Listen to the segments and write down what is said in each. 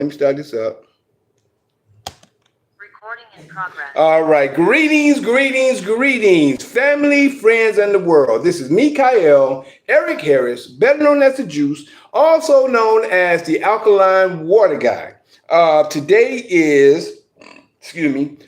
Let me start this up. Recording in progress. All right. Greetings, family, friends, and the world. This is Mikael, Eric Harris, better known as the Juice, also known as the Alkaline Water Guy. Today is,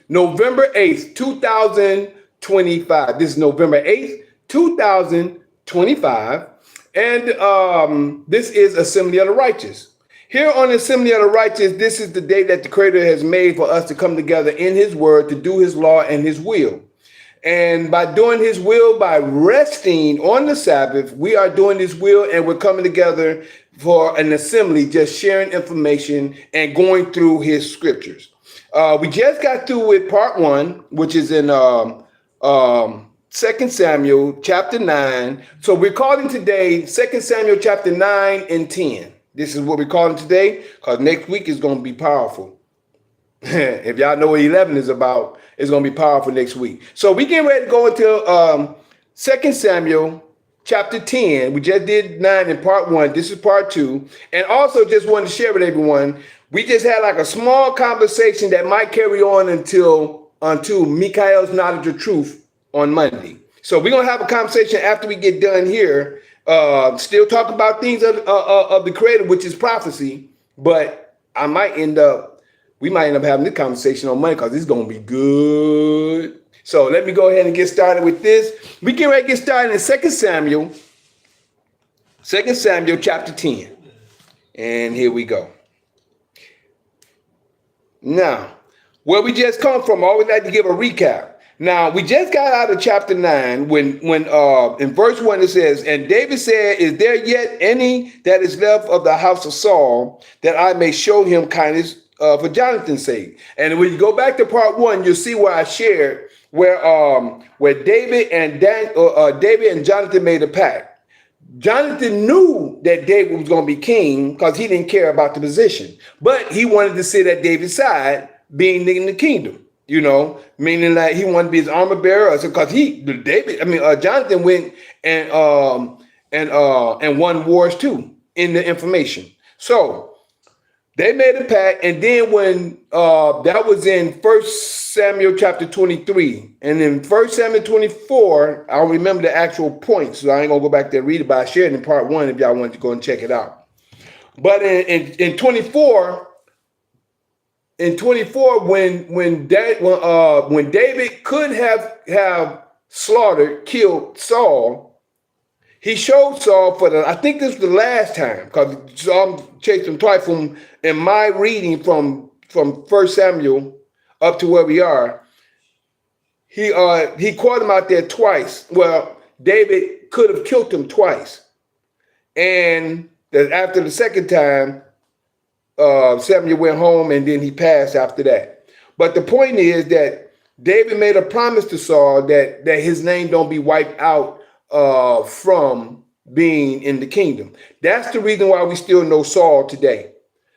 November 8th, 2025. This is November 8th, 2025. And this is Assembly of the Righteous. Here on Assembly of the Righteous, this is the day that the Creator has made for us to come together in His Word to do His law and His will. And by doing His will, by resting on the Sabbath, we are doing His will and we're coming together for an assembly, just sharing information and going through His scriptures. We just got through with part 1, which is in 2 Samuel chapter 9. So we're calling today 2 Samuel chapter 9 and 10. This is what we're calling today, because next week is going to be powerful. If y'all know what 11 is about, it's going to be powerful next week. So we getting ready to go into 2 Samuel chapter 10. We just did 9 in part 1. This is part 2. And also just wanted to share with everyone, we just had like a small conversation that might carry on until Mikael's Knowledge of Truth on Monday. So we're going to have a conversation after we get done here. Still talk about things of the Creator, which is prophecy, but we might end up having this conversation on Monday because it's going to be good. So let me go ahead and get started with this. We get ready to get started in 2 Samuel chapter 10. And here we go. Now, where we just come from, I always like to give a recap. Now, we just got out of chapter 9 when in verse 1 it says, "And David said, Is there yet any that is left of the house of Saul, that I may show him kindness for Jonathan's sake?" And when you go back to part 1, you'll see where I shared where David and Jonathan made a pact. Jonathan knew that David was going to be king because he didn't care about the position, but he wanted to sit at David's side, being in the kingdom. Meaning that he wanted to be his armor bearer, because Jonathan went and won wars too in the information. So they made a pact, and then when that was in 1 Samuel chapter 23, and in 1 Samuel 24, I don't remember the actual points, so I ain't gonna go back there and read it, but I shared it in part 1 if y'all want to go and check it out. But in 24. In 24, when David could have killed Saul, he showed Saul I think this was the last time, because Saul chased him twice. In my reading from 1 Samuel up to where we are, he caught him out there twice. Well, David could have killed him twice, and after the second time, Samuel went home, and then he passed after that. But the point is that David made a promise to Saul that his name don't be wiped out from being in the kingdom. That's the reason why we still know Saul today,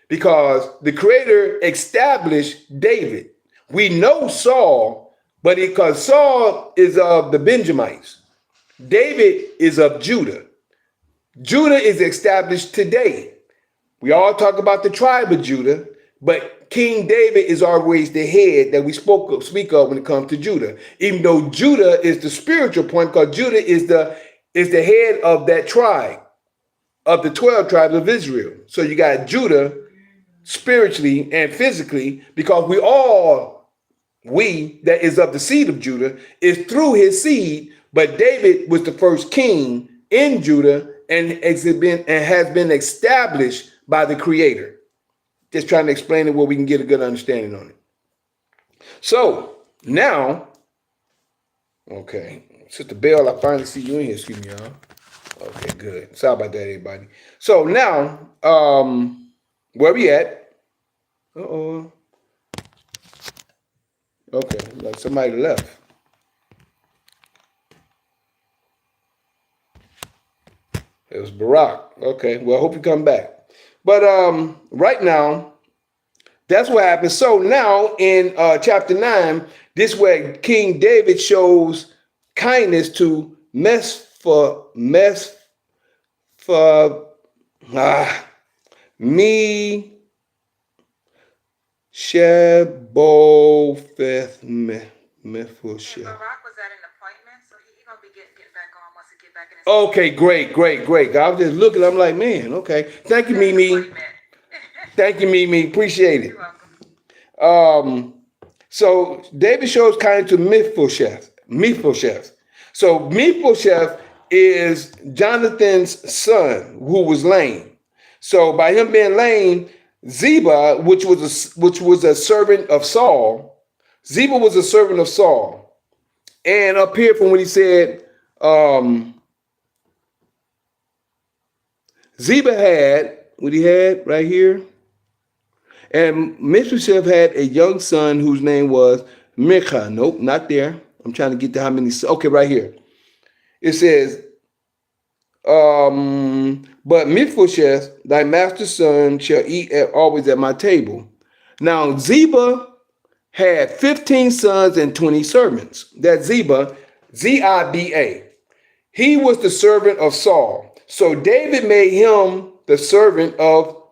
because the Creator established David. We know Saul, but because Saul is of the Benjamites, David is of Judah. Judah is established today. We all talk about the tribe of Judah, but King David is always the head that we speak of when it comes to Judah. Even though Judah is the spiritual point, because Judah is the head of that tribe, of the 12 tribes of Israel. So you got Judah spiritually and physically, because we that is of the seed of Judah is through his seed, but David was the first king in Judah and has been established by the Creator. Just trying to explain it where we can get a good understanding on it. So now, okay, Sister Bell, I finally see you in here. Excuse me, y'all. Okay, good. Sorry about that, everybody. So now, where we at? Uh-oh. Okay, like somebody left. It was Barack. Okay, well, I hope you come back. But right now, that's what happened. So now in chapter 9, this way King David shows kindness to Mephibosheth. And Barack was at an appointment, so he gonna be getting back on once he get back in his. Okay, great. I was just looking. I'm like, man, okay. Thank you, Mimi. Thank you, Mimi. Appreciate it. You're welcome. So David shows kindness to Mephibosheth. So Mephibosheth is Jonathan's son who was lame. So by him being lame, Ziba, which was a servant of Saul, Ziba was a servant of Saul. And up here from when he said, Ziba had what he had right here. And Mephibosheth had a young son whose name was Micah. Nope, not there. I'm trying to get to how many. Okay, right here. It says, but Mephibosheth, thy master's son, shall eat always at my table. Now, Ziba had 15 sons and 20 servants. That's Ziba, Z-I-B-A. He was the servant of Saul. So David made him the servant of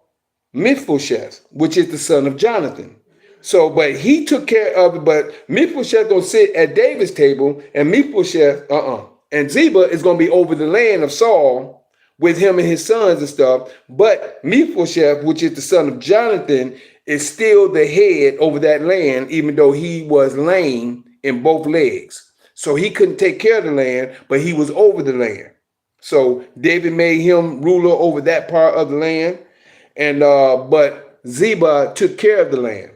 Mephibosheth, which is the son of Jonathan. So, but he took care of it, but Mephibosheth gonna sit at David's table, and Mephibosheth, and Ziba is gonna be over the land of Saul with him and his sons and stuff. But Mephibosheth, which is the son of Jonathan, is still the head over that land, even though he was lame in both legs. So he couldn't take care of the land, but he was over the land. So David made him ruler over that part of the land. And but Ziba took care of the land.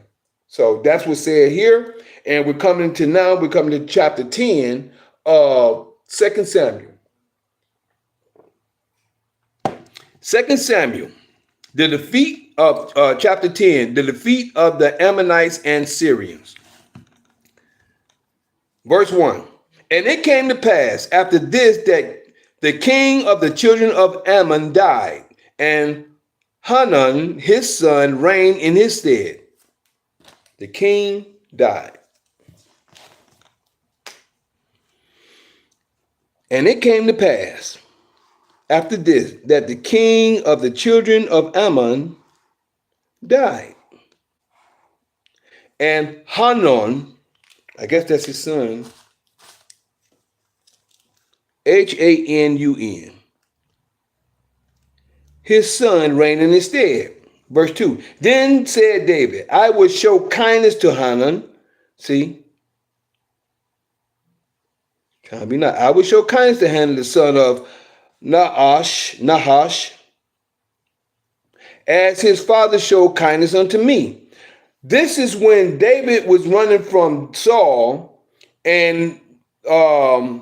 So that's what's said here. And we're coming to chapter 10 of 2 Samuel. 2 Samuel, the defeat of chapter 10, the defeat of the Ammonites and Syrians. Verse 1. And it came to pass after this that the king of the children of Ammon died, and Hanun, his son, reigned in his stead. The king died. And it came to pass after this that the king of the children of Ammon died. And Hanun, I guess that's his son, Hanun, his son reigned in his stead. Verse 2. Then said David, I will show kindness to Hanun. See? I will show kindness to Hanun, the son of Nahash, as his father showed kindness unto me. This is when David was running from Saul, and I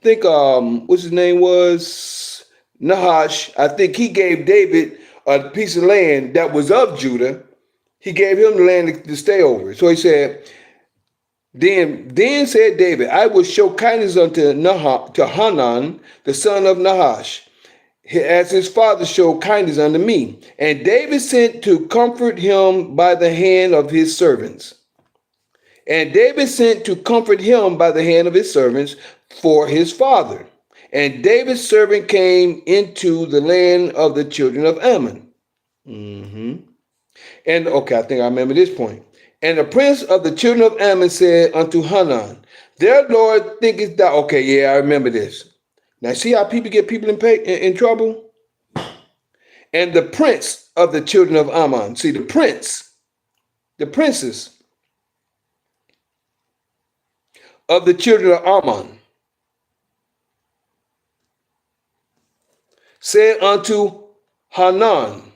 think what's his name was Nahash. I think he gave David a piece of land that was of Judah. He gave him the land to stay over. So he said, then said David, I will show kindness unto Hanun, the son of Nahash, as his father showed kindness unto me. And David sent to comfort him by the hand of his servants. And David sent to comfort him by the hand of his servants for his father. And David's servant came into the land of the children of Ammon. And okay, I think I remember this point. And the prince of the children of Ammon said unto Hanun, their Lord thinketh thou. Okay, yeah, I remember this. Now see how people get people in trouble? And the prince of the children of Ammon. See, the princes of the children of Ammon said unto Hanun.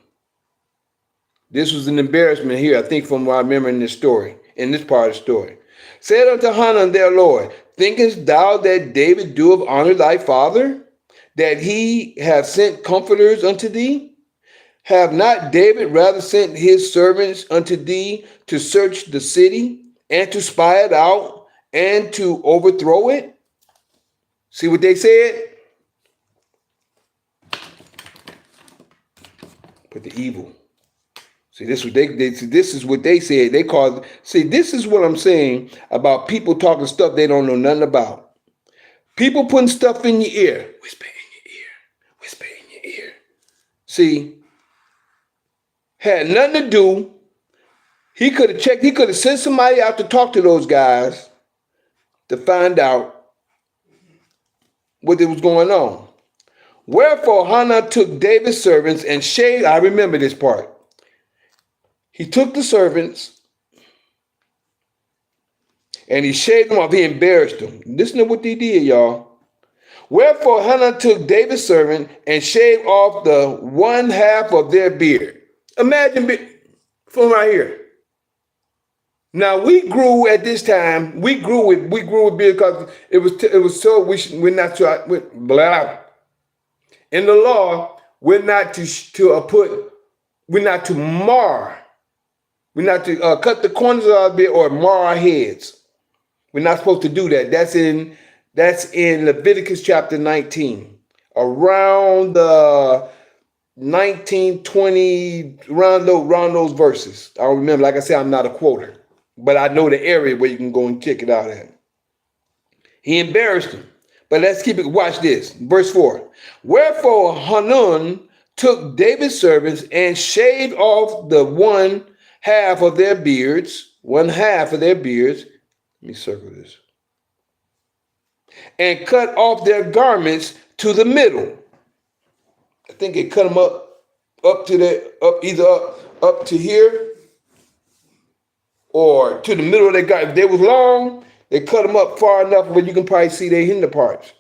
This was an embarrassment here, I think, from what I remember in this story, in this part of the story. Said unto Hanun, their Lord, thinkest thou that David doeth honor thy father, that he have sent comforters unto thee? Have not David rather sent his servants unto thee to search the city, and to spy it out, and to overthrow it? See what they said? Put the evil. See, this is what they said. They called. See, this is what I'm saying about people talking stuff they don't know nothing about. People putting stuff in your ear, whisper in your ear, whisper in your ear. See, had nothing to do He could have checked, he could have sent somebody out to talk to those guys to find out what was going on. Wherefore Hannah took David's servants and shaved. I remember this part. He took the servants and he shaved them off. He embarrassed them. Listen to what he did, y'all. Wherefore Hannah took David's servant and shaved off the one half of their beard. Imagine from right here. Now we grew at this time. We grew with beard because it was so we're not to blah. In the law, we're not to mar. We're not to cut the corners of our beard or mar our heads. We're not supposed to do that. That's in Leviticus chapter 19. Around the 19, 20, around those verses. I don't remember. Like I said, I'm not a quoter. But I know the area where you can go and check it out at. He embarrassed him. But let's keep it. Watch this. Verse 4. Wherefore Hanun took David's servants and shaved off the one half of their beards. One half of their beards. Let me circle this. And cut off their garments to the middle. I think it cut them up to here or to the middle of their garment. If they was long, they cut them up far enough where you can probably see their hinder parts.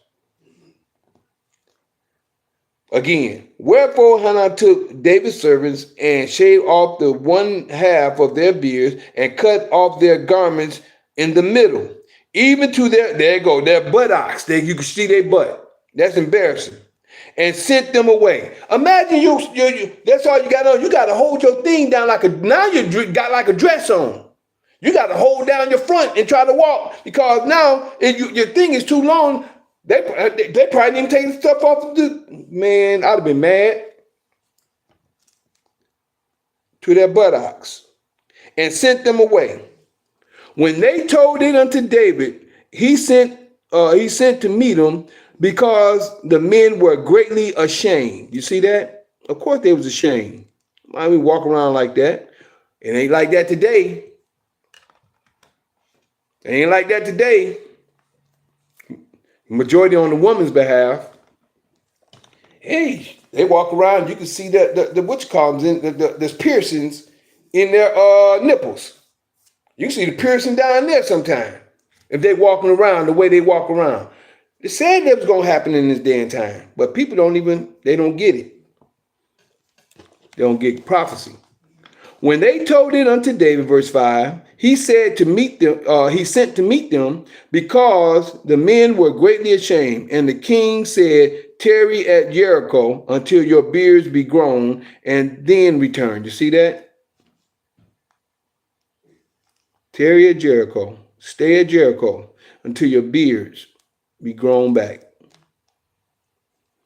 Again, wherefore Hannah took David's servants and shaved off the one half of their beards and cut off their garments in the middle, even to their buttocks. You can see their butt. That's embarrassing. And sent them away. Imagine you that's all you got on. You got to hold your thing down now you got like a dress on. You got to hold down your front and try to walk because now your thing is too long. They probably didn't take the stuff off. Man, I'd have been mad. To their buttocks. And sent them away. When they told it unto David, he sent to meet them because the men were greatly ashamed. You see that? Of course they was ashamed. Why we walk around like that? It ain't like that today. It ain't like that today. Majority on the woman's behalf. Hey, they walk around. You can see the witch columns in there's piercings in their nipples. You can see the piercing down there sometime. If they walking around the way they walk around. They said that was going to happen in this day and time. But people don't get it. They don't get prophecy. When they told it unto David, verse 5, he sent to meet them because the men were greatly ashamed. And the king said, tarry at Jericho until your beards be grown and then return. You see that? Tarry at Jericho. Stay at Jericho until your beards be grown back.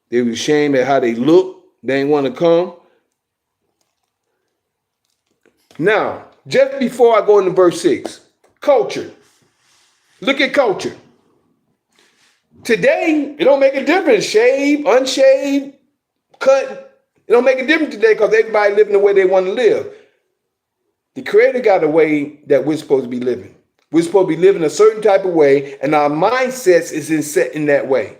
They were ashamed at how they look. They didn't want to come. Now, just before I go into verse 6, culture. Look at culture. Today, it don't make a difference. Shaved, unshaved, cut. It don't make a difference today because everybody living the way they want to live. The Creator got a way that we're supposed to be living. We're supposed to be living a certain type of way, and our mindsets is set in that way.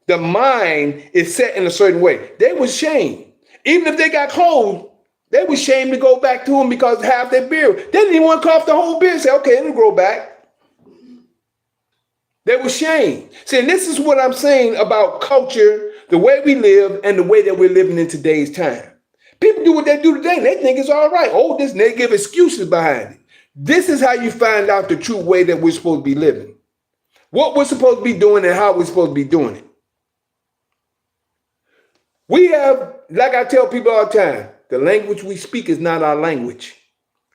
The mind is set in a certain way. They were shamed. Even if they got clothes, they were shamed to go back to them because half their beard. They didn't even want to cut off the whole beard and say, okay, it'll grow back. They were shamed. See, and this is what I'm saying about culture, the way we live, and the way that we're living in today's time. People do what they do today, and they think it's all right. Oh, this, and they give excuses behind it. This is how you find out the true way that we're supposed to be living. What we're supposed to be doing and how we're supposed to be doing it. We have, like I tell people all the time, the language we speak is not our language.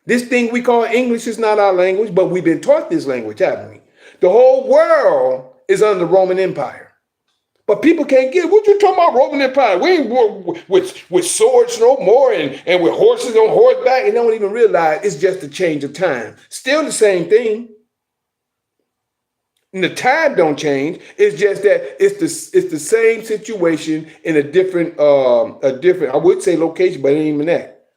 This thing we call English is not our language, but we've been taught this language, haven't we? The whole world is under the Roman Empire. But people can't get, what you talking about Roman Empire? We ain't with swords no more and with horses on horseback, and they don't even realize it's just a change of time. Still the same thing. And the time don't change. It's just that it's the same situation in a different, I would say location, but it ain't even that.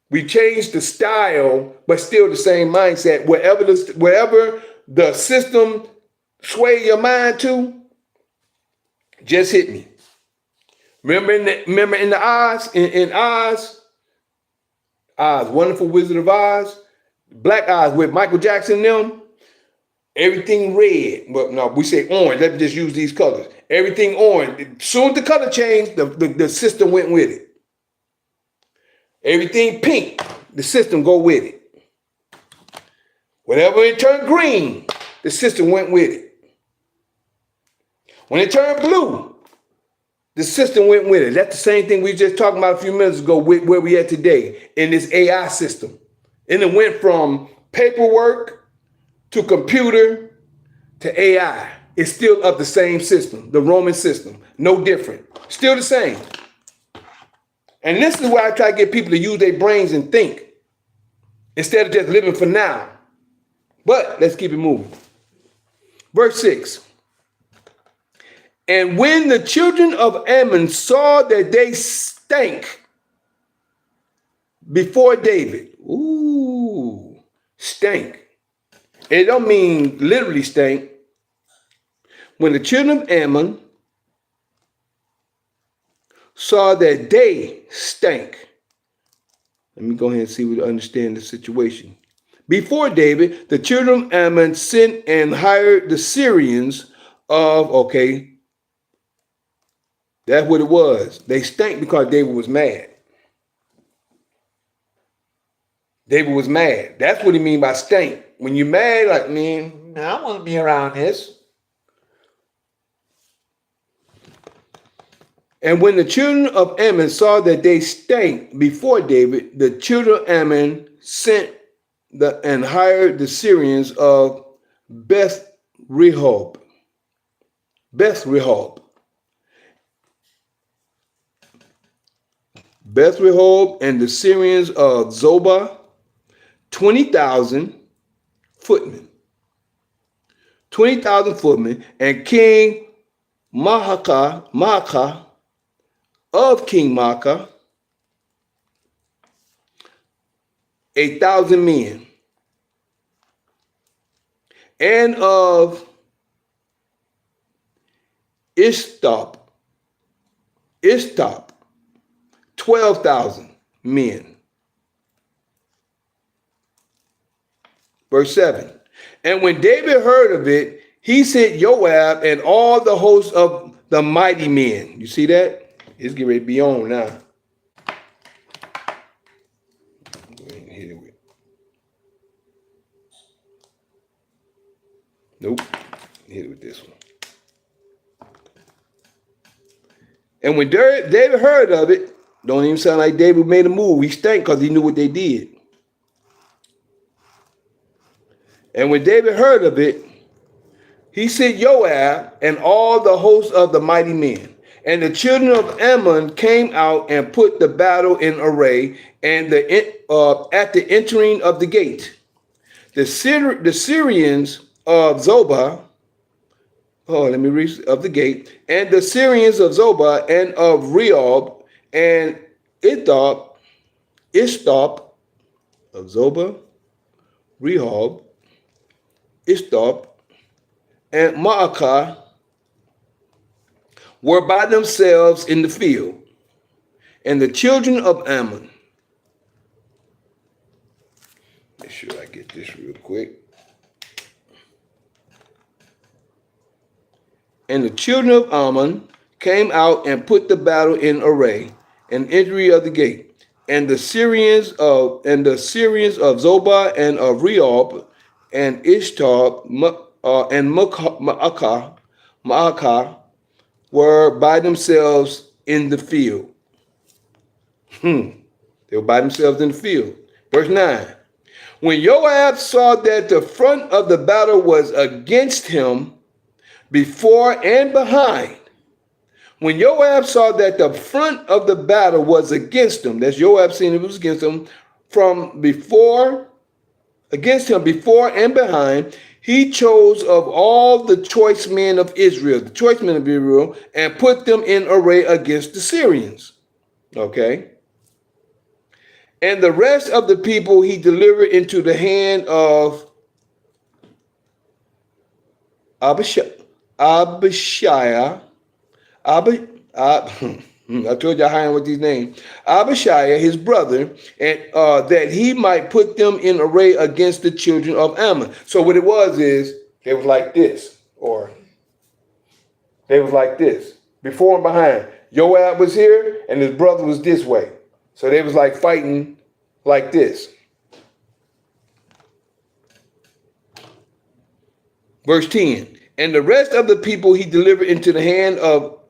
We changed the style, but still the same mindset. Wherever the system sway your mind to, just hit me. Remember in the Oz, in Oz, Wonderful Wizard of Oz, Black Oz with Michael Jackson and them, everything red. Well, no, we say orange. Let me just use these colors. Everything orange. As soon as the color changed, the system went with it. Everything pink, the system go with it. Whenever it turned green, the system went with it. When it turned blue, the system went with it. That's the same thing we just talked about a few minutes ago with where we at today in this AI system. And it went from paperwork to computer to AI. It's still of the same system, the Roman system. No different. Still the same. And this is why I try to get people to use their brains and think instead of just living for now. But let's keep it moving. Verse 6. And when the children of Ammon saw that they stank before David. Ooh, stank. It don't mean literally stank. When the children of Ammon saw that they stank. Let me go ahead and see if we understand the situation. Before David, the children of Ammon sent and hired the Syrians of, okay, that's what it was. They stank because David was mad. David was mad. That's what he mean by stank. When you're mad, like, man, I want to be around this. And when the children of Ammon saw that they stank before David, the children of Ammon sent and hired the Syrians of Beth Rehob. Beth Rehob and the Syrians of Zobah, 20,000 footmen. 20,000 footmen, and King Maacah of King Maacah, 1,000 men, and of Istop, 12,000 men. Verse 7. And when David heard of it, he sent Joab and all the hosts of the mighty men. You see that? It's getting ready to be on now. Go ahead and hit it with. Nope. Hit it with this one. And when David heard of it, don't even sound like David made a move. He stank because he knew what they did. And when David heard of it, he sent Joab and all the hosts of the mighty men. And the children of Ammon came out and put the battle in array, and at the entering of the gate, the Syrians of Zobah, of the gate, and the Syrians of Zobah and of Rehob and Istop of Zobah, Rehob, Istop, and Maacah were by themselves in the field. And the children of Ammon, make sure I get this real quick. And the children of Ammon came out and put the battle in array, and entry of the gate. And the Syrians of Zobah and of Rehob and Istop and Maacah were by themselves in the field. They were by themselves in the field. Verse 9. When Joab saw that the front of the battle was against him before and behind, when Joab saw that the front of the battle was against him, that's Joab seeing it was against him against him before and behind, he chose of all the choice men of Israel, and put them in array against the Syrians. Okay. And the rest of the people he delivered into the hand of Abishai. I told you I hired with these names. Abishai, his brother, and that he might put them in array against the children of Ammon. So what it was is they was like this, or they was like this, before and behind. Joab was here, and his brother was this way. So they was like fighting like this. Verse 10. And the rest of the people he delivered into the hand of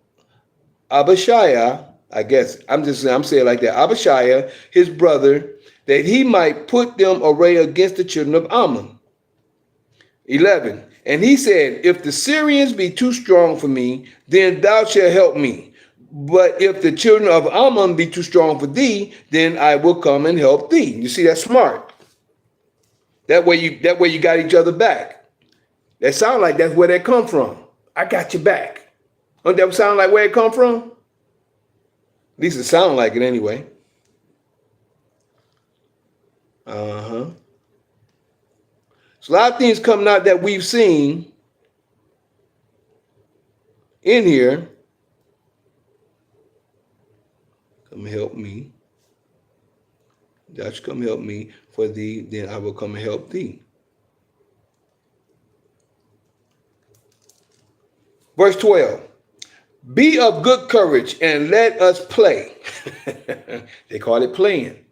Abishai, I guess, I'm saying it like that, Abishai, his brother, that he might put them array against the children of Ammon. 11. And he said, if the Syrians be too strong for me, then thou shalt help me. But if the children of Ammon be too strong for thee, then I will come and help thee. You see, that's smart. That way you got each other back. That sound like that's where they come from. I got your back. Don't that sound like where it come from? At least it sound like it anyway. So a lot of things coming out that we've seen in here. Come help me. Thou shalt come help me, for thee, then I will come and help thee. Verse 12. Be of good courage and let us play. They call it playing.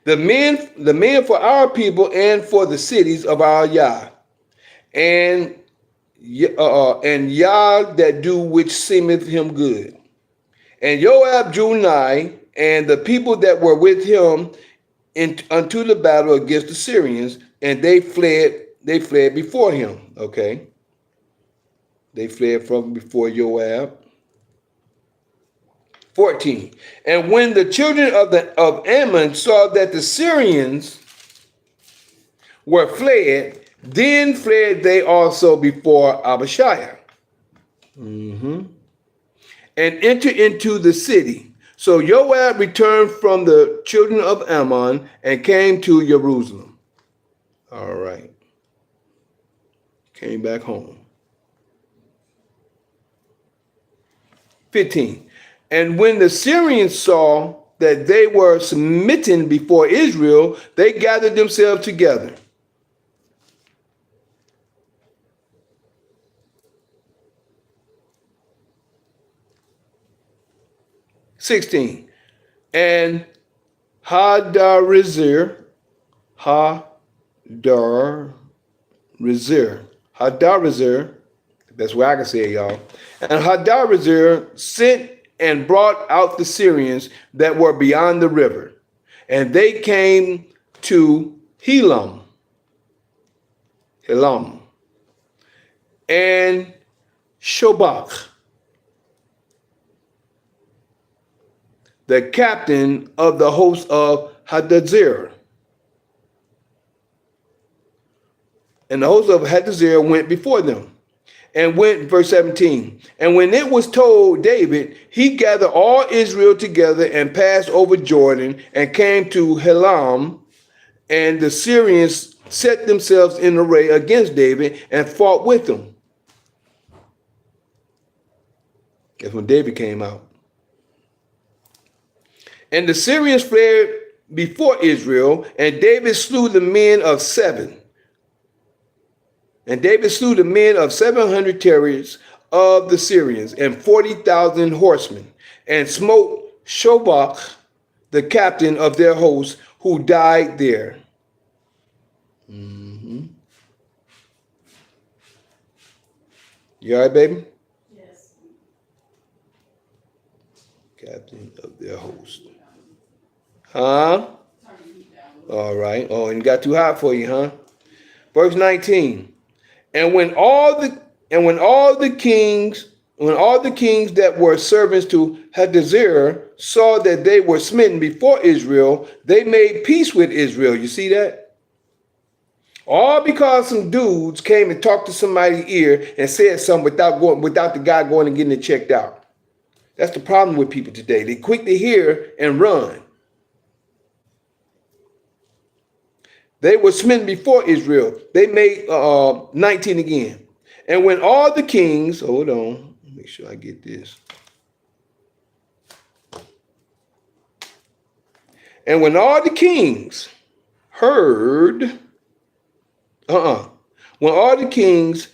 The men for our people and for the cities of our Yah, and Yah that do which seemeth him good. And Joab drew nigh, and the people that were with him unto the battle against the Syrians, and they fled before him. Okay. They fled from before Joab. 14. And when the children of Ammon saw that the Syrians were fled, then fled they also before Abishai. And entered into the city. So Joab returned from the children of Ammon and came to Jerusalem. All right. Came back home. 15. And when the Syrians saw that they were smitten before Israel, they gathered themselves together. "16. And Hadarezer, that's where I can say it, y'all. And Hadarezer sent and brought out the Syrians that were beyond the river. And they came to Helam, and Shobach, the captain of the host of Hadazer. And the host of Hadazer went before them. And went, verse 17, and when it was told David, he gathered all Israel together and passed over Jordan and came to Helam, and the Syrians set themselves in array against David and fought with him. That's when David came out. And the Syrians fled before Israel, and David slew the men of 7. And David slew the men of 700 chariots of the Syrians and 40,000 horsemen, and smote Shobach, the captain of their host, who died there. You all right, baby? Yes. Captain of their host. Huh? All right. Oh, and it got too hot for you, huh? Verse 19. And when all the kings that were servants to Hadazer saw that they were smitten before Israel, they made peace with Israel. You see that? All because some dudes came and talked to somebody's ear and said something without the guy going and getting it checked out. That's the problem with people today. They quick to hear and run. They were smitten before Israel. They made 19 again. And when all the kings, hold on, make sure I get this. And when all the kings heard, when all the kings,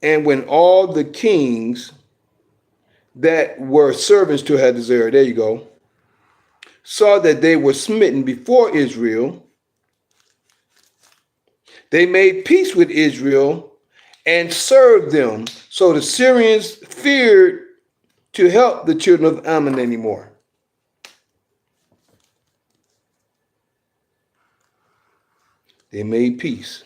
and when all the kings that were servants to Hadazer, there you go, saw that they were smitten before Israel, they made peace with Israel and served them. So the Syrians feared to help the children of Ammon anymore. They made peace.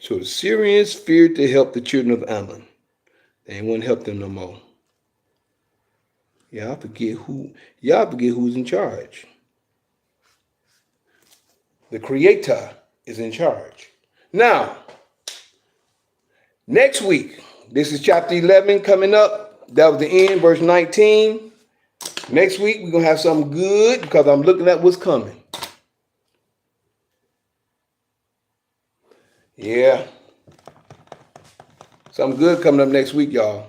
So the Syrians feared to help the children of Ammon. They didn't want to help them no more. Y'all forget who's in charge. The Creator is in charge. Now, next week, this is chapter 11 coming up. That was the end, verse 19. Next week, we're going to have something good because I'm looking at what's coming. Yeah. Something good coming up next week, y'all,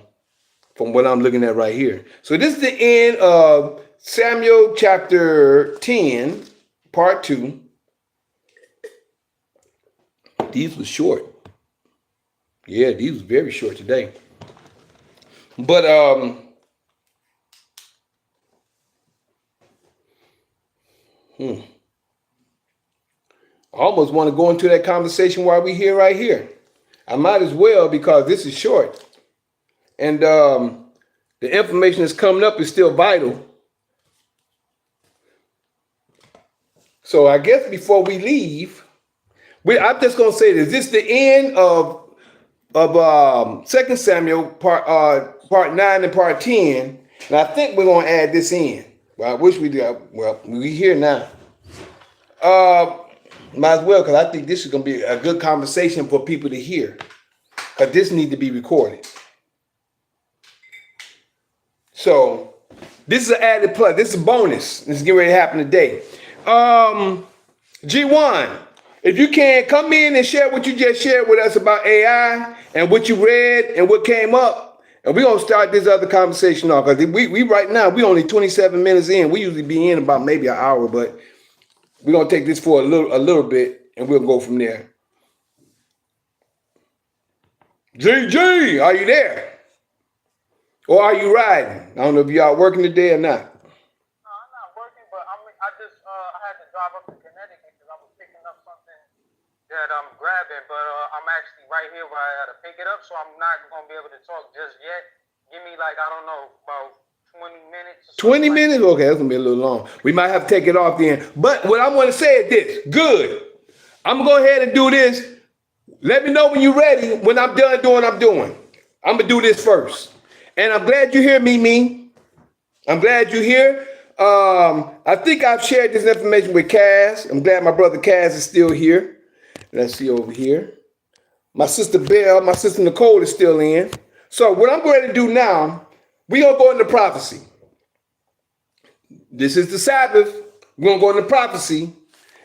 from what I'm looking at right here. So this is the end of Samuel chapter 10, part 2. These were short. Yeah, these were very short today. But I almost want to go into that conversation while we're here right here. I might as well because this is short. And the information that's coming up is still vital. So I guess before we leave, I'm just going to say this. This is the end of 2 Samuel part 9 and part 10. And I think we're going to add this in. Well, I wish we did. Well, we here now. Might as well, because I think this is going to be a good conversation for people to hear. Because this needs to be recorded. So, this is an added plus. This is a bonus. This is getting ready to happen today. G1, if you can, come in and share what you just shared with us about AI and what you read and what came up. And we're going to start this other conversation off. Because we right now, we only 27 minutes in. We usually be in about maybe an hour, but we're going to take this for a little bit, and we'll go from there. GG, are you there? Or are you riding? I don't know if you are working today or not. No, I'm not working, but I had to drive up to Connecticut because I was picking up something that I'm grabbing, but I'm actually right here where I had to pick it up, so I'm not going to be able to talk just yet. Give me about 20 minutes. 20 minutes? Okay, that's going to be a little long. We might have to take it off then. But what I want to say is this. Good. I'm going to go ahead and do this. Let me know when you're ready. When I'm done doing what I'm doing. I'm going to do this first. And I'm glad you're here, Mimi. I'm glad you're here. I think I've shared this information with Kaz. I'm glad my brother Kaz is still here. Let's see over here. My sister Belle, my sister Nicole is still in. So what I'm going to do now, we're going to go into prophecy. This is the Sabbath. We're going to go into prophecy.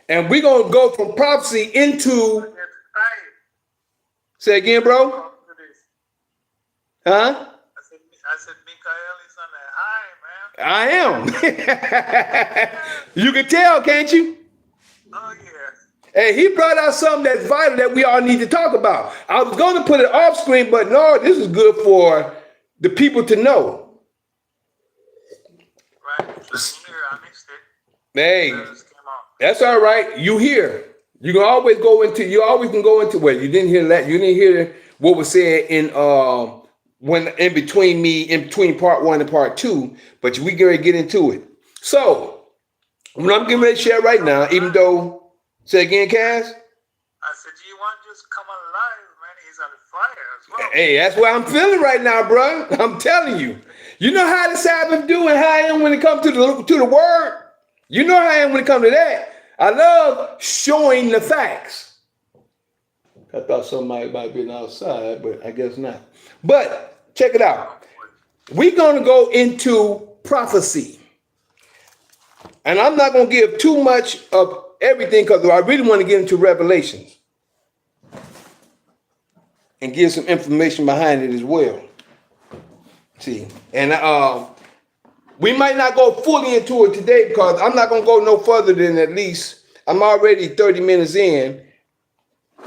And we're going to go from prophecy into... Say again, bro? Huh? I said, Mikael is on the high, man. I am. You can tell, can't you? Oh, yeah. Hey, he brought out something that's vital that we all need to talk about. I was going to put it off screen, but no, this is good for the people to know. Right. I mixed it. Hey, that's all right. You here. You can always go into, well, you didn't hear that. You didn't hear what was said in between part 1 and part 2, but we going to get into it. So, what I'm getting ready to share right now, even though, say again, Kaz? I said, G1 just come alive, man. He's on fire as well. Hey, that's what I'm feeling right now, bro. I'm telling you. You know how the Sabbath do and how I am when it comes to the word? You know how I am when it comes to that. I love showing the facts. I thought somebody might have been outside, but I guess not. But check it out. We're going to go into prophecy. And I'm not going to give too much of everything because I really want to get into Revelations and give some information behind it as well. See, and we might not go fully into it today because I'm not going to go no further than at least, I'm already 30 minutes in.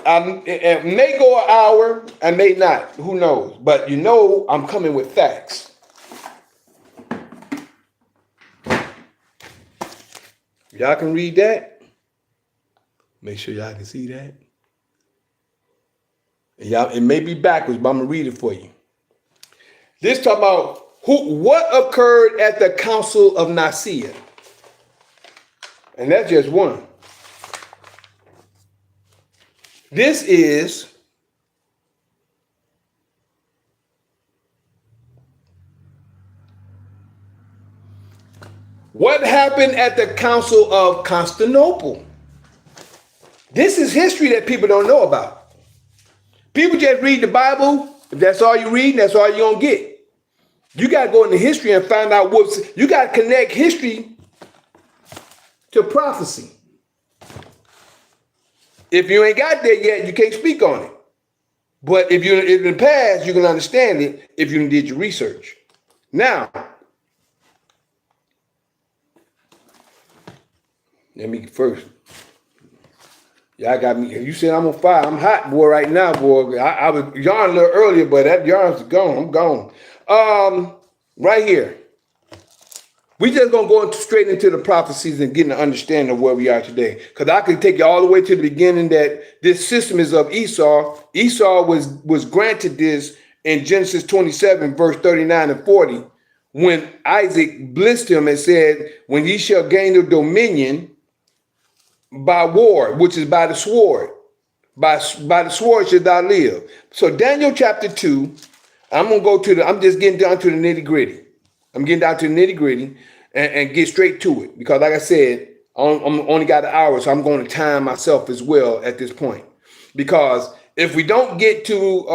It may go an hour, I may not, who knows? But you know I'm coming with facts. Y'all can read that. Make sure y'all can see that. And y'all, it may be backwards, but I'm gonna read it for you. This talk about what occurred at the Council of Nicaea. And that's just one. This is what happened at the Council of Constantinople. This is history that people don't know about. People just read the Bible. If that's all you read, that's all you're going to get. You got to go into history and find out you got to connect history to prophecy. If you ain't got there yet, you can't speak on it. But if in the past, you can understand it if you did your research. Now, let me first. Y'all got me. You said I'm on fire. I'm hot, boy, right now, boy. I was yarning a little earlier, but that yarn's gone. I'm gone. Right here. We just gonna go straight into the prophecies and get an understanding of where we are today. Because I can take you all the way to the beginning that this system is of Esau. Esau was granted this in Genesis 27, verse 39 and 40, when Isaac blessed him and said, when ye shall gain the dominion by war, which is by the sword. By the sword shall thou live. So Daniel chapter 2, I'm just getting down to the nitty gritty. I'm getting down to the nitty gritty and get straight to it. Because like I said, I'm only got an hour, so I'm going to time myself as well at this point. Because if we don't get to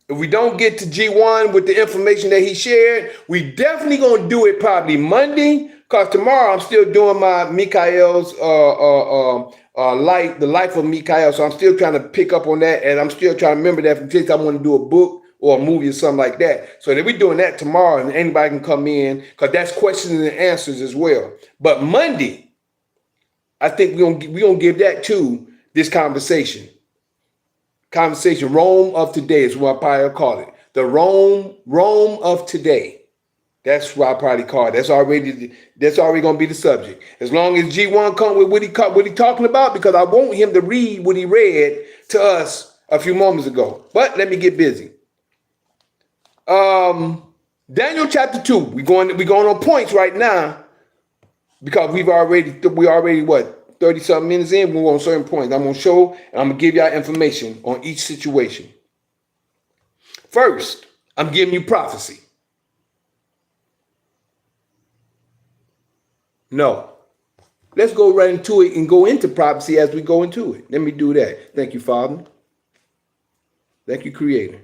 G1 with the information that he shared, we definitely going to do it probably Monday. Because tomorrow I'm still doing my Mikael's the life of Mikael. So I'm still trying to pick up on that, and I'm still trying to remember that in case I want to do a book or a movie or something like that. So that we're doing that tomorrow, and anybody can come in because that's questions and answers as well. But Monday, I think we're gonna give that to this conversation. Conversation, Rome of today is what I probably call it. The Rome of today. That's what I probably call it. That's already going to be the subject. As long as G1 come with what he talking about, because I want him to read what he read to us a few moments ago. But let me get busy. Daniel chapter 2. We're going on points right now because we already what 30 something minutes in. We're on certain points. I'm going to show and I'm going to give y'all information on each situation. First, I'm giving you prophecy. No. Let's go right into it and go into prophecy as we go into it. Let me do that. Thank you, Father. Thank you, Creator.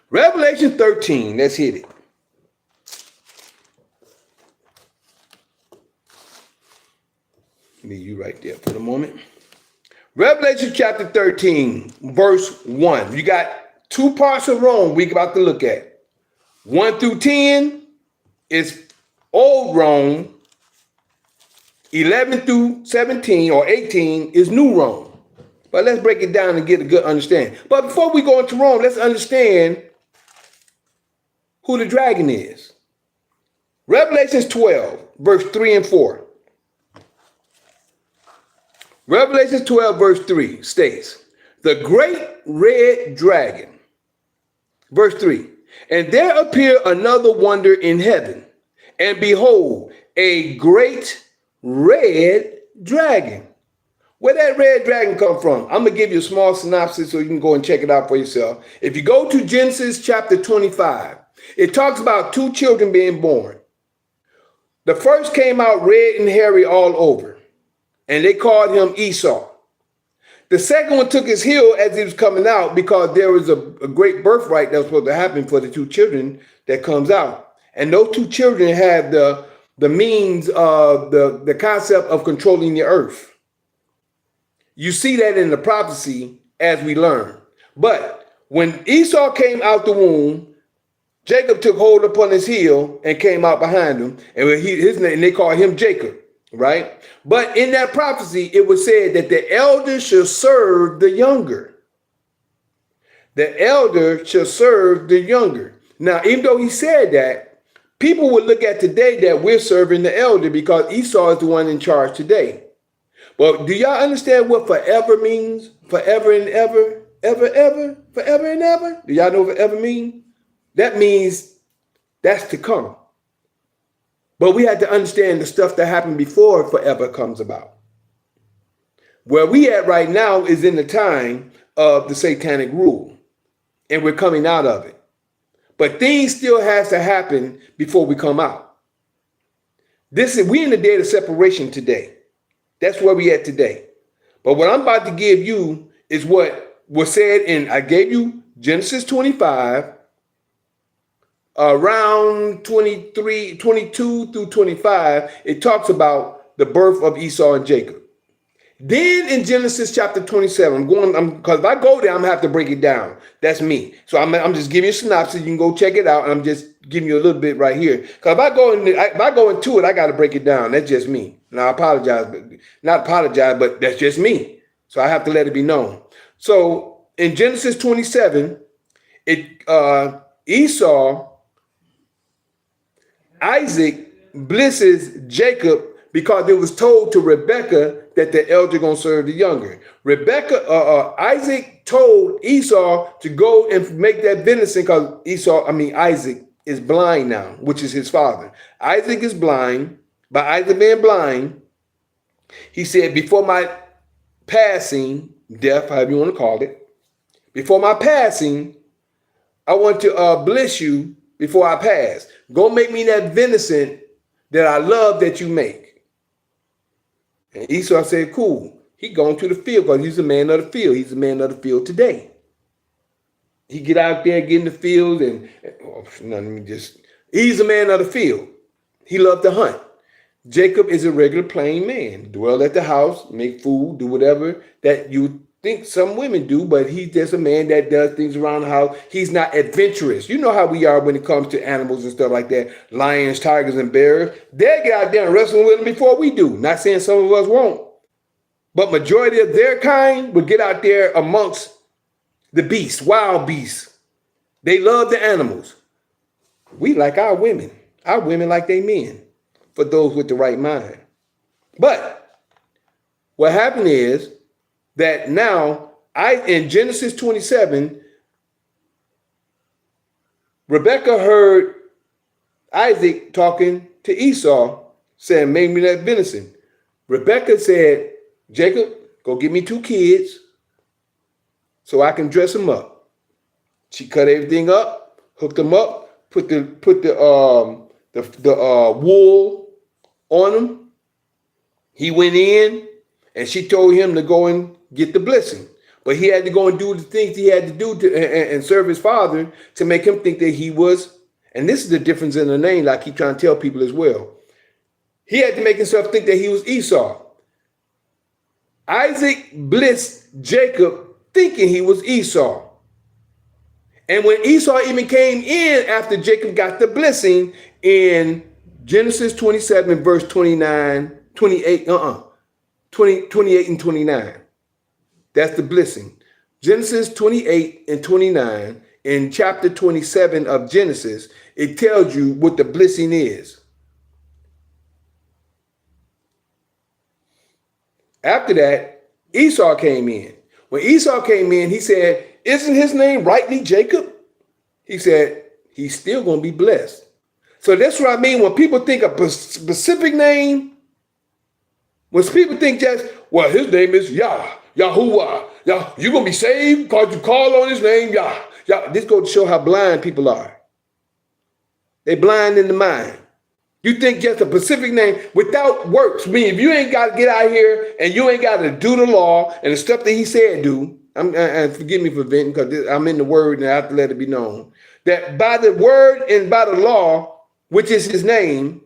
Revelation 13. Let's hit it. Leave you right there for the moment. Revelation chapter 13, verse 1. You got two parts of Rome we're about to look at. 1 through 10 is old Rome. 11 through 17 or 18 is New Rome. But let's break it down and get a good understanding. But before we go into Rome, let's understand who the dragon is. Revelation 12, verse 3 and 4. Revelation 12, verse 3 states, the great red dragon. Verse 3, and there appeared another wonder in heaven, and behold, a great red dragon. Where that red dragon come from? I'm going to give you a small synopsis so you can go and check it out for yourself. If you go to Genesis chapter 25, it talks about two children being born. The first came out red and hairy all over, and they called him Esau. The second one took his heel as he was coming out because there was a great birthright that was supposed to happen for the two children that comes out. And those two children have the means of the concept of controlling the earth. You see that in the prophecy as we learn. But when Esau came out the womb, Jacob took hold upon his heel and came out behind him. And his name, they called him Jacob, right? But in that prophecy, it was said that the elder shall serve the younger. The elder shall serve the younger. Now, even though he said that, people would look at today that we're serving the elder because Esau is the one in charge today. But do y'all understand what forever means? Forever and ever, ever, forever and ever? Do y'all know what forever means? That means that's to come. But we had to understand the stuff that happened before forever comes about. Where we at right now is in the time of the satanic rule. And we're coming out of it. But things still has to happen before we come out. We in the day of separation today. That's where we at today. But what I'm about to give you is what was said in, I gave you Genesis 25, around 22 through 25, it talks about the birth of Esau and Jacob. Then in Genesis chapter 27, because if I go there, I'm gonna have to break it down. That's me. So I'm just giving you a synopsis. You can go check it out. And I'm just giving you a little bit right here. Because if I go into it, I got to break it down. That's just me. Now I apologize, but not apologize, but that's just me. So I have to let it be known. So in Genesis 27, Isaac blesses Jacob because it was told to Rebekah that the elder gonna serve the younger. Isaac told Esau to go and make that venison because Isaac is blind now, which is his father. Isaac is blind. By Isaac being blind, he said, before my passing, death, however you want to call it, before my passing, I want to bless you before I pass. Go make me that venison that I love that you make. And Esau said, cool. He going to the field because he's a man of the field. He's a man of the field today. He get out there, get in the field, and he's a man of the field. He loved to hunt. Jacob is a regular plain man. Dwell at the house, make food, do whatever that you think some women do, but he's just a man that does things around the house. He's not adventurous. You know how we are when it comes to animals and stuff like that. Lions, tigers, and bears. They get out there and wrestle with them before we do. Not saying some of us won't. But majority of their kind would get out there amongst the beasts, wild beasts. They love the animals. We like our women. Our women like they men, for those with the right mind. But what happened is that now, in Genesis 27, Rebekah heard Isaac talking to Esau, saying, make me that venison. Rebekah said, Jacob, go get me 2 kids so I can dress them up. She cut everything up, hooked them up, put the wool on him. He went in and she told him to go and get the blessing. But he had to go and do the things he had to do and serve his father to make him think that he was, and this is the difference in the name, like I keep trying to tell people as well. He had to make himself think that he was Esau. Isaac blessed Jacob thinking he was Esau. And when Esau even came in after Jacob got the blessing in Genesis 27, verse 28 and 29. That's the blessing. Genesis 28 and 29, in chapter 27 of Genesis, it tells you what the blessing is. After that, Esau came in. When Esau came in, he said, isn't his name rightly Jacob? He said, he's still going to be blessed. So that's what I mean when people think a specific name. When people think just, well, his name is Yahuwah. You're going to be saved because you call on his name, Yah. This goes to show how blind people are. They're blind in the mind. You think just a specific name without works. I mean, if you ain't got to get out here and you ain't got to do the law and the stuff that he said do, and forgive me for venting because I'm in the word and I have to let it be known that by the word and by the law, which is his name,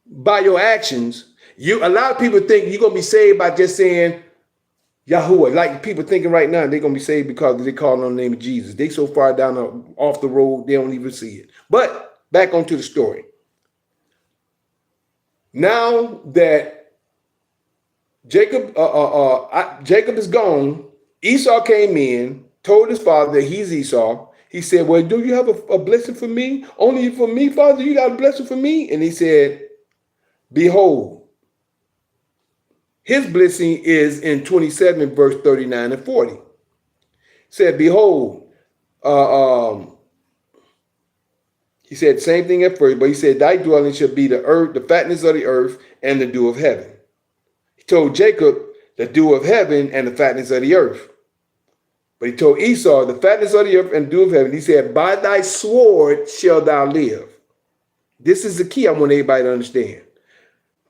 by your actions, a lot of people think you're going to be saved by just saying Yahuwah. Like people thinking right now, they're going to be saved because they call on the name of Jesus. They so far down off the road, they don't even see it. But back onto the story. Now that Jacob is gone, Esau came in, told his father that he's Esau. He said, well, do you have a blessing for me? Only for me, father, you got a blessing for me? And he said, behold, his blessing is in 27, verse 39 and 40. He said, behold, he said the same thing at first, but he said, thy dwelling shall be the earth, the fatness of the earth, and the dew of heaven. He told Jacob the dew of heaven and the fatness of the earth. But he told Esau the fatness of the earth and the dew of heaven. He said, by thy sword shalt thou live. This is the key I want everybody to understand.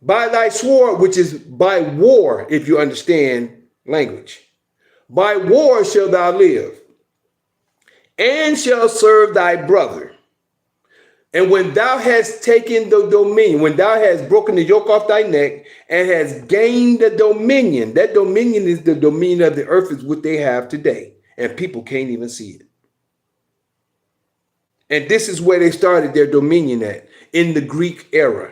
By thy sword, which is by war, if you understand language. By war shalt thou live, and shall serve thy brother. And when thou hast taken the dominion, when thou hast broken the yoke off thy neck and hast gained the dominion, that dominion is the dominion of the earth is what they have today. And people can't even see it. And this is where they started their dominion at, in the Greek era.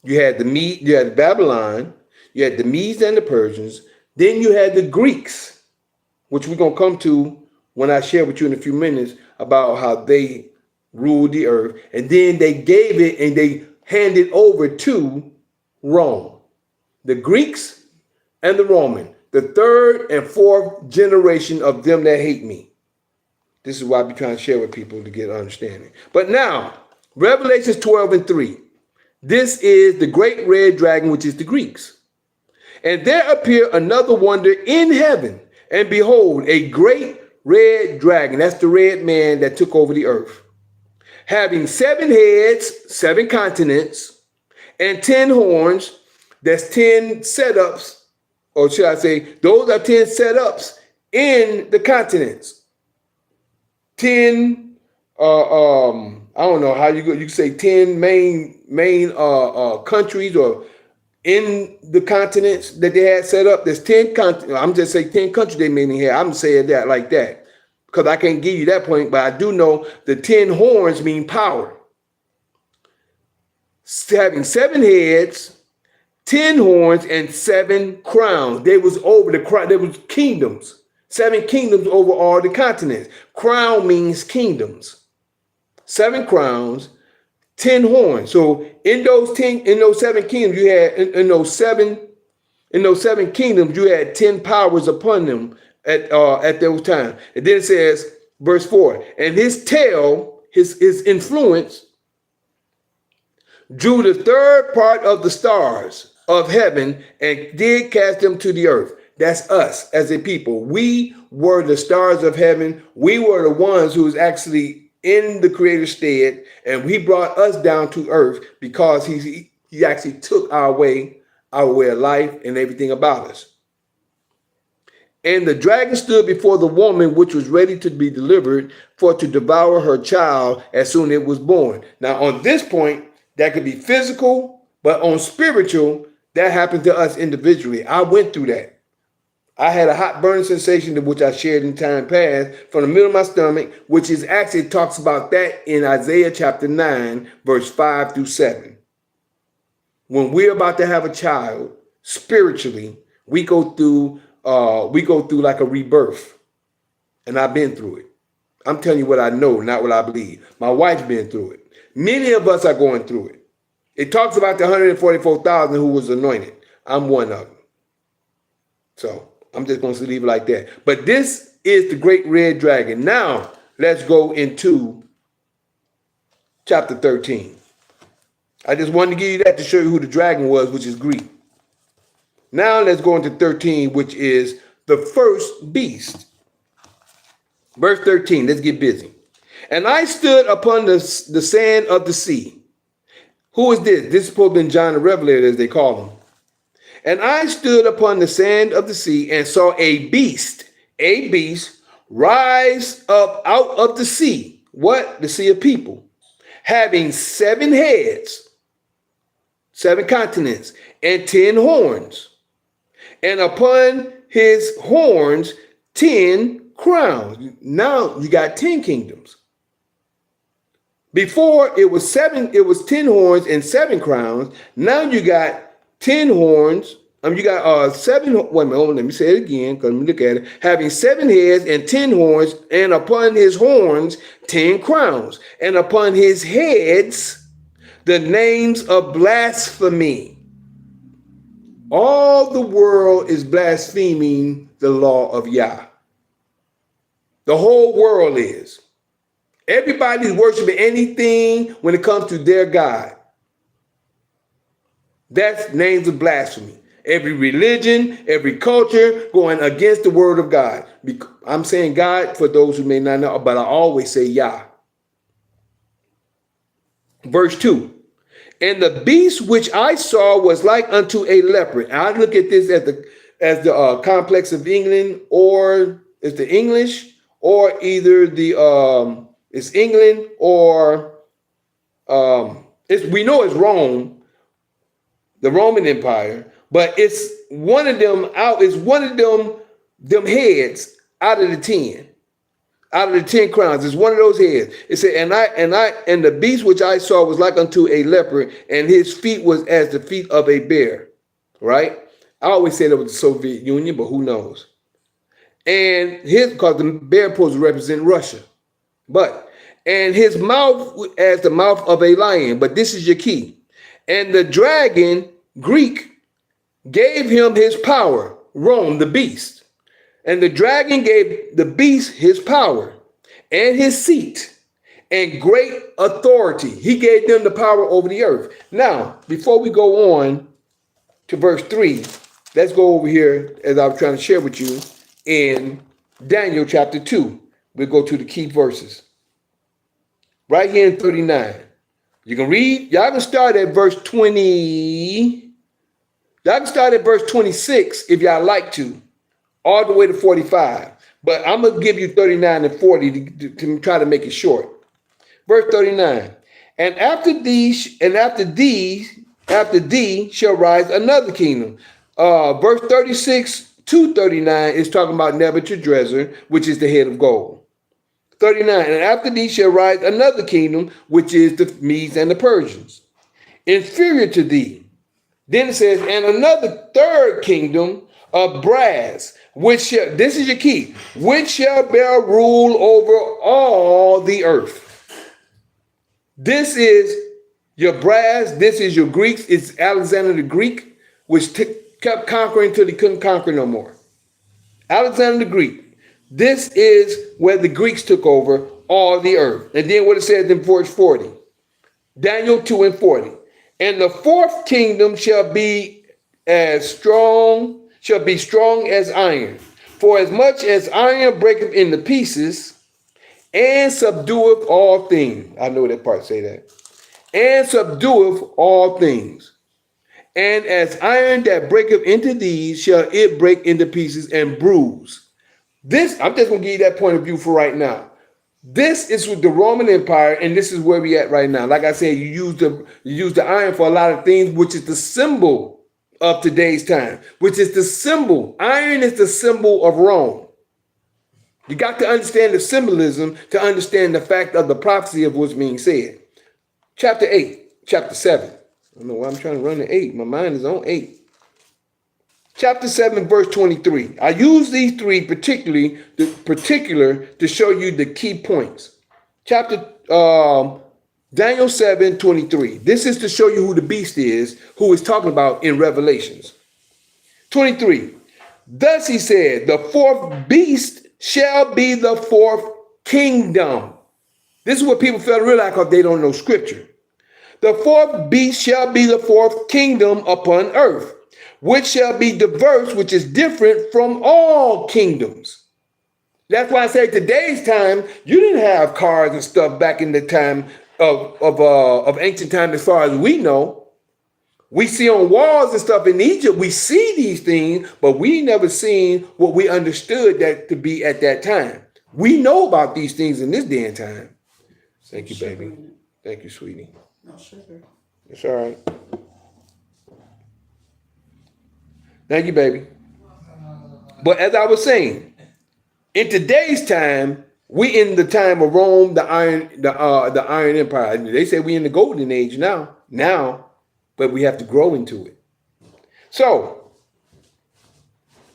You had you had Babylon, you had the Medes and the Persians, then you had the Greeks, which we're going to come to when I share with you in a few minutes about how they ruled the earth, and then they gave it and they handed over to Rome. The Greeks and the Roman, the third and fourth generation of them that hate me. This is what I be trying to share with people to get understanding. But now, Revelations 12 and 3. This is the great red dragon, which is the Greeks. And there appeared another wonder in heaven, and behold, a great red dragon. That's the red man that took over the earth. Having 7 heads, 7 continents, and 10 horns. That's 10 setups, or should I say, those are 10 setups in the continents. 10, I don't know how you can say 10 main countries or in the continents that they had set up. There's 10 continents. I'm just saying 10 countries they made in here. I'm saying that like that, because I can't give you that point, but I do know the 10 horns mean power. Having 7 heads, 10 horns, and 7 crowns. They was over the crown. There was kingdoms. 7 kingdoms over all the continents. Crown means kingdoms. 7 crowns, 10 horns. So in those 7 kingdoms, you had in those seven kingdoms, you had 10 powers upon them at those times. And then it says, verse 4, and his tail, his influence, drew the third part of the stars of heaven and did cast them to the earth. That's us as a people. We were the stars of heaven. We were the ones who was actually in the Creator's stead, and he brought us down to earth because he actually took our way of life and everything about us. And the dragon stood before the woman, which was ready to be delivered, for to devour her child as soon as it was born. Now, on this point, that could be physical, but on spiritual, that happened to us individually. I went through that. I had a hot burning sensation, which I shared in time past, from the middle of my stomach, which is actually talks about that in Isaiah chapter 9, verse 5 through 7. When we're about to have a child, spiritually, we go through like a rebirth. And I've been through it. I'm telling you what I know, not what I believe. My wife's been through it. Many of us are going through it. It talks about the 144,000 who was anointed. I'm one of them. So I'm just going to leave it like that. But this is the great red dragon. Now, let's go into chapter 13. I just wanted to give you that to show you who the dragon was, which is Greek. Now, let's go into 13, which is the first beast. Verse 13, let's get busy. And I stood upon the sand of the sea, Who is this? This is supposed to be John the Revelator, as they call him. And I stood upon the sand of the sea and saw a beast, rise up out of the sea. What? The sea of people. Having 7 heads, 7 continents, and 10 horns. And upon his horns, 10 crowns. Now you got 10 kingdoms. Before it was 10 horns and 7 crowns. Now you got 10 horns. You got 7. Wait a minute, let me say it again, because let me look at it. Having 7 heads and 10 horns, and upon his horns 10 crowns, and upon his heads the names of blasphemy. All the world is blaspheming the law of Yah. The whole world is. Everybody's worshiping anything when it comes to their God. That's names of blasphemy. Every religion, every culture going against the word of God. I'm saying God for those who may not know, but I always say Yah. Verse 2. And the beast which I saw was like unto a leopard. I look at this as the complex of England, or it's the English, or either the it's England, or we know it's Rome, the Roman Empire, but it's one of them out. It's one of them heads out of the 10. Out of the 10 crowns, it's one of those heads. It said, and the beast which I saw was like unto a leopard, and his feet was as the feet of a bear. Right? I always said it was the Soviet Union, but who knows? And because the bear supposed to represent Russia. And his mouth as the mouth of a lion. But this is your key. And the dragon, Greek, gave him his power, Rome, the beast. And the dragon gave the beast his power and his seat and great authority. He gave them the power over the earth. Now, before we go on to verse 3, let's go over here, as I was trying to share with you, in Daniel chapter 2. We'll go to the key verses. Right here in 39. You can read. Y'all can start at verse 20. Y'all can start at verse 26 if y'all like to, all the way to 45. But I'm going to give you 39 and 40 to try to make it short. Verse 39. And after thee shall rise another kingdom. Verse 36 to 39 is talking about Nebuchadnezzar, which is the head of gold. 39. And after thee shall rise another kingdom, which is the Medes and the Persians, inferior to thee. Then it says, and another third kingdom of brass, which shall, this is your key, which shall bear rule over all the earth. This is your brass. This is your Greeks. It's Alexander the Greek, which kept conquering till he couldn't conquer no more. Alexander the Greek. This is where the Greeks took over all the earth. And then what it says in verse 40. Daniel 2 and 40. And the fourth kingdom shall be strong as iron. For as much as iron breaketh into pieces, and subdueth all things. I know that part say that. And subdueth all things. And as iron that breaketh into these, shall it break into pieces and bruise. This, I'm just going to give you that point of view for right now. This is with the Roman Empire, and this is where we at right now. Like I said, you use the iron for a lot of things, which is the symbol of today's time, which is the symbol. Iron is the symbol of Rome. You got to understand the symbolism to understand the fact of the prophecy of what's being said. Chapter 7. I don't know why I'm trying to run to 8. My mind is on 8. Chapter 7, verse 23. I use these three particular to show you the key points. Daniel 7, 23. This is to show you who the beast is, who is talking about in Revelations. 23. Thus he said, the fourth beast shall be the fourth kingdom. This is what people fail to realize because they don't know scripture. The fourth beast shall be the fourth kingdom upon earth, which shall be diverse, which is different from all kingdoms. That's why I say today's time, you didn't have cars and stuff back in the time of ancient time, as far as we know. We see on walls and stuff in Egypt, we see these things, but we never seen what we understood that to be at that time. We know about these things in this day and time. Thank you, baby. Thank you, sweetie. No sugar. It's all right. Thank you, baby. But as I was saying, in today's time, we in the time of Rome, the Iron Empire. They say we in the golden age now, but we have to grow into it. So,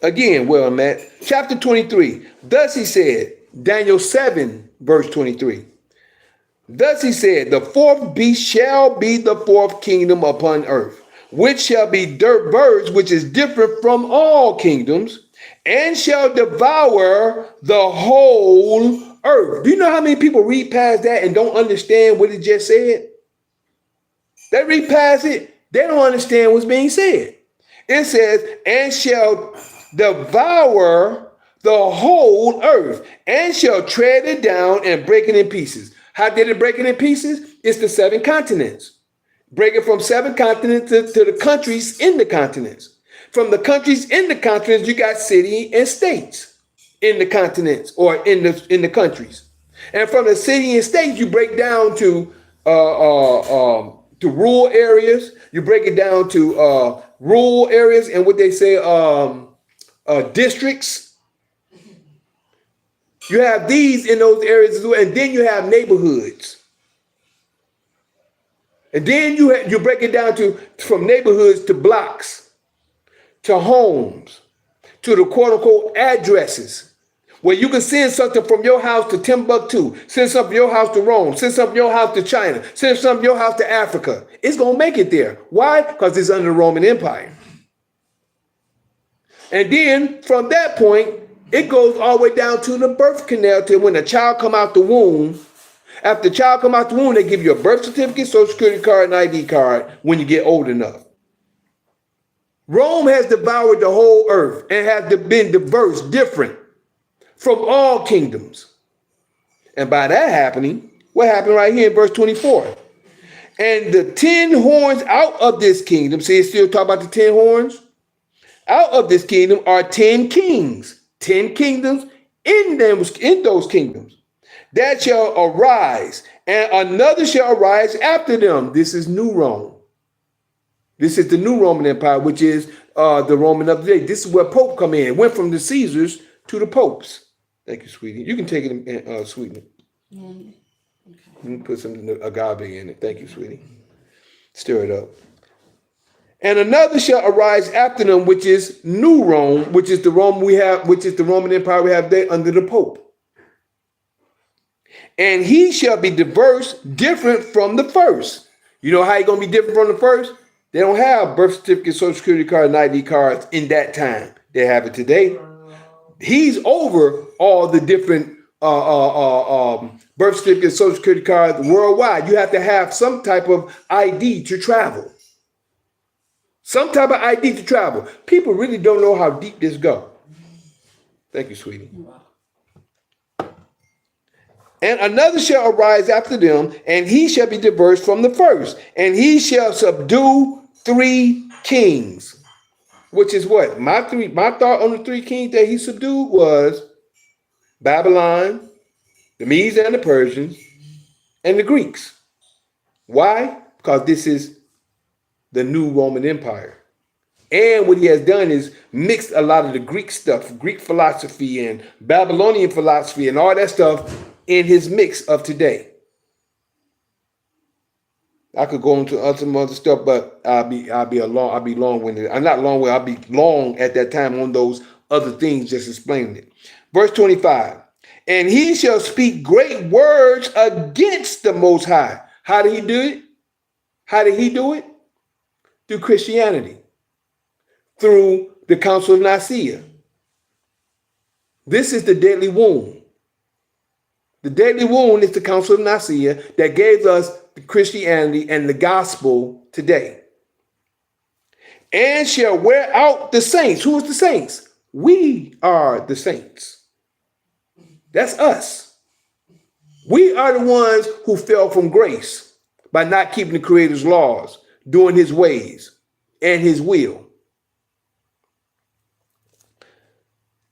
again, where I'm at, chapter 23. Thus he said, Daniel 7, verse 23. Thus he said, the fourth beast shall be the fourth kingdom upon earth, which shall be diverse, which is different from all kingdoms, and shall devour the whole earth. Do you know how many people read past that and don't understand what it just said? They read past it, they don't understand what's being said. It says, and shall devour the whole earth, and shall tread it down and break it in pieces. How did it break it in pieces? It's the 7 continents. Break it from 7 continents to the countries in the continents. From the countries in the continents, you got city and states in the continents or in the countries. And from the city and states, you break down to rural areas. You break it down to rural areas and what they say districts. You have these in those areas as well, and then you have neighborhoods. And then you break it down from neighborhoods to blocks, to homes, to the quote-unquote addresses, where you can send something from your house to Timbuktu, send something from your house to Rome, send something from your house to China, send something from your house to Africa. It's going to make it there. Why? Because it's under the Roman Empire. And then from that point, it goes all the way down to the birth canal till when a child come out the womb. After the child come out the womb, they give you a birth certificate, social security card, and ID card when you get old enough. Rome has devoured the whole earth and has been diverse, different from all kingdoms. And by that happening, what happened right here in verse 24? And the 10 horns out of this kingdom, see, it's still talking about the 10 horns? Out of this kingdom are 10 kings, 10 kingdoms in those kingdoms. That shall arise, and another shall arise after them. This is New Rome. This is the new Roman Empire, which is the Roman of the day. This is where Pope come in. It went from the Caesars to the popes. Thank you, sweetie. You can take it and sweeten it. Okay. You can put some agave in it. Thank you, sweetie. Stir it up. And another shall arise after them, which is New Rome, which is the Rome we have, which is the Roman Empire we have there under the Pope. And he shall be diverse, different from the first. You know how he's going to be different from the first? They don't have birth certificate, social security card, and ID cards in that time. They have it today. He's over all the different birth certificates, social security cards worldwide. You have to have some type of ID to travel. Some type of ID to travel. People really don't know how deep this goes. Thank you, sweetie. And another shall arise after them, and he shall be diverse from the first. And he shall subdue 3 kings. Which is what? My thought on the 3 kings that he subdued was Babylon, the Medes and the Persians, and the Greeks. Why? Because this is the new Roman Empire. And what he has done is mixed a lot of the Greek stuff, Greek philosophy and Babylonian philosophy and all that stuff in his mix of today. I could go into some other stuff, but I'll be long-winded. I'm not long-winded. I'll be long at that time on those other things, just explaining it. Verse 25. And he shall speak great words against the Most High. How did he do it? How did he do it? Through Christianity. Through the Council of Nicaea. This is the deadly wound. The deadly wound is the Council of Nicaea that gave us Christianity and the gospel today. And shall wear out the saints. Who is the saints? We are the saints. That's us. We are the ones who fell from grace by not keeping the Creator's laws, doing his ways and his will.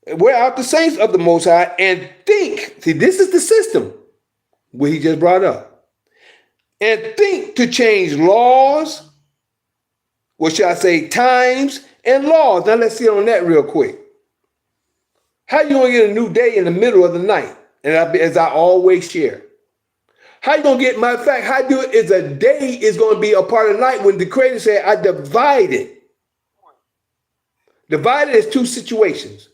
We're out the saints of the Most High and think, see, this is the system, what he just brought up, and think to change laws, what should I say, times and laws. Now let's see on that real quick. How you gonna get a new day in the middle of the night? And as I always share, how you gonna get, matter of fact, how I do it is a day is gonna be a part of the night when the Creator said, I divided. Divided is two situations.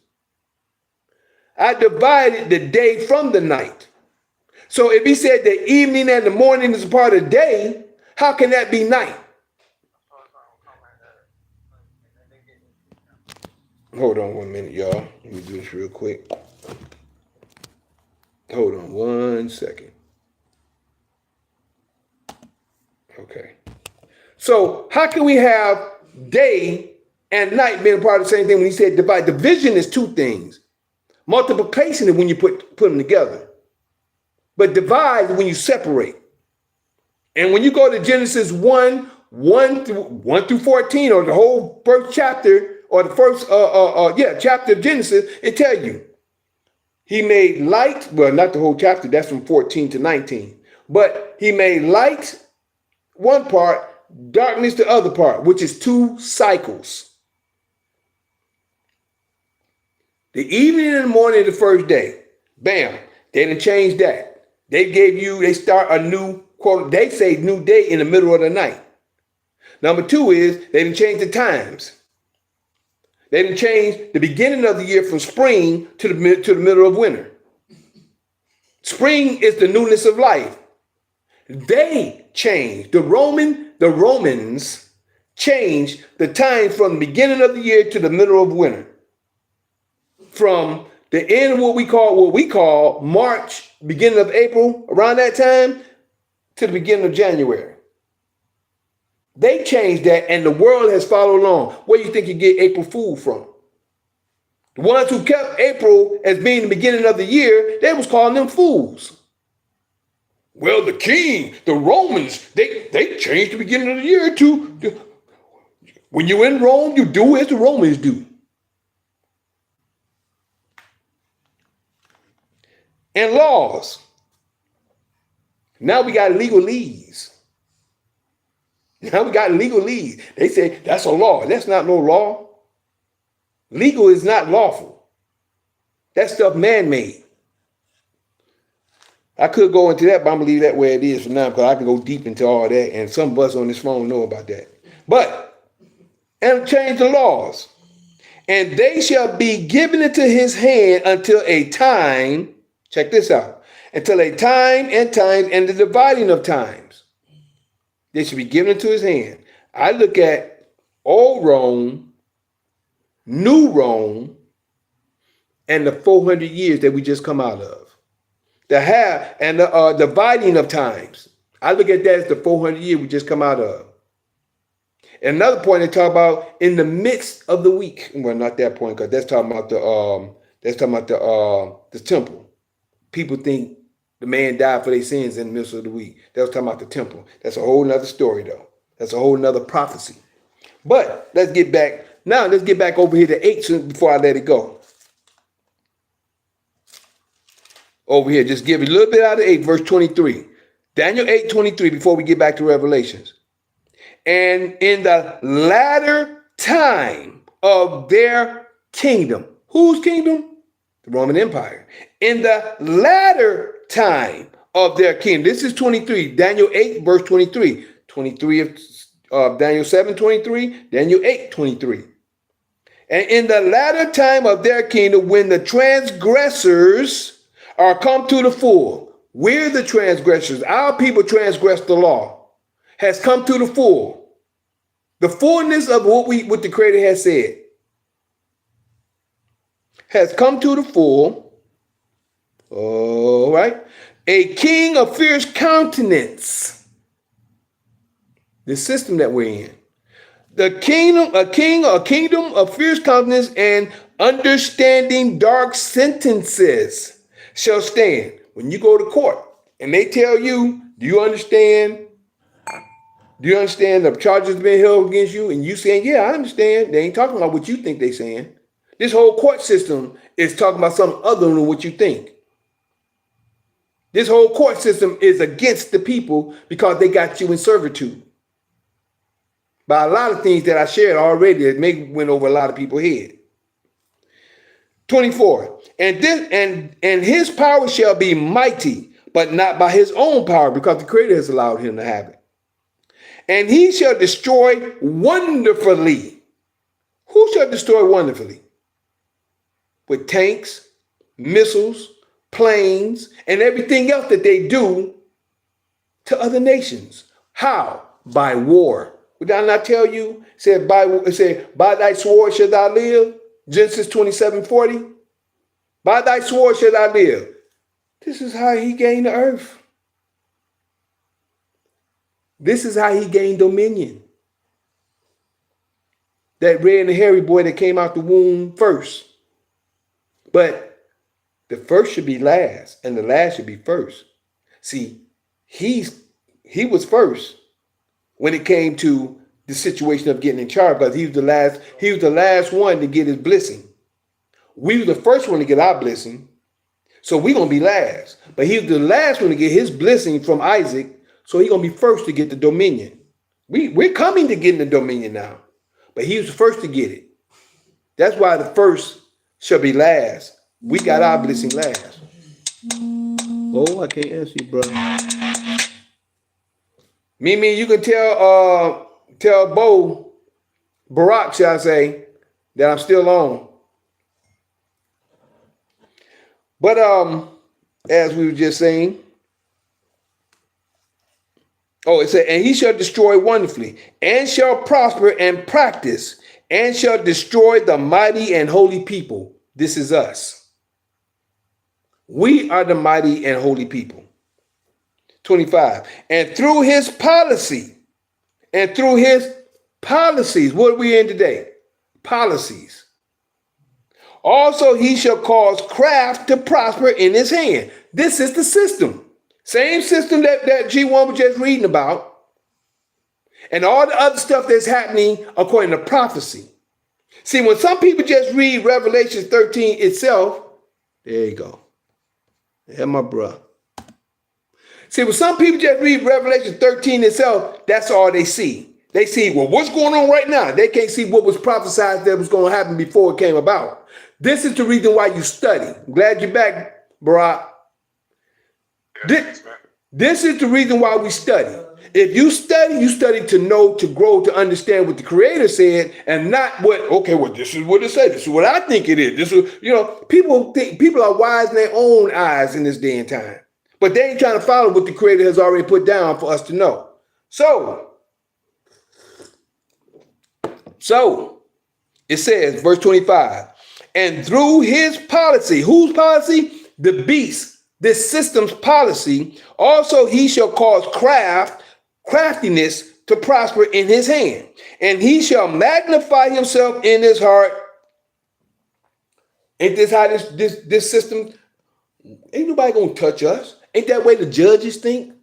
I divided the day from the night. So if he said the evening and the morning is a part of the day, how can that be night? Hold on 1 minute, y'all. Let me do this real quick. Hold on 1 second. Okay. So how can we have day and night being a part of the same thing when he said divide? Division is two things. Multiplication is when you put them together. But divide is when you separate. And when you go to Genesis 1 through 14, or the whole first chapter, or the first chapter of Genesis, it tells you he made light. Well, not the whole chapter, that's from 14 to 19. But he made light one part, darkness the other part, which is two cycles. The evening and the morning of the first day, bam, they didn't change that. They start a new, quote, they say new day in the middle of the night. Number two is they didn't change the times. They didn't change the beginning of the year from spring to the middle of winter. Spring is the newness of life. They changed. The Romans changed the time from the beginning of the year to the middle of winter. From the end of what we call March, beginning of April, around that time, to the beginning of January. They changed that, and the world has followed along. Where do you think you get April Fool from? The ones who kept April as being the beginning of the year, they was calling them fools. Well, the Romans, they changed the beginning of the year to when you're in Rome, you do as the Romans do. And laws. Now we got legalese. They say that's a law. That's not no law. Legal is not lawful. That stuff man-made. I could go into that, but I'm going to leave that where it is for now because I can go deep into all that, and some of us on this phone know about that. And change the laws. And they shall be given into his hand until a time, check this out, until a time and times and the dividing of times. They should be given into his hand. I look at old Rome, new Rome, and the 400 years that we just come out of. The dividing of times. I look at that as the 400 years we just come out of. And another point they talk about in the midst of the week. Well, not that point, because that's talking about the temple. People think the man died for their sins in the midst of the week. That was talking about the temple. That's a whole nother story, though. That's a whole nother prophecy. But let's get back over here to 8 before I let it go. Over here, just give a little bit out of 8, verse 23. Daniel 8:23, before we get back to Revelations. And in the latter time of their kingdom. Whose kingdom? The Roman Empire. In the latter time of their kingdom. This is 23. Daniel 8, verse 23. 23 of Daniel 7:23. Daniel 8:23. And in the latter time of their kingdom, when the transgressors are come to the full. We're the transgressors. Our people transgress the law. Has come to the full. The fullness of what the Creator has said. Has come to the full. All right. A king of fierce countenance. The system that we're in. A kingdom of fierce countenance and understanding dark sentences shall stand. When you go to court, and they tell you, do you understand? Do you understand the charges being held against you? And you saying, yeah, I understand. They ain't talking about what you think they saying. This whole court system is talking about something other than what you think. This whole court system is against the people because they got you in servitude. By a lot of things that I shared already that may went over a lot of people's head. 24. And his power shall be mighty, but not by his own power, because the Creator has allowed him to have it. And he shall destroy wonderfully. Who shall destroy wonderfully? With tanks, missiles, planes, and everything else that they do to other nations. How? By war. Did I not tell you? It said, by thy sword shall thou live. Genesis 27:40. By thy sword shall thou live. This is how he gained the earth. This is how he gained dominion. That red and hairy boy that came out the womb first. But the first should be last, and the last should be first. See, he was first when it came to the situation of getting in charge, because he was the last one to get his blessing. We were the first one to get our blessing, so we're gonna be last. But he was the last one to get his blessing from Isaac. So he's going to be first to get the dominion. We're coming to getting the dominion now. But he was the first to get it. That's why the first shall be last. We got our blessing last. Oh, I can't answer you, brother. Mimi, you can tell Barack, shall I say, that I'm still on. But as we were just saying, it said, and he shall destroy wonderfully, and shall prosper and practice, and shall destroy the mighty and holy people. This is us. We are the mighty and holy people. 25. And through his policies, what are we in today? Policies. Also, he shall cause craft to prosper in his hand. This is the system. Same system that G1 was just reading about. And all the other stuff that's happening according to prophecy. See, when some people just read Revelation 13 itself, there you go. Yeah, my bruh. See, when some people just read Revelation 13 itself, that's all they see. They see, well, what's going on right now? They can't see what was prophesied that was going to happen before it came about. This is the reason why you study. I'm glad you're back, Barack. This is the reason why we study. If you study to know, to grow, to understand what the Creator said, and not this is what it said. This is what I think it is. This is, people are wise in their own eyes in this day and time, but they ain't trying to follow what the Creator has already put down for us to know. So it says, verse 25, and through his policy, whose policy? The beast. This system's policy, also he shall cause craftiness to prosper in his hand, and he shall magnify himself in his heart. Ain't this how this system? Ain't nobody gonna touch us. Ain't that way the judges think?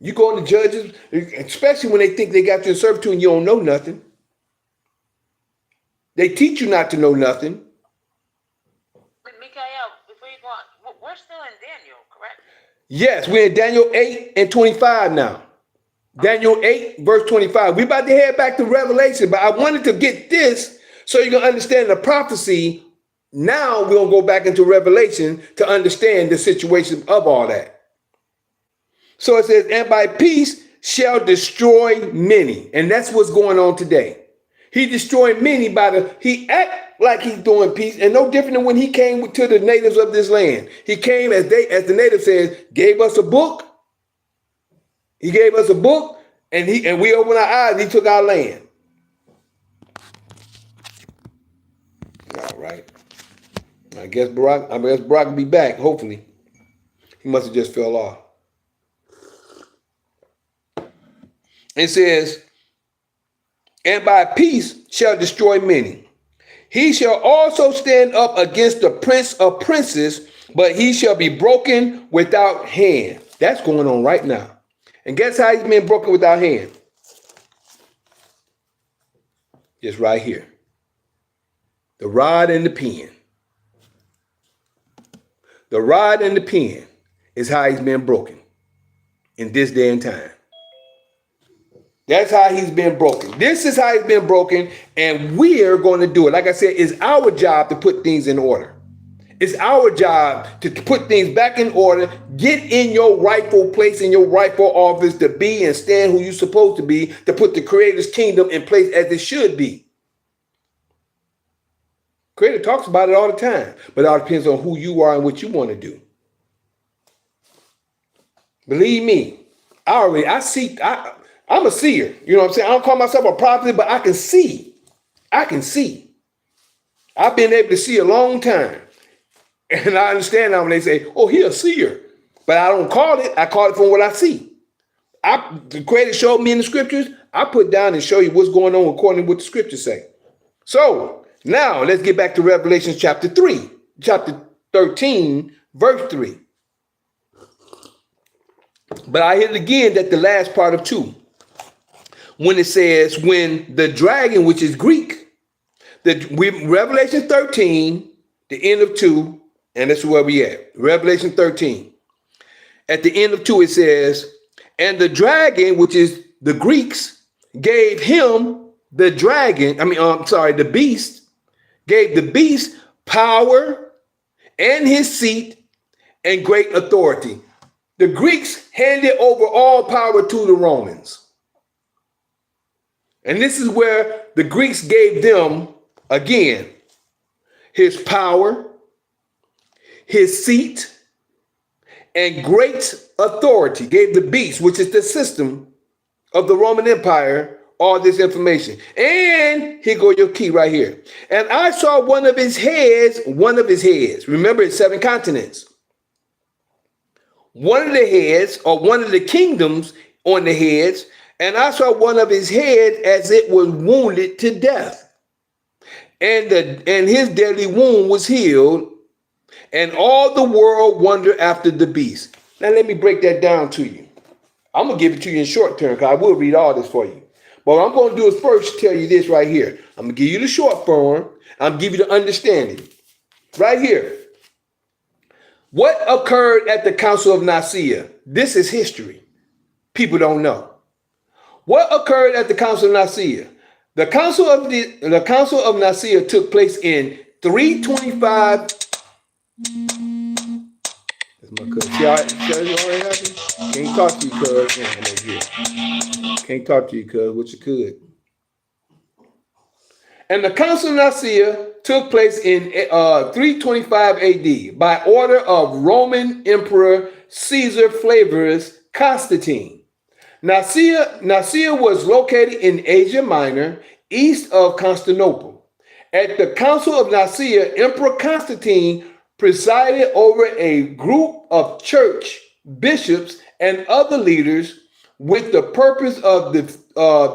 You go to judges, especially when they think they got you in servitude and you don't know nothing. They teach you not to know nothing. We're still in Daniel, correct? Yes, we're in Daniel 8 and 25 now. Daniel 8, verse 25. We're about to head back to Revelation, but I wanted to get this so you can understand the prophecy. Now we're going to go back into Revelation to understand the situation of all that. So it says, and by peace shall destroy many. And that's what's going on today. He destroyed many he act like he's doing peace, and no different than when he came to the natives of this land. He came, as the native says, gave us a book. He gave us a book, and we opened our eyes. He took our land. All right. I guess Barack will be back. Hopefully, he must have just fell off. It says, and by peace shall destroy many. He shall also stand up against the prince of princes, but he shall be broken without hand. That's going on right now. And guess how he's been broken with our hand? Just right here. The rod and the pen. The rod and the pen is how he's been broken in this day and time. That's how he's been broken. This is how he's been broken, and we're going to do it. Like I said, it's our job to put things in order. It's our job to put things back in order, get in your rightful place, in your rightful office, to be and stand who you're supposed to be, to put the Creator's kingdom in place as it should be. Creator talks about it all the time, but it all depends on who you are and what you want to do. Believe me, I'm a seer. You know what I'm saying? I don't call myself a prophet, but I can see. I can see. I've been able to see a long time. And I understand now when they say, oh, he's a seer. But I don't call it. I call it from what I see. The Creator showed me in the scriptures. I put down and show you what's going on according to what the scriptures say. So now let's get back to Revelation chapter 3, chapter 13, verse 3. But I hit it again that the last part of 2. When it says, when the dragon, which is Greek, Revelation 13, the end of 2, and that's where we at. Revelation 13. At the end of 2, it says, and the dragon, which is the Greeks, gave him the beast, gave the beast power and his seat and great authority. The Greeks handed over all power to the Romans. And this is where the Greeks gave them, again, his power, his seat, and great authority. Gave the beast, which is the system of the Roman Empire, all this information. And here go your key right here. And I saw one of his heads. Remember, it's 7 continents. One of the heads, or one of the kingdoms on the heads, and I saw one of his heads as it was wounded to death. And his deadly wound was healed, and all the world wondered after the beast. Now let me break that down to you. I'm going to give it to you in short term, because I will read all this for you. But what I'm going to do is first tell you this right here. I'm going to give you the short form. I'm going to give you the understanding. Right here. What occurred at the Council of Nicaea? This is history. People don't know. What occurred at the Council of Nicaea? The Council of Nicaea took place in 325. That's my cousin. See how it already happened? Can't talk to you, cuz. Can't talk to you, cuz. What you could. And the Council of Nicaea took place in 325 AD by order of Roman Emperor Caesar Flavius Constantine. Nicaea was located in Asia Minor, east of Constantinople. At the Council of Nicaea, Emperor Constantine presided over a group of church bishops and other leaders with the purpose of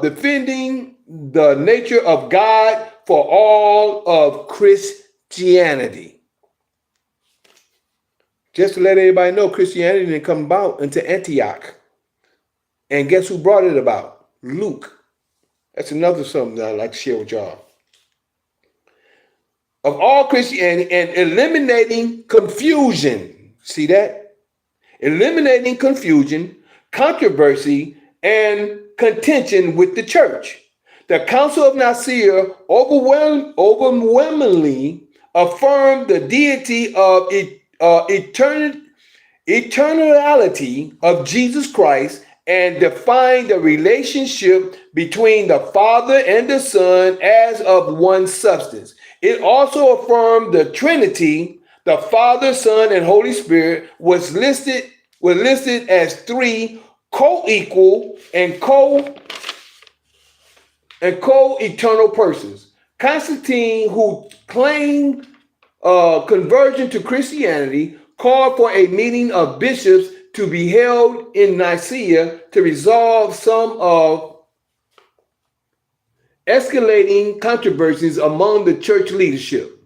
defending the nature of God for all of Christianity. Just to let everybody know, Christianity didn't come about until Antioch. And guess who brought it about? Luke. That's another something that I'd like to share with y'all. Of all Christianity, and eliminating confusion. See that? Eliminating confusion, controversy, and contention with the church. The Council of Nicaea overwhelmingly affirmed the deity of eternality of Jesus Christ and defined the relationship between the Father and the Son as of one substance. It also affirmed the Trinity. The Father, Son, and Holy Spirit were listed as 3 co-equal and co-eternal persons. Constantine, who claimed conversion to Christianity, called for a meeting of bishops to be held in Nicaea to resolve some of escalating controversies among the church leadership.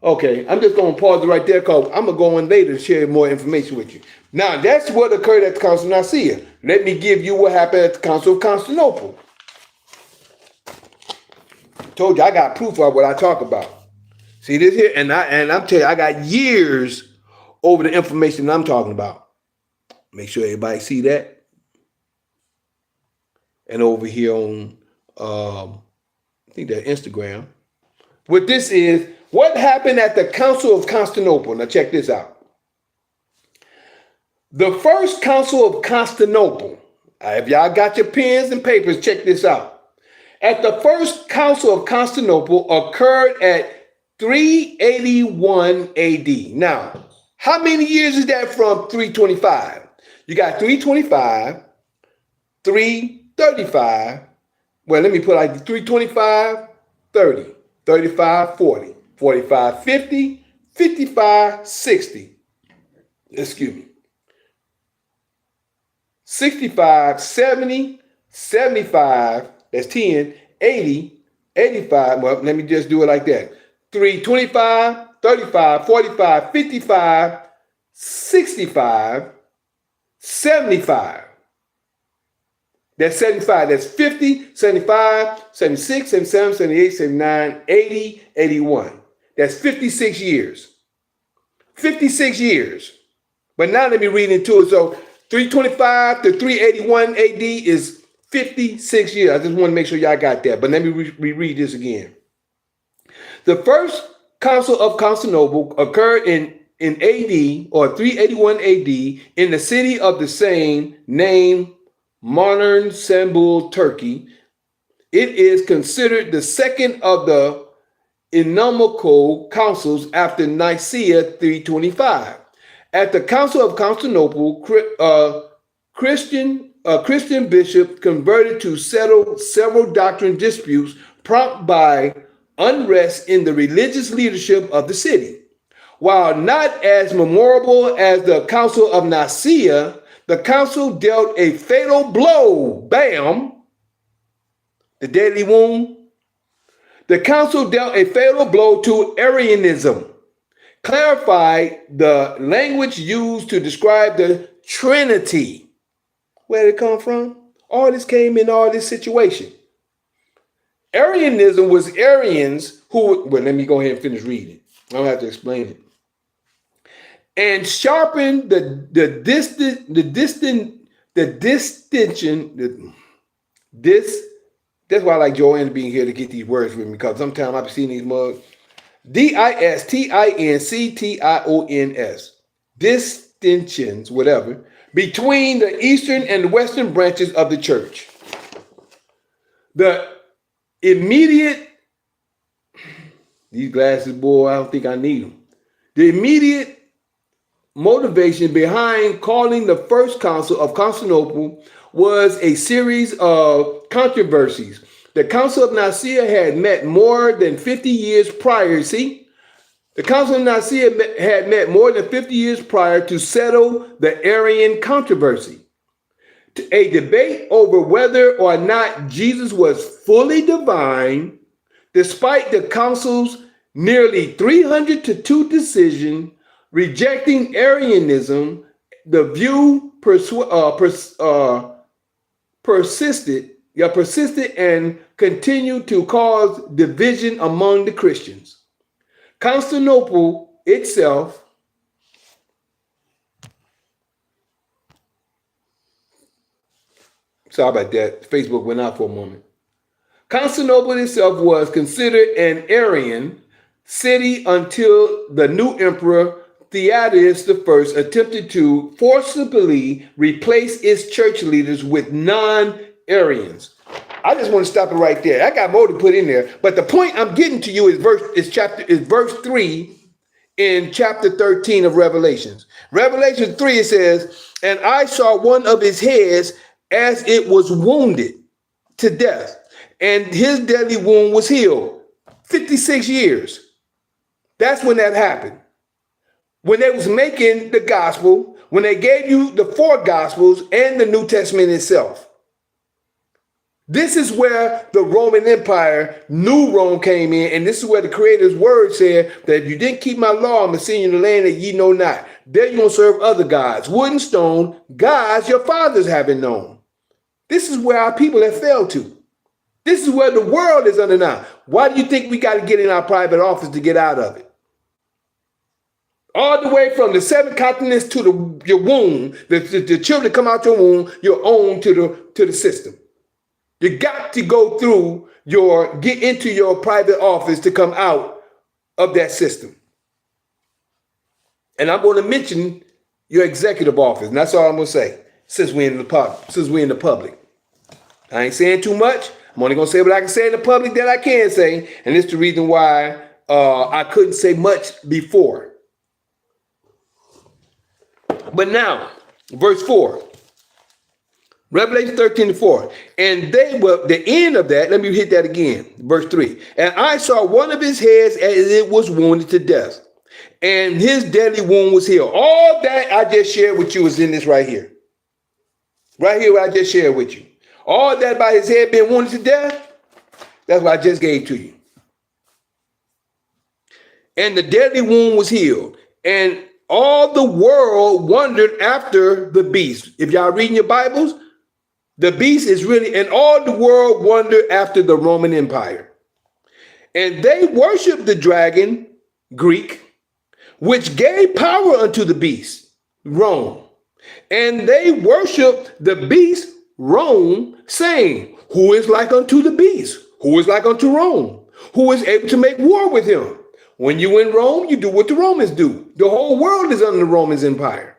Okay, I'm just going to pause it right there because I'm going to go on later to share more information with you. Now, that's what occurred at the Council of Nicaea. Let me give you what happened at the Council of Constantinople. Told you I got proof of what I talk about. See this here? And I'm telling you, I got years over the information I'm talking about. Make sure everybody see that. And over here on, I think that Instagram. What this is, what happened at the Council of Constantinople? Now check this out. The first Council of Constantinople, if y'all got your pens and papers, check this out. At the first Council of Constantinople occurred at 381 AD. Now, how many years is that from 325? You got 325, 335. Well, let me put like 325, 30, 35, 40, 45, 50, 55, 60. Excuse me. 65, 70, 75, that's 10, 80, 85. Well, let me just do it like that. 325, 35, 45, 55, 65, 75. That's 75. That's 50, 75, 76, 77, 78, 79, 80, 81. That's 56 years. 56 years. But now let me read into it. So 325 to 381 AD is 56 years. I just want to make sure y'all got that. But let me reread this again. The first Council of Constantinople occurred in AD or 381 AD in the city of the same name, modern Istanbul, Turkey. It is considered the second of the innumerable councils after Nicaea 325. At the Council of Constantinople, Christian bishop converted to settle several doctrine disputes prompted by unrest in the religious leadership of the city. While not as memorable as the Council of Nicaea, the council dealt a fatal blow, bam, the deadly wound. The council dealt a fatal blow to Arianism, clarified the language used to describe the Trinity. Where did it come from? All this came in all this situation. Arianism was Arians who, well, let me go ahead and finish reading. I don't have to explain it. And sharpened that's why I like Joanne being here to get these words with me, because sometimes I've seen these mugs. distinctions, distinctions, whatever, between the eastern and western branches of the church. The immediate, these glasses, boy, I don't think I need them. The immediate motivation behind calling the first council of Constantinople was a series of controversies. The Council of Nicaea had met more than 50 years prior. See, the Council of Nicaea had met more than 50 years prior to settle the Arian controversy. A debate over whether or not Jesus was fully divine, despite the council's nearly 300-2 decision rejecting Arianism. The view persisted and continued to cause division among the Christians. Constantinople itself sorry about that. Facebook went out for a moment. Constantinople itself was considered an Arian city until the new emperor Theodosius I attempted to forcibly replace its church leaders with non-Arians. I just want to stop it right there. I got more to put in there, but the point I'm getting to you is verse 3 in chapter 13 of Revelations. Revelation 3, it says, "And I saw one of his heads as it was wounded to death, and his deadly wound was healed." 56 years. That's when that happened. When they was making the gospel, when they gave you the 4 gospels and the New Testament itself. This is where the Roman Empire, New Rome, came in, and this is where the Creator's word said that if you didn't keep my law, I'm going to send you in the land that ye know not. There you're going to serve other gods, wood and stone, gods your fathers haven't known. This is where our people have failed to. This is where the world is under now. Why do you think we got to get in our private office to get out of it? All the way from the 7 continents to your womb, the children come out your womb, you're owned to the system. You got to go through get into your private office to come out of that system. And I'm going to mention your executive office, and that's all I'm going to say since we're in the public. I ain't saying too much. I'm only going to say what I can say in the public that I can say, and it's the reason why I couldn't say much before. But now, verse 4, Revelation 13:4, and they were, the end of that, let me hit that again, verse 3. And I saw one of his heads as it was wounded to death, and his deadly wound was healed. All that I just shared with you is in this right here. Right here, what I just shared with you. All that by his head being wounded to death, that's what I just gave to you. And the deadly wound was healed, and all the world wondered after the beast. If y'all reading your Bibles, the beast is really, and all the world wondered after the Roman Empire. And they worshiped the dragon, Greek, which gave power unto the beast, Rome. And they worshiped the beast, Rome, saying, who is like unto the beast? Who is like unto Rome? Who is able to make war with him? When you in Rome, you do what the Romans do. The whole world is under the Roman Empire.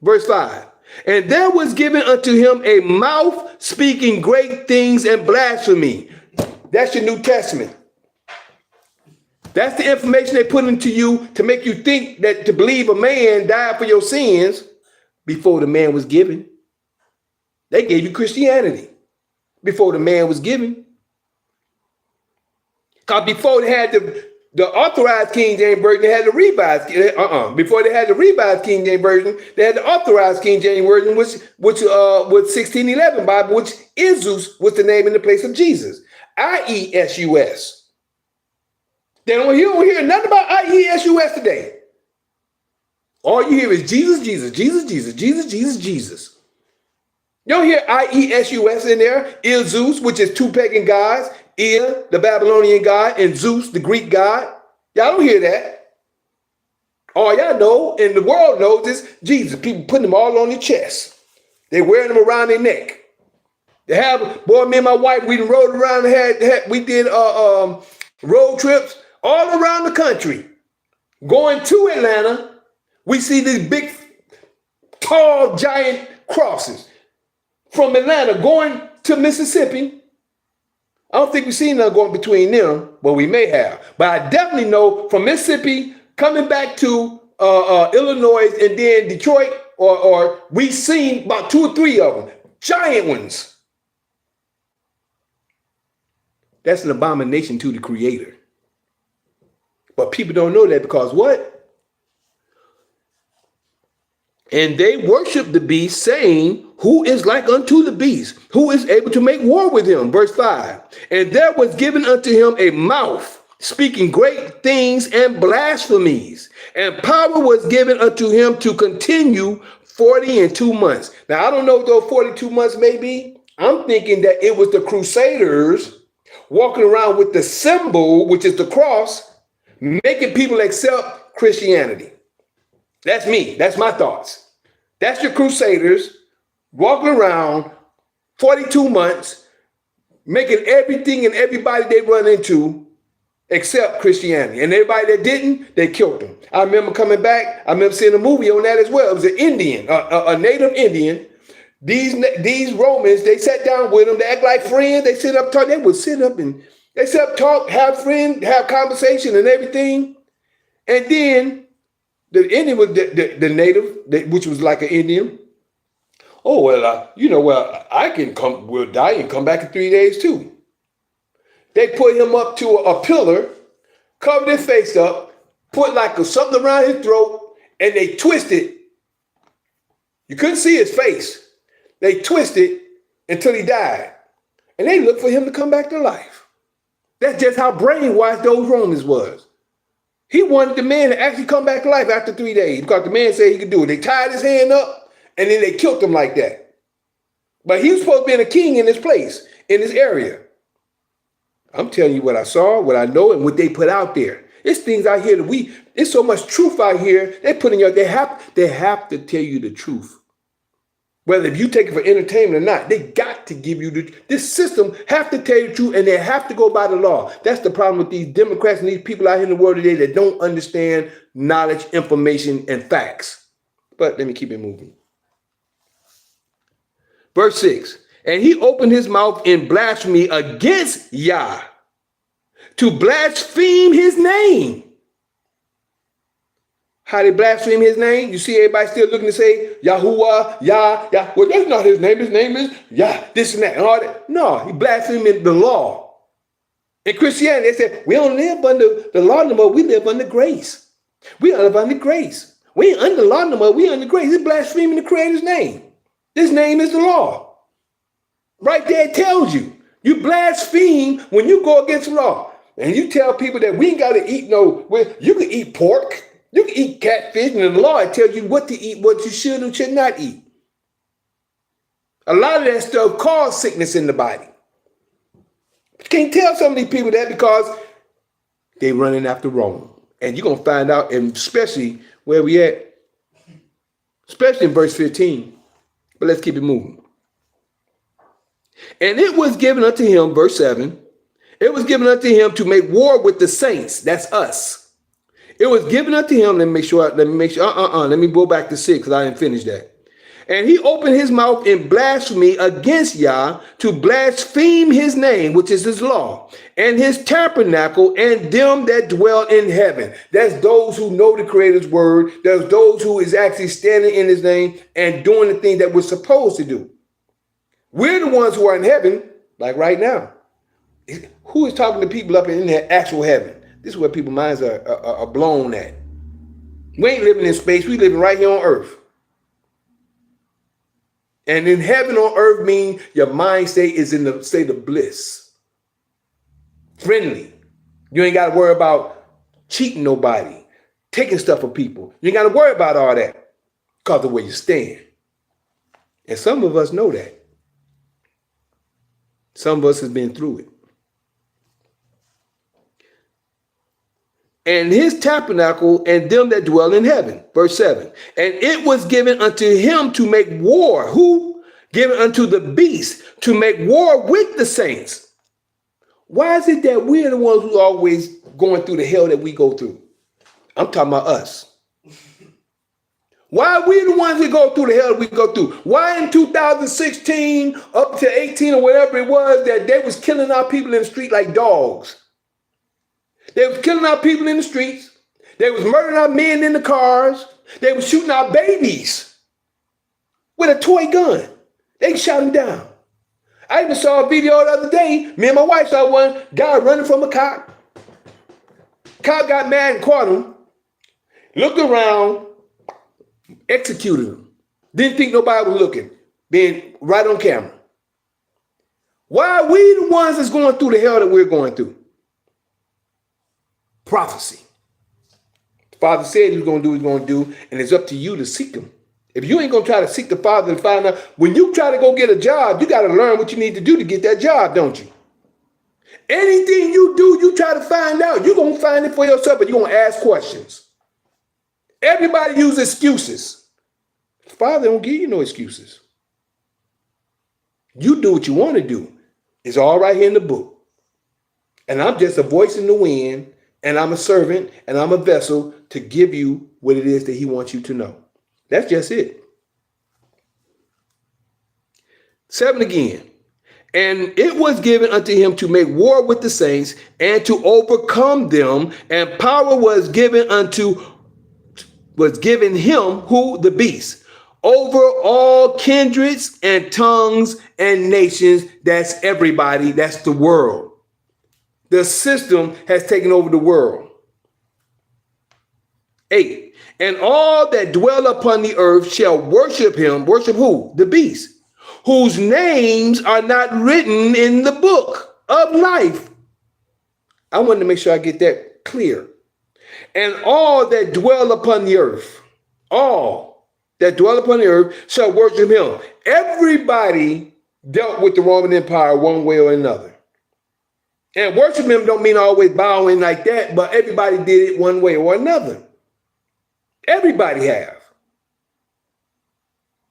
Verse 5. And there was given unto him a mouth speaking great things and blasphemy. That's your New Testament. That's the information they put into you to make you think that to believe a man died for your sins before the man was given. They gave you Christianity before the man was given. Because before they had the authorized King James Version, they had the revised. Before they had the revised King James Version, they had the authorized King James Version, which was 1611 Bible, which Isus was the name in the place of Jesus. I-E-S-U-S. You don't hear nothing about I-E-S-U-S today. All you hear is Jesus, Jesus, Jesus, Jesus, Jesus, Jesus, Jesus. You don't hear I-E-S-U-S in there. Isus, which is 2 pagan gods. Ea, the Babylonian god, and Zeus, the Greek god. Y'all don't hear that. All y'all know, and the world knows, is Jesus. People putting them all on their chest. They wearing them around their neck. They have, boy, me and my wife, we rode around, we did road trips all around the country. Going to Atlanta, we see these big, tall, giant crosses. From Atlanta going to Mississippi, I don't think we've seen none going between them, but we may have. But I definitely know from Mississippi coming back to Illinois and then Detroit, or we've seen about 2 or 3 of them, giant ones. That's an abomination to the Creator. But people don't know that because what? And they worship the beast, saying, who is like unto the beast? Who is able to make war with him? Verse 5. And there was given unto him a mouth, speaking great things and blasphemies. And power was given unto him to continue 42 months. Now, I don't know what those 42 months may be. I'm thinking that it was the Crusaders walking around with the symbol, which is the cross, making people accept Christianity. That's me. That's my thoughts. That's your Crusaders walking around 42 months, making everything and everybody they run into accept Christianity. And everybody that didn't, they killed them. I remember coming back. I remember seeing a movie on that as well. It was an Indian, a native Indian. These Romans, they sat down with them. They act like friends. They sit up, talk. They would sit up and they sit up, talk, have friends, have conversation and everything. And then the Indian was the native, which was like an Indian. Oh, well, I can come, will die and come back in 3 days too. They put him up to a pillar, covered his face up, put like something around his throat, and they twisted. You couldn't see his face. They twisted until he died. And they looked for him to come back to life. That's just how brainwashed those Romans was. He wanted the man to actually come back to life after 3 days because the man said he could do it. They tied his hand up and then they killed him like that. But he was supposed to be a king in this place, in this area. I'm telling you what I saw, what I know, and what they put out there. It's things out here that there's so much truth out here. They have to tell you the truth. Whether if you take it for entertainment or not, they got to give you this system have to tell you the truth, and they have to go by the law. That's the problem with these Democrats and these people out here in the world today that don't understand knowledge, information, and facts. But let me keep it moving. Verse 6, and he opened his mouth in blasphemy against Yah to blaspheme his name. How they blaspheme his name? You see everybody still looking to say Yahuwah, Yah. Well, that's not his name. His name is Yah, this and that and all that. No, he blasphemed the law. In Christianity, they said, we don't live under the law no more. We live under grace. We live under grace. We ain't under law no more. We under grace. It's blaspheming the Creator's name. This name is the law. Right there it tells you. You blaspheme when you go against the law. And you tell people that we ain't got to eat you can eat pork. You can eat catfish, and the law tells you what to eat, what you should and should not eat. A lot of that stuff causes sickness in the body. But you can't tell some of these people that because they're running after Rome. And you're going to find out, and especially where we at, especially in verse 15. But let's keep it moving. And it was given unto him, verse 7, it was given unto him to make war with the saints. That's us. It was given unto him. Let me go back to 6 because I didn't finish that. And he opened his mouth in blasphemy against Yah to blaspheme his name, which is his law, and his tabernacle, and them that dwell in heaven. That's those who know the Creator's word. There's those who is actually standing in his name and doing the thing that we're supposed to do. We're the ones who are in heaven, like right now. Who is talking to people up in their actual heaven? This is where people's minds are blown at. We ain't living in space. We living right here on earth. And in heaven on earth means your mind state is in the state of bliss. Friendly. You ain't got to worry about cheating nobody, taking stuff from people. You ain't got to worry about all that because of where you stand. And some of us know that. Some of us have been through it. And his tabernacle and them that dwell in heaven. Verse 7. And it was given unto him to make war. Who? Given unto the beast to make war with the saints. Why is it that we're the ones who are always going through the hell that we go through? I'm talking about us. Why are we the ones that go through the hell that we go through? Why in 2016 up to 18 or whatever it was that they was killing our people in the street like dogs? They was killing our people in the streets. They was murdering our men in the cars. They was shooting our babies with a toy gun. They shot them down. I even saw a video the other day. Me and my wife saw one guy running from a cop. Cop got mad and caught him. Looked around, executed him. Didn't think nobody was looking. Being right on camera. Why are we the ones that's going through the hell that we're going through? Prophecy. The Father said he was going to do what he's going to do, and it's up to you to seek him. If you ain't going to try to seek the Father and find out, when you try to go get a job, you got to learn what you need to do to get that job, don't you? Anything you do, you try to find out. You're going to find it for yourself, but you're going to ask questions. Everybody uses excuses. The Father don't give you no excuses. You do what you want to do. It's all right here in the book. And I'm just a voice in the wind, and I'm a servant, and I'm a vessel to give you what it is that he wants you to know. That's just it. 7 again. And it was given unto him to make war with the saints and to overcome them, and power was given him, who? The beast, over all kindreds and tongues and nations. That's everybody. That's the world. The system has taken over the world. 8. And all that dwell upon the earth shall worship him. Worship who? The beast. whose names are not written in the book of life. I wanted to make sure I get that clear. And all that dwell upon the earth, all that dwell upon the earth shall worship him. Everybody dealt with the Roman Empire one way or another. And worship him don't mean always bowing like that, but everybody did it one way or another. Everybody have.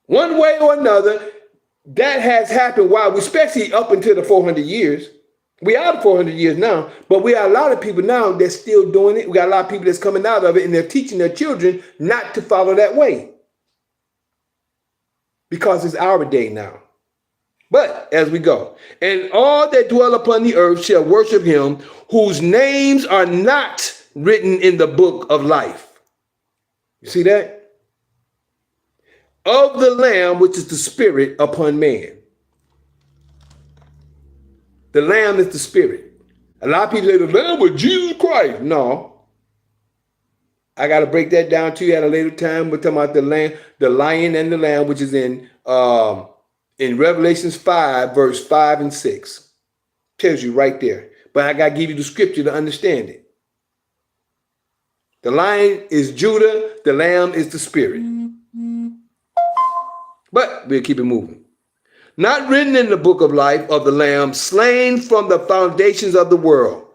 One way or another, that has happened while, especially up until the 400 years. We are the 400 years now, but we have a lot of people now that's still doing it. We got a lot of people that's coming out of it, and they're teaching their children not to follow that way. Because it's our day now. But as we go, and all that dwell upon the earth shall worship him, whose names are not written in the book of life. You see that? Of the Lamb, which is the Spirit upon man. The Lamb is the Spirit. A lot of people say the Lamb was Jesus Christ. No. I got to break that down to you at a later time. We're talking about the Lamb, the Lion and the Lamb, which is in Revelations 5, verse 5 and 6. Tells you right there. But I got to give you the scripture to understand it. The Lion is Judah. The Lamb is the Spirit. But we'll keep it moving. Not written in the book of life of the Lamb, slain from the foundations of the world.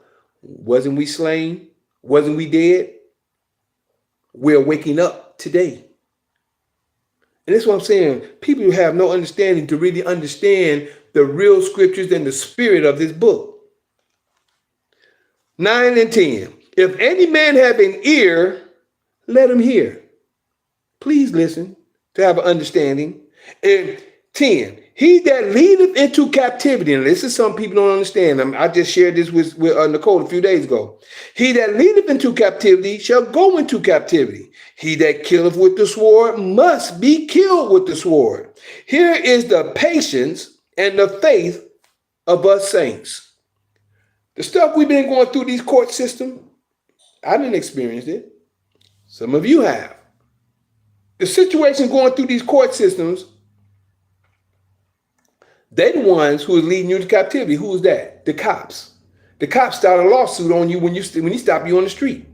Wasn't we slain? Wasn't we dead? We're waking up today. And that's what I'm saying. People who have no understanding to really understand the real scriptures and the spirit of this book. 9 and 10. If any man have an ear, let him hear. Please listen to have an understanding. And 10. He that leadeth into captivity, and this is some people don't understand. I just shared this with Nicole a few days ago. He that leadeth into captivity shall go into captivity. He that killeth with the sword must be killed with the sword. Here is the patience and the faith of us saints. The stuff we've been going through these court systems, I didn't experience it. Some of you have. The situation going through these court systems, they're the ones who are leading you to captivity. Who is that? The cops. The cops start a lawsuit on you when you stop you on the street.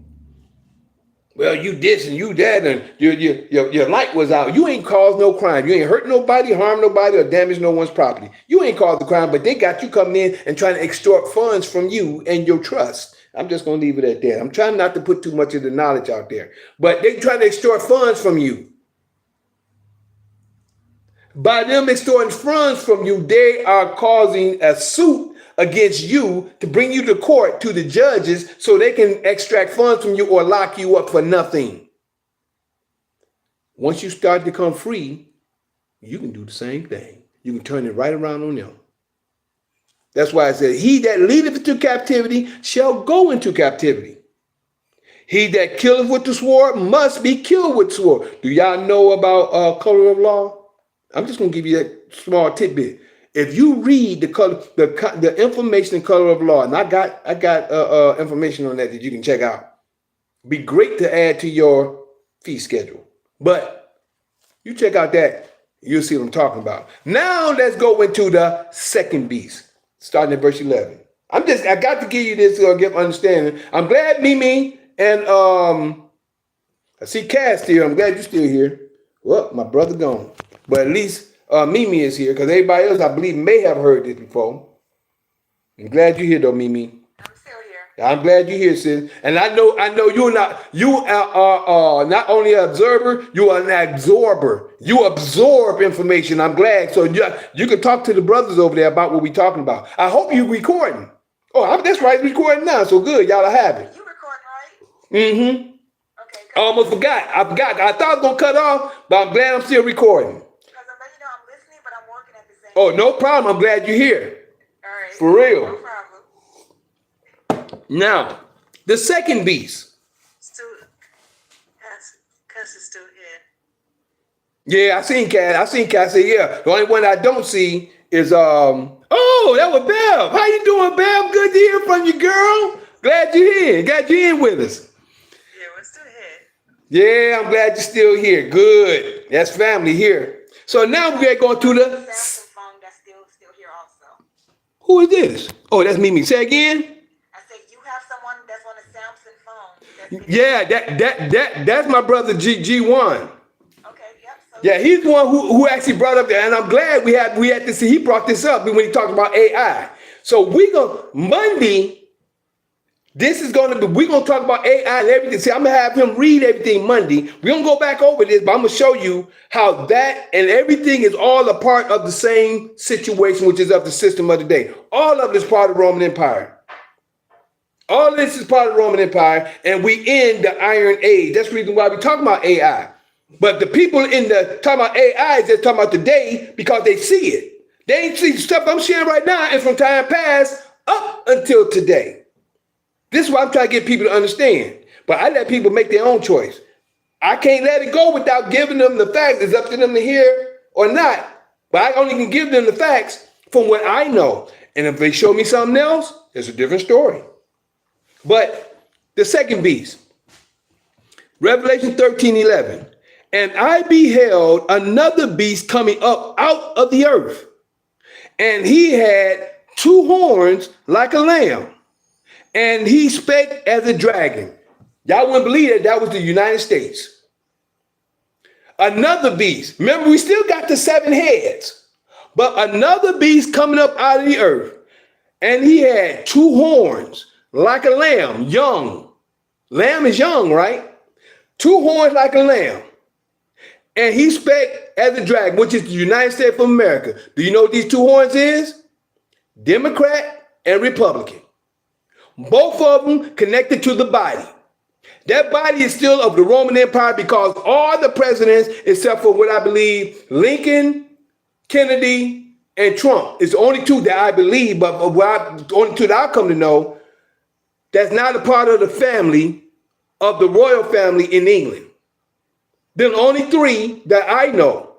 Well, you this and you that, and your light was out. You ain't caused no crime. You ain't hurt nobody, harmed nobody, or damaged no one's property. You ain't caused the crime, but they got you coming in and trying to extort funds from you and your trust. I'm just going to leave it at that. I'm trying not to put too much of the knowledge out there, but they trying to extort funds from you. By them extorting funds from you, they are causing a suit against you to bring you to court to the judges so they can extract funds from you or lock you up for nothing. Once you start to come free, you can do the same thing. You can turn it right around on them. That's why I said, he that leadeth into captivity shall go into captivity. He that killeth with the sword must be killed with sword. Do y'all know about color of law? I'm just going to give you that small tidbit. If you read the information in color of law, and I got information on that you can check out. Be great to add to your fee schedule. But you check out that, you'll see what I'm talking about. Now let's go into the second beast, starting at verse 11. I got to give you this to give understanding. I'm glad Mimi and I see Cass here. I'm glad you're still here. Well, my brother gone. But at least Mimi is here, because everybody else, I believe, may have heard this before. I'm glad you're here, though, Mimi. I'm still here. I'm glad you're here, sis. And I know you are not only an observer, you are an absorber. You absorb information. I'm glad. So you can talk to the brothers over there about what we're talking about. I hope you're recording. Oh, that's right, recording now. So good, y'all have it. You recording, right? Mm-hmm. Okay. I almost forgot. I thought I was going to cut off, but I'm glad I'm still recording. I'm listening, but I'm working at the same time. Oh, no problem. I'm glad you're here. All right. For real. No problem. Now, the second beast. Still, Cass is still here. Yeah, I seen Cat. Say, yeah. The only one I don't see is oh, that was Bev. How you doing, Bev? Good to hear from you, girl. Glad you're here. Glad you're in with us. Yeah, we're still here. Yeah, I'm glad you're still here. Good. That's family here. So now we're going to the Some fun Who is this? Oh, that's Mimi. Say again. I said you have someone that's on a Samsung phone. Yeah, that's my brother G1. Okay, yep. So Yeah, he's the one who actually brought up that, and I'm glad we had to see he brought this up when he talked about AI. So we go Monday. This is going to be, we're going to talk about AI and everything. See, I'm going to have him read everything Monday. We're going to go back over this, but I'm going to show you how that and everything is all a part of the same situation, which is of the system of the day. All of it is part of the Roman Empire. All of this is part of the Roman Empire, and we end the Iron Age. That's the reason why we're talking about AI. But the people in the talking about AI is just talking about today because they see it. They ain't see the stuff I'm sharing right now and from time past up until today. This is what I'm trying to get people to understand. But I let people make their own choice. I can't let it go without giving them the facts. It's up to them to hear or not. But I only can give them the facts from what I know. And if they show me something else, it's a different story. But the second beast, Revelation 13:11. And I beheld another beast coming up out of the earth. And he had two horns like a lamb. And he spake as a dragon. Y'all wouldn't believe that that was the United States. Another beast. Remember, we still got the 7 heads. But another beast coming up out of the earth. And he had two horns like a lamb, young. Lamb is young, right? Two horns like a lamb. And he spake as a dragon, which is the United States of America. Do you know what these two horns is? Democrat and Republican. Both of them connected to the body. That body is still of the Roman Empire because all the presidents, except for what I believe, Lincoln, Kennedy, and Trump, is the only two that I believe, but the only two that I come to know, that's not a part of the family of the royal family in England. Then only 3 that I know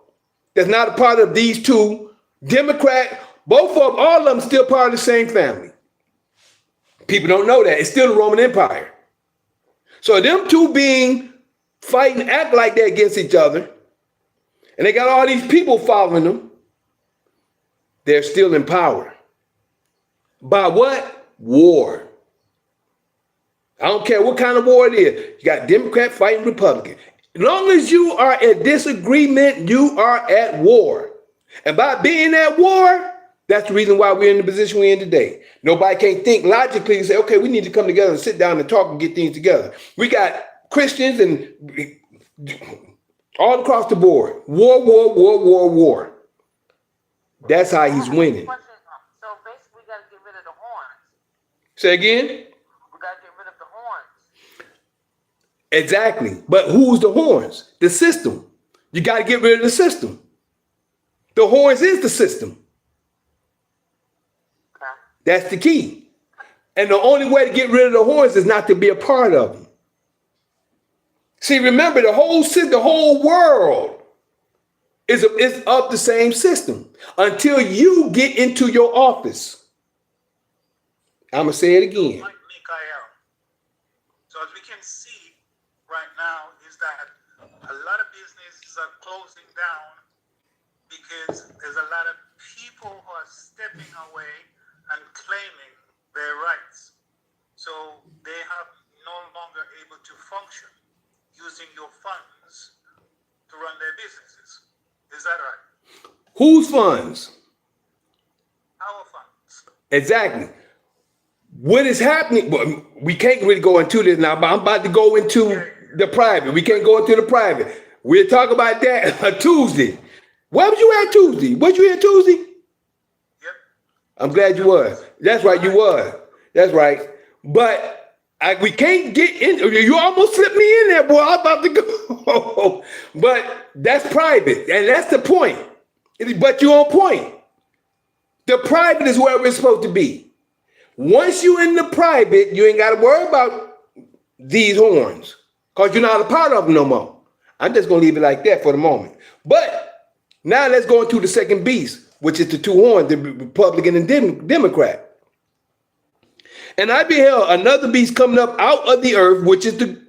that's not a part of these two, Democrat, both of them, all of them still part of the same family. People don't know that. It's still the Roman Empire. So them two being fighting, act like they're against each other, and they got all these people following them, they're still in power. By what? War. I don't care what kind of war it is. You got Democrat fighting Republican. As long as you are at disagreement, you are at war. And by being at war, that's the reason why we're in the position we're in today. Nobody can think logically and say, okay, we need to come together and sit down and talk and get things together. We got Christians and all across the board. War. That's how he's winning. So basically, we got to get rid of the horns. Say again? We got to get rid of the horns. Exactly. But who's the horns? The system. You got to get rid of the system. The horns is the system. That's the key. And the only way to get rid of the horns is not to be a part of them. See, remember, the whole world is of the same system until you get into your office. I'm going to say it again. Like Mikael. So as we can see right now is that a lot of businesses are closing down because there's a lot of people who are stepping away and claiming their rights. So they have no longer able to function using your funds to run their businesses. Is that right? Whose funds? Our funds. Exactly. What is happening? Well, we can't really go into this now, but I'm about to go into the private. We can't go into the private. We'll talk about that on Tuesday. Where was you at Tuesday? Was you here Tuesday? I'm glad you was. That's right, you was. That's right. But we can't get in. You almost slipped me in there, boy. I'm about to go. But that's private, and that's the point. But you're on point. The private is where we're supposed to be. Once you're in the private, you ain't got to worry about these horns because you're not a part of them no more. I'm just going to leave it like that for the moment. But now let's go into the second beast, which is the two horns, the Republican and Democrat. And I beheld another beast coming up out of the earth, which is the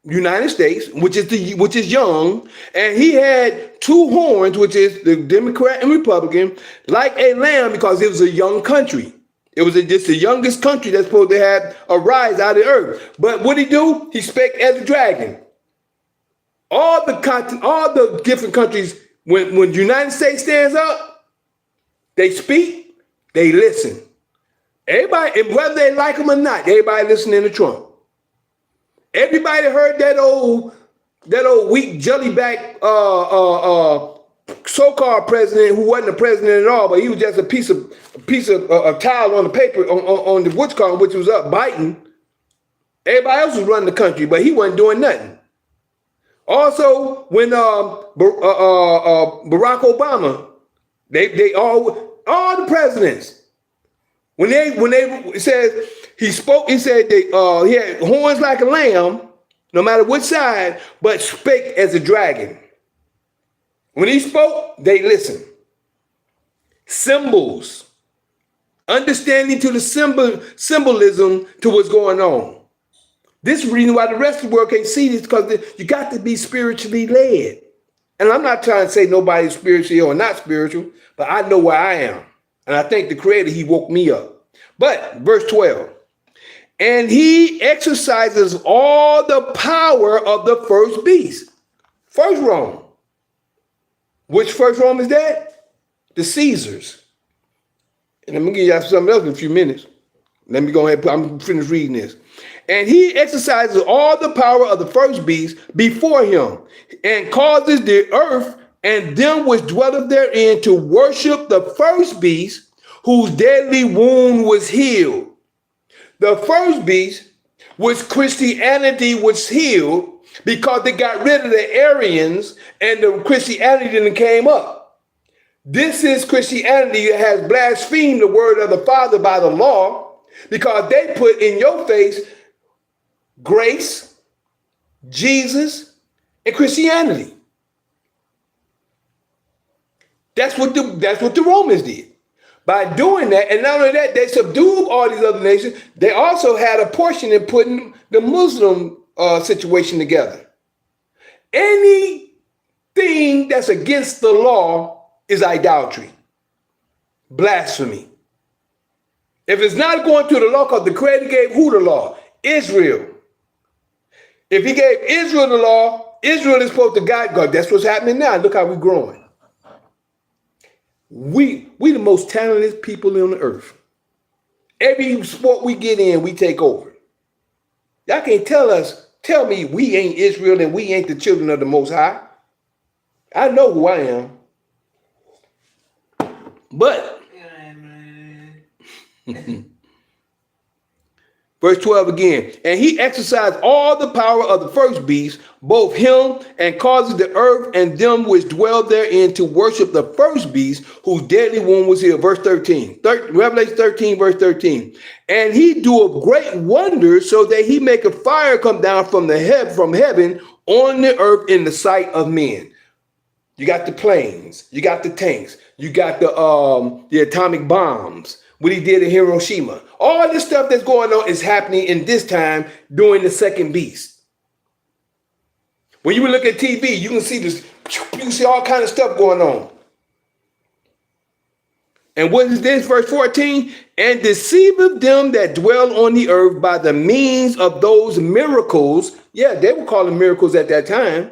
United States, which is young, and he had two horns, which is the Democrat and Republican, like a lamb, because it was a young country. It was just the youngest country that's supposed to have a rise out of the earth. But what he do? He spake as a dragon. All the different countries, when the United States stands up, they speak, they listen. Everybody, and whether they like him or not, everybody listening to Trump. Everybody heard that old weak jellyback so-called president who wasn't a president at all, but he was just a piece of tile on the paper on the what's called, which was up biting. Everybody else was running the country, but he wasn't doing nothing. Also, when Barack Obama, they all the presidents, when they said he spoke, he said he had horns like a lamb, no matter which side, but spake as a dragon. When he spoke, they listened. Symbols, understanding to the symbolism to what's going on. This is the reason why the rest of the world can't see this, because you got to be spiritually led. And I'm not trying to say nobody's spiritual or not spiritual, but I know where I am. And I thank the Creator, he woke me up. But verse 12, and he exercises all the power of the first beast. First Rome. Which first Rome is that? The Caesars. And I'm going to give you something else in a few minutes. Let me go ahead, I'm finished reading this. And he exercises all the power of the first beast before him, and causes the earth and them which dwelleth therein to worship the first beast, whose deadly wound was healed. The first beast, which Christianity was healed, because they got rid of the Arians and the Christianity then came up. This is Christianity that has blasphemed the word of the Father by the law, because they put in your face grace, Jesus, and Christianity. That's what the Romans did. By doing that, and not only that, they subdued all these other nations. They also had a portion in putting the Muslim situation together. Anything that's against the law is idolatry, blasphemy. If it's not going to the law, because the Creator gave who the law? Israel. If he gave Israel the law, Israel is supposed to guide God. That's what's happening now. Look how we're growing. We the most talented people on the earth. Every sport we get in, we take over. Y'all can't tell me we ain't Israel and we ain't the children of the Most High. I know who I am. But verse 12 again, and he exercised all the power of the first beast, both him and causes the earth and them which dwell therein to worship the first beast, whose deadly wound was healed. Verse 13, Revelation 13, verse 13. And he doeth great wonders, so that he make a fire come down from heaven on the earth in the sight of men. You got the planes, you got the tanks, you got the atomic bombs, what he did in Hiroshima. All this stuff that's going on is happening in this time during the second beast. When you look at TV, you can see this, you can see all kind of stuff going on. And what is this, verse 14? And deceiveth them that dwell on the earth by the means of those miracles. Yeah, they were calling miracles at that time.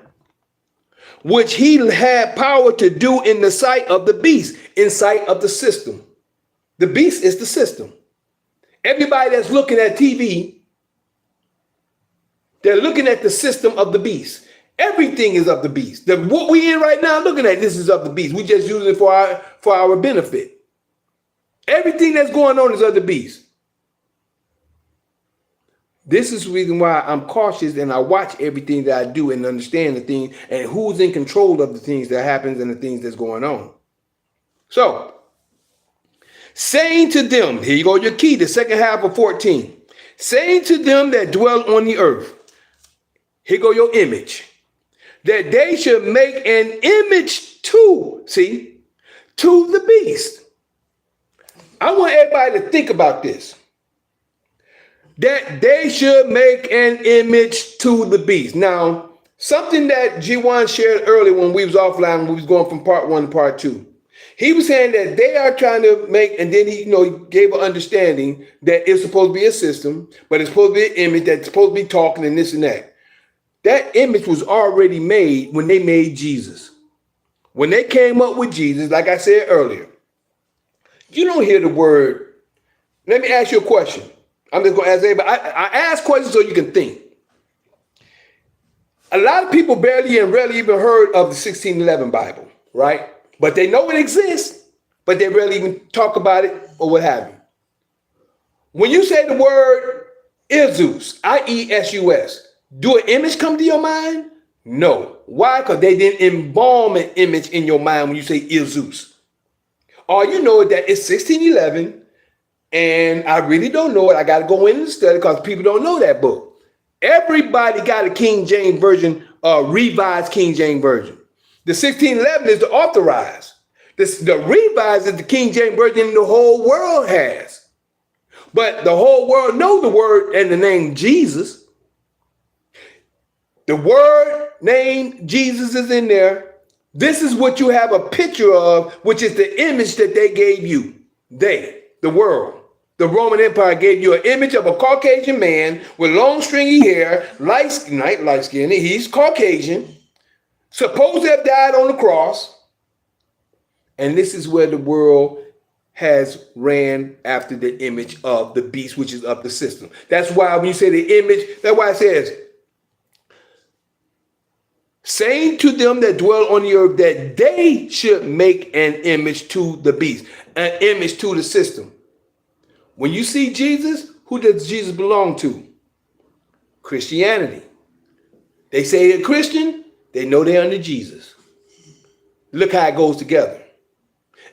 Which he had power to do in the sight of the beast, in sight of the system. The beast is the system. Everybody that's looking at TV, they're looking at the system of the beast. Everything is of the beast. What we in right now, looking at this is of the beast. We just use it for our benefit. Everything that's going on is of the beast. This is the reason why I'm cautious and I watch everything that I do and understand the thing and who's in control of the things that happens and the things that's going on. So, saying to them, here you go, your key, the second half of 14. Saying to them that dwell on the earth, here go your image, that they should make an image to the beast. I want everybody to think about this. that they should make an image to the beast. Now, something that G1 shared earlier when we was offline, when we was going from part 1 to part 2. He was saying that they are trying to make, and then he, he gave an understanding that it's supposed to be a system, but it's supposed to be an image that's supposed to be talking and this and that. That image was already made when they made Jesus. When they came up with Jesus, like I said earlier, you don't hear the word. Let me ask you a question. I'm just going to ask everybody. I ask questions so you can think. A lot of people barely and rarely even heard of the 1611 Bible, right? But they know it exists, but they rarely even talk about it or what have you. When you say the word Iesus, I-E-S-U-S, do an image come to your mind? No. Why? Because they didn't embalm an image in your mind when you say Iesus. All you know is that it's 1611, and I really don't know it. I got to go in and study because people don't know that book. Everybody got a King James Version, revised King James Version. The 1611 is the authorized. The revised is the King James Version the whole world has. But the whole world knows the word and the name Jesus. The word name Jesus is in there. This is what you have a picture of, which is the image that they gave you. They, the world, the Roman Empire gave you an image of a Caucasian man with long stringy hair, light skinned. He's Caucasian, supposed to have died on the cross. And this is where the world has ran after the image of the beast, which is of the system. That's why when you say the image, that's why it says, saying to them that dwell on the earth that they should make an image to the beast, an image to the system. When you see Jesus, who does Jesus belong to? Christianity. They say they're Christian, they know they're under Jesus. Look how it goes together.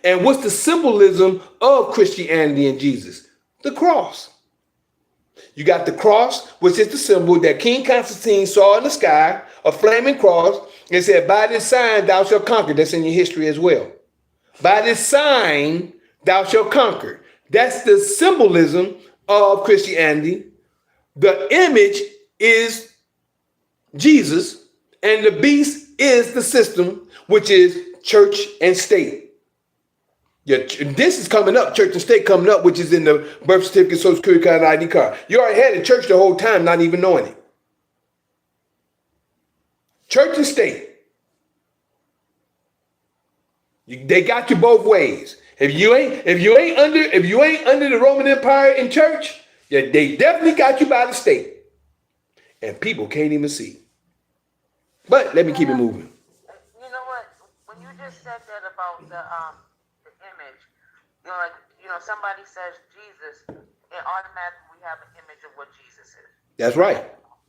And what's the symbolism of Christianity and Jesus? The cross. You got the cross, which is the symbol that King Constantine saw in the sky, a flaming cross, and said, by this sign thou shalt conquer. That's in your history as well. By this sign thou shalt conquer. That's the symbolism of Christianity. The image is Jesus, and the beast is the system, which is church and state. Yeah, this is coming up, church and state coming up, which is in the birth certificate, social security card, and ID card. You already had a church the whole time, not even knowing it. Church and state. They got you both ways. If you ain't under the Roman Empire in church, yeah, they definitely got you by the state. And people can't even see. But let me keep it moving. You know what? When you just said that about the image, somebody says Jesus, and automatically we have an image of what Jesus is. That's right.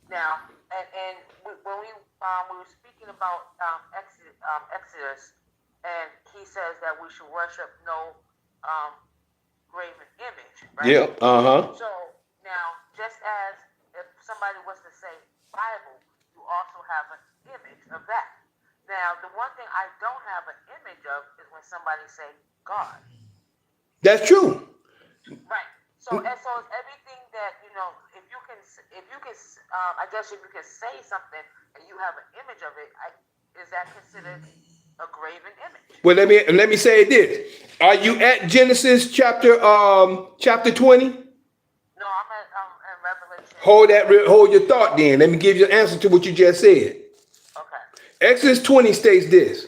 Now, and when we were speaking about Exodus, and he says that we should worship no graven image, right? Yeah. So now, just as if somebody was to say Bible, you also have an image of that. Now, the one thing I don't have an image of is when somebody say God. That's true. Right. So and so everything that if you can, I guess if you can say something and you have an image of it, is that considered a graven image? Well, let me say this. Are you at Genesis chapter 20? No, I'm at Revelation. Hold your thought then. Let me give you an answer to what you just said. Okay. Exodus 20 states this.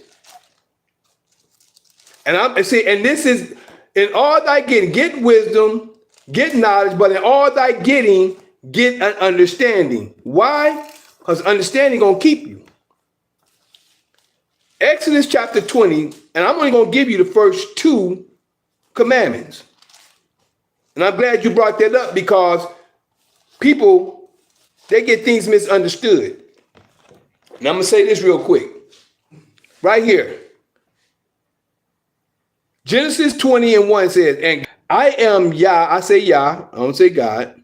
And this is in all thy getting, get wisdom, get knowledge, but in all thy getting, get an understanding. Why? Because understanding gonna keep you. Exodus chapter 20, and I'm only gonna give you the first 2 commandments. And I'm glad you brought that up because people, they get things misunderstood. And I'm gonna say this real quick. Right here. Genesis 20:1 says, and I am Yah, I say Yah, I don't say God.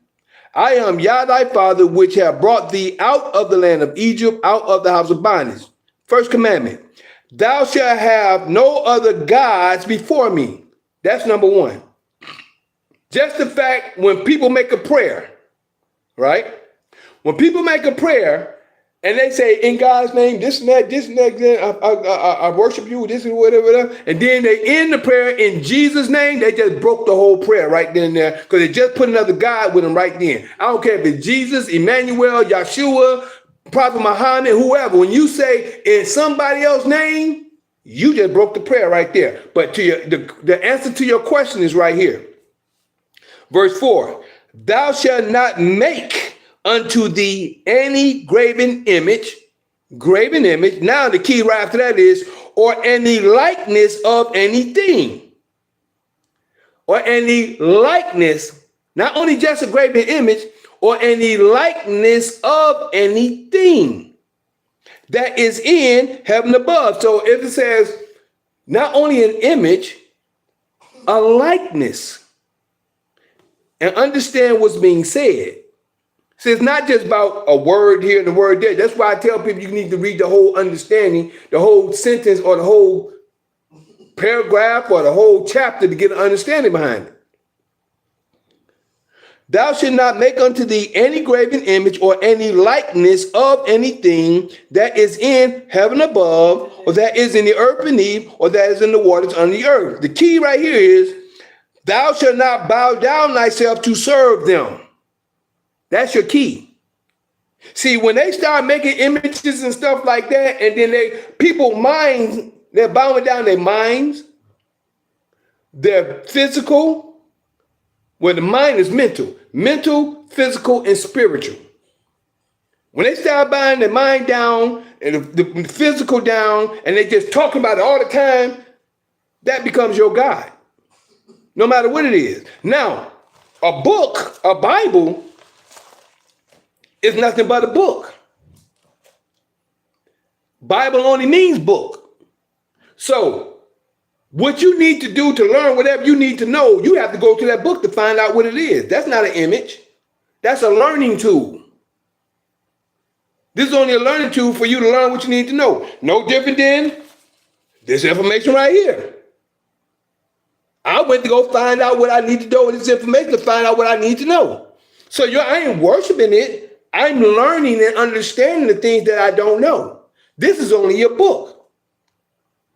I am Yah thy father, which have brought thee out of the land of Egypt, out of the house of bondage. First commandment, thou shalt have no other gods before me. That's number 1. Just the fact when people make a prayer, right? When people make a prayer and they say, in God's name, this and that, I worship you, this and whatever, and then they end the prayer in Jesus' name, they just broke the whole prayer right then and there because they just put another God with them right then. I don't care if it's Jesus, Emmanuel, Yeshua, Prophet Muhammad, whoever. When you say in somebody else's name, you just broke the prayer right there. But the answer to your question is right here. Verse 4, thou shalt not make unto thee any graven image. Now the key right after that is, or any likeness of anything. Or any likeness, not only just a graven image, or any likeness of anything that is in heaven above. So if it says not only an image, a likeness, and understand what's being said. So it's not just about a word here and a word there. That's why I tell people you need to read the whole understanding, the whole sentence or the whole paragraph or the whole chapter to get an understanding behind it. Thou shalt not make unto thee any graven image or any likeness of anything that is in heaven above, or that is in the earth beneath, or that is in the waters under the earth. The key right here is, thou shalt not bow down thyself to serve them. That's your key. See, when they start making images and stuff like that, and then people minds, they're bowing down their minds, their physical. Well, the mind is mental, physical, and spiritual. When they start buying their mind down and the physical down, and they just talking about it all the time, that becomes your God. No matter what it is. Now, a book, a Bible, is nothing but a book. Bible only means book. So, what you need to do to learn whatever you need to know, you have to go to that book to find out what it is. That's not an image. That's a learning tool. This is only a learning tool for you to learn what you need to know. No different than this information right here. I went to go find out what I need to know with this information to find out what I need to know. So I ain't worshiping it. I'm learning and understanding the things that I don't know. This is only a book.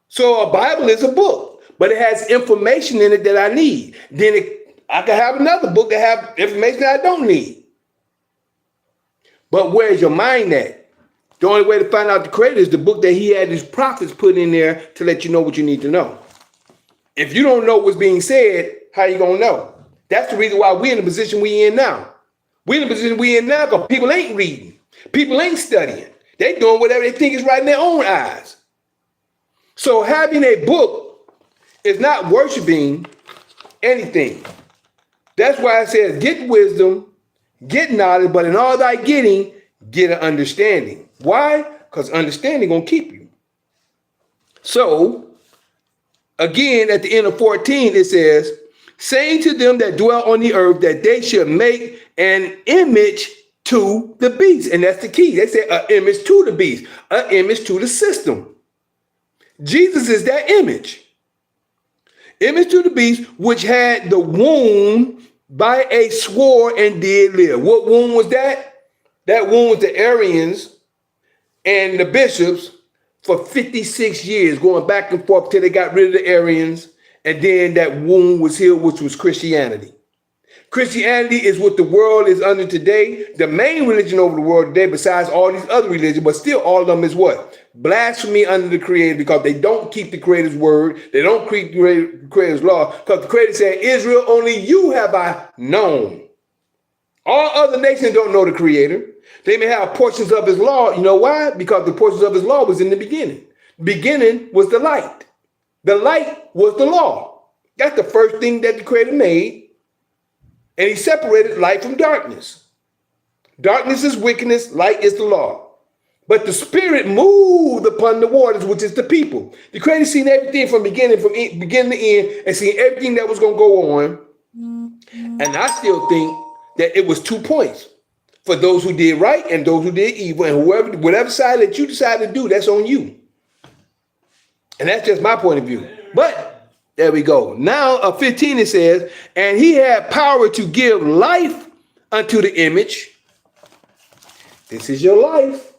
So a Bible is a book, but it has information in it that I need. Then I can have another book that have information that I don't need. But where's your mind at? The only way to find out the Creator is the book that he had his prophets put in there to let you know what you need to know. If you don't know what's being said, how you going to know? That's the reason why we're in the position we in now. We're in the position we in now because people ain't reading. People ain't studying. They doing whatever they think is right in their own eyes. So having a book is not worshiping anything. That's why it says, get wisdom, get knowledge, but in all thy getting, get an understanding. Why? Because understanding gonna keep you. So, again, at the end of 14, it says, saying to them that dwell on the earth that they should make an image to the beast. And that's the key. They say an image to the beast, an image to the system. Jesus is that image. Image to the beast, which had the wound by a sword and did live. What wound was that? That wound was the Arians and the bishops for 56 years, going back and forth till they got rid of the Arians, and then that wound was healed, which was Christianity. Christianity is what the world is under today, the main religion over the world today, besides all these other religions, but still all of them is what? Blasphemy under the Creator, because they don't keep the Creator's word. They don't keep the Creator's law, because the Creator said, Israel, only you have I known. All other nations don't know the Creator. They may have portions of his law. You know why? Because the portions of his law was in the beginning. The beginning was the light. The light was the law. That's the first thing that the Creator made. And he separated light from darkness. Darkness is wickedness, light is the law. But the Spirit moved upon the waters, which is the people. The Creator seen everything from beginning to end, and seen everything that was going to go on. And I still think that it was 2 points for those who did right and those who did evil. And whatever side that you decide to do, that's on you. And that's just my point of view. But there we go. Now, 15, it says, and he had power to give life unto the image. This is your life.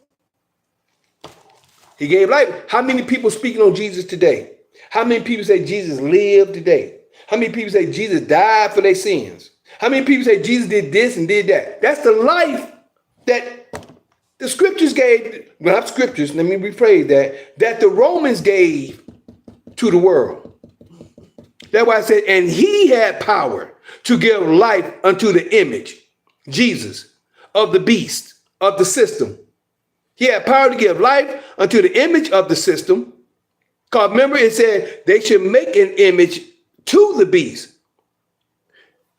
He gave life. How many people speaking on Jesus today? How many people say Jesus lived today? How many people say Jesus died for their sins? How many people say Jesus did this and did that? That's the life that the scriptures gave. Well, not scriptures, let me rephrase that. That the Romans gave to the world. That's why I said, and he had power to give life unto the image, Jesus, of the beast, of the system. He had power to give life unto the image of the system. Because remember, it said they should make an image to the beast.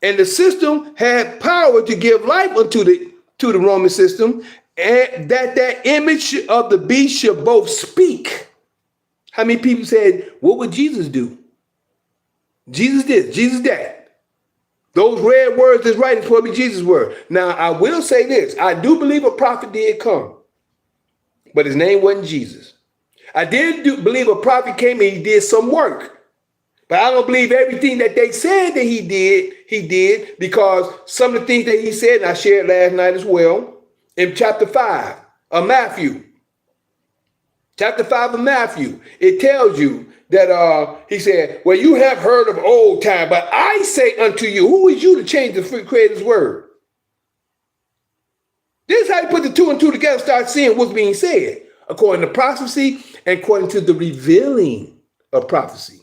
And the system had power to give life unto the Roman system, and that image of the beast should both speak. How many people said, what would Jesus do? Jesus this, Jesus that. Those red words that's right is supposed to be Jesus' word. Now, I will say this. I do believe a prophet did come, but his name wasn't Jesus. I did believe a prophet came and he did some work. But I don't believe everything that they said that he did, because some of the things that he said, and I shared last night as well, in chapter 5 of Matthew. Chapter 5 of Matthew, it tells you that he said, well, you have heard of old time, but I say unto you, who is you to change the Creator's word? This is how you put the two and two together, start seeing what's being said, according to prophecy and according to the revealing of prophecy.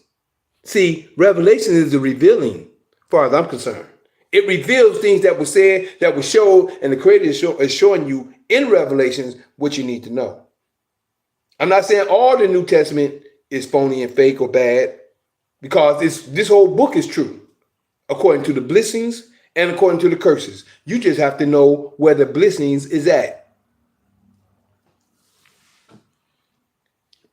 See, Revelation is the revealing, as far as I'm concerned. It reveals things that were said, that were showed, and the Creator is showing you in Revelations what you need to know. I'm not saying all the New Testament is phony and fake or bad, because this whole book is true, according to the blessings and according to the curses. You just have to know where the blessings is at.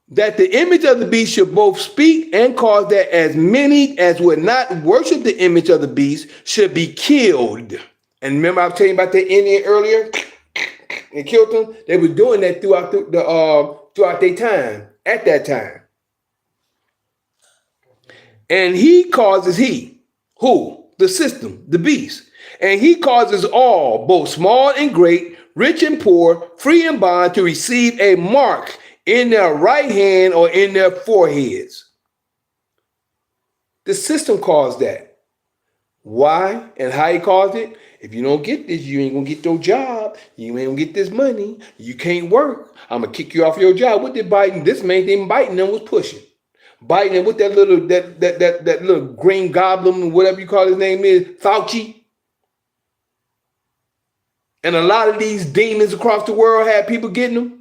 That the image of the beast should both speak and cause that as many as would not worship the image of the beast should be killed. And remember I was telling you about the Indian earlier? And killed them? They were doing that throughout their time, at that time. And he causes who? The system, the beast. And he causes all, both small and great, rich and poor, free and bond, to receive a mark in their right hand or in their foreheads. The system caused that. Why and how he caused it? If you don't get this, you ain't gonna get your job. You ain't gonna get this money. You can't work. I'm gonna kick you off your job. What did Biden? This main thing Biden them was pushing. Biden with that little green goblin, whatever you call his name is, Fauci. And a lot of these demons across the world had people getting them.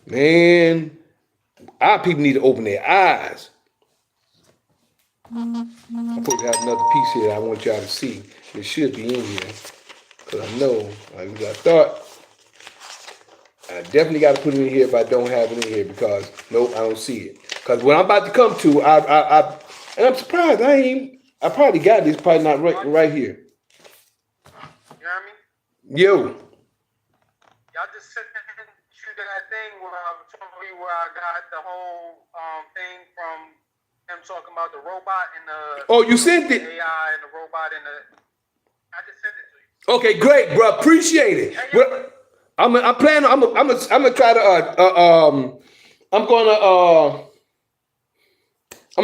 Man, our people need to open their eyes. I'm supposed to have another piece here I want y'all to see. It should be in here. Because I know, I thought, I definitely got to put it in here if I don't have it in here, because, nope, I don't see it. Because what I'm about to come to, and I'm surprised, I probably got this, probably not right here. You hear me? Yo. Y'all just sent you that thing where I told you where I got the whole thing from him talking about the robot and the Oh, you sent it? AI and the robot and the. I just sent it to you. Okay, great, bro. Appreciate it. Well, I'm planning. I'm gonna try to. I'm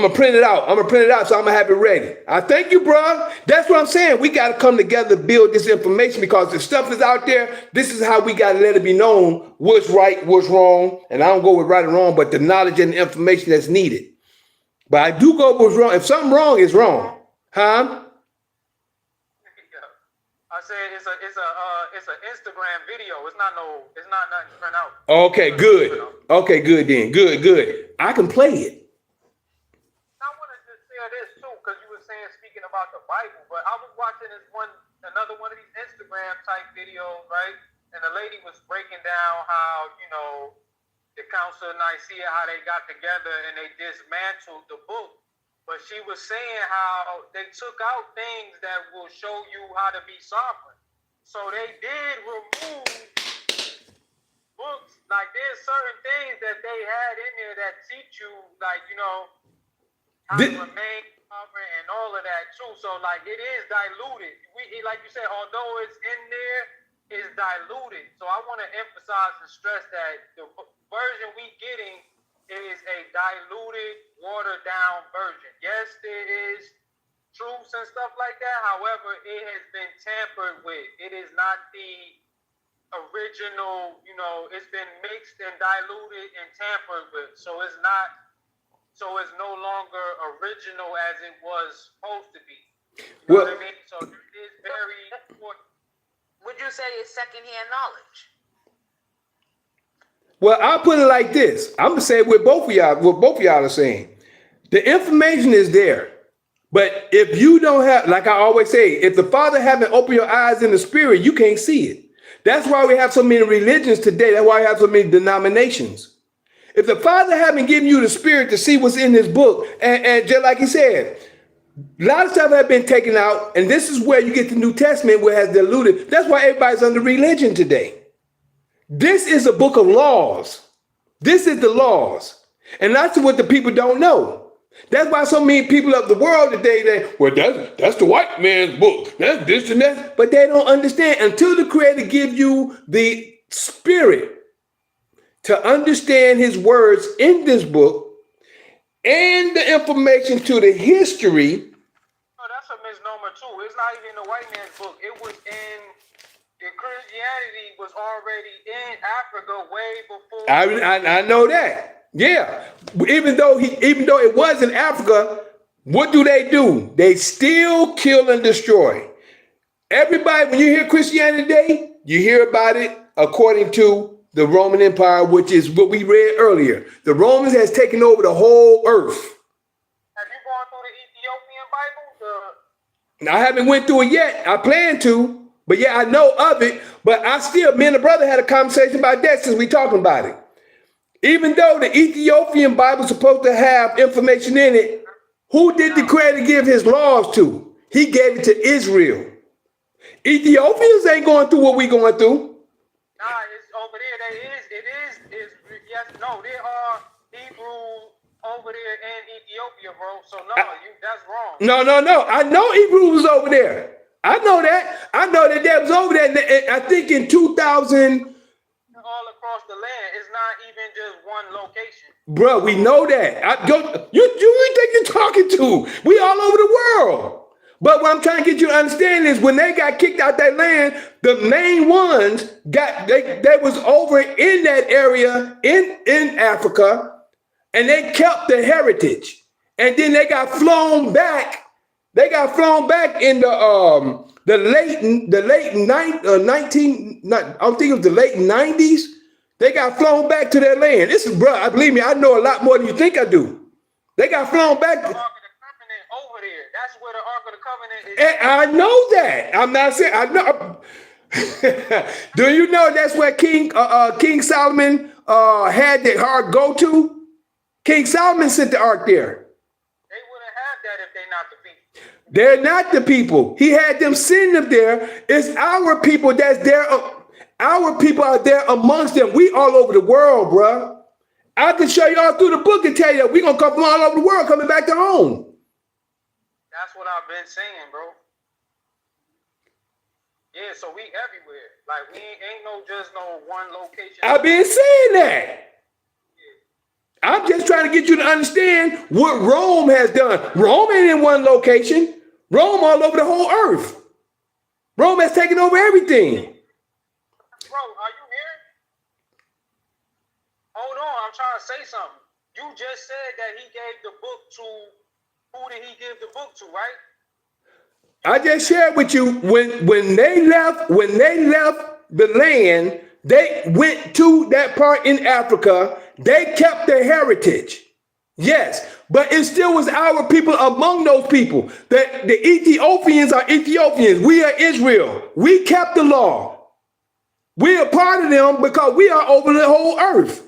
gonna print it out. So I'm gonna have it ready. I thank you, bro. That's what I'm saying. We got to come together to build this information, because the stuff is out there. This is how we got to let it be known what's right, what's wrong. And I don't go with right and wrong, but the knowledge and the information that's needed. But I do go with what's wrong. If something wrong, it's wrong. Huh? I said it's an Instagram video. It's not nothing to print out. Okay, good. Okay, good then. Good. I can play it. I want to just say this too, because you were saying speaking about the Bible, but I was watching another one of these Instagram type videos, right? And the lady was breaking down how, the Council of Nicaea, how they got together and they dismantled the book. But she was saying how they took out things that will show you how to be sovereign. So they did remove books. Like, there's certain things that they had in there that teach you, like, how to remain and all of that too. So like it is diluted. Like you said, although it's in there, it's diluted. So I want to emphasize and stress that the version we getting is a diluted, watered down version. Yes, there is truths and stuff like that. However, it has been tampered with. It is not the original, it's been mixed and diluted and tampered with. So it's no longer original as it was supposed to be. You know what I mean? So it is very important. Would you say it's secondhand knowledge? Well, I'll put it like this. I'm gonna say what both of y'all are saying. The information is there. But if you don't have, like I always say, if the Father haven't opened your eyes in the spirit, you can't see it. That's why we have so many religions today. That's why we have so many denominations. If the Father haven't given you the spirit to see what's in this book, and just like he said, a lot of stuff has been taken out, and this is where you get the New Testament where it has diluted. That's why everybody's under religion today. This is a book of laws. This is the laws. And that's what the people don't know. That's why so many people of the world today, that's the white man's book. That's this and that. But they don't understand until the Creator gives you the spirit to understand his words in this book and the information to the history. Oh, that's a misnomer too. It's not even the white man's book. It was Christianity was already in Africa way before. I know that. Yeah. Even though it was in Africa, what do? They still kill and destroy. Everybody, when you hear Christianity today, you hear about it according to the Roman Empire, which is what we read earlier. The Romans has taken over the whole earth. Have you gone through the Ethiopian Bible? I haven't went through it yet. I plan to, but yeah, I know of it. But me and the brother had a conversation about that since we talking about it. Even though the Ethiopian Bible is supposed to have information in it, who did the Creator give his laws to? He gave it to Israel. Ethiopians ain't going through what we going through. Nah, it's over there. There are Hebrews over there in Ethiopia, bro. So that's wrong. No. I know Hebrews was over there. I know that. I know that was over there. And I think in 2000. All across the land. It's not even just one location. Bro, we know that. You think you're talking to? We all over the world. But what I'm trying to get you to understand is when they got kicked out that land, the main ones they was over in that area in Africa, and they kept the heritage. And then they got flown back. They got flown back in the late 90s. They got flown back to their land. This is, bro, believe me, I know a lot more than you think I do. They got flown back. The Ark of the Covenant over there. That's where the Ark of the Covenant is. And I know that. I'm not saying I know. Do you know that's where King Solomon had the ark go to? King Solomon sent the ark there. They wouldn't have that if they're not the people. They're not the people. He had them send them there. It's our people that's there. Our people are there amongst them. We all over the world, bro. I can show you all through the book and tell you we're going to come from all over the world coming back to home. That's what I've been saying, bro. Yeah, so we everywhere. Like, we ain't just no one location. I've been saying that. I'm just trying to get you to understand what Rome has done. Rome ain't in one location. Rome all over the whole earth. Rome has taken over everything. Bro, are you here? Hold on, I'm trying to say something. You just said that he gave the book to, who did he give the book to, right? I just shared with you when they left the land, they went to that part in Africa. They kept their heritage. Yes, but it still was our people among those people. The Ethiopians are Ethiopians. We are Israel. We kept the law. We are part of them because we are over the whole earth.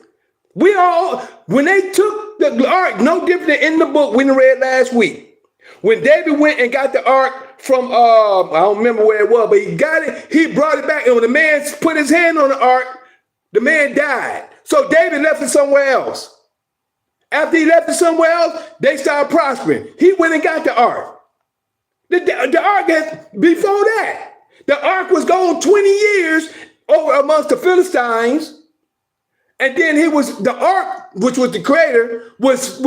We are, when they took the ark, no different than in the book we read last week. When David went and got the ark from, I don't remember where it was, but he got it, he brought it back. And when the man put his hand on the ark, the man died. So David left it somewhere else. After he left it somewhere else, they started prospering. He went and got the ark. The ark had, before that, the ark was gone 20 years over amongst the Philistines. And then the ark, which was the creator, was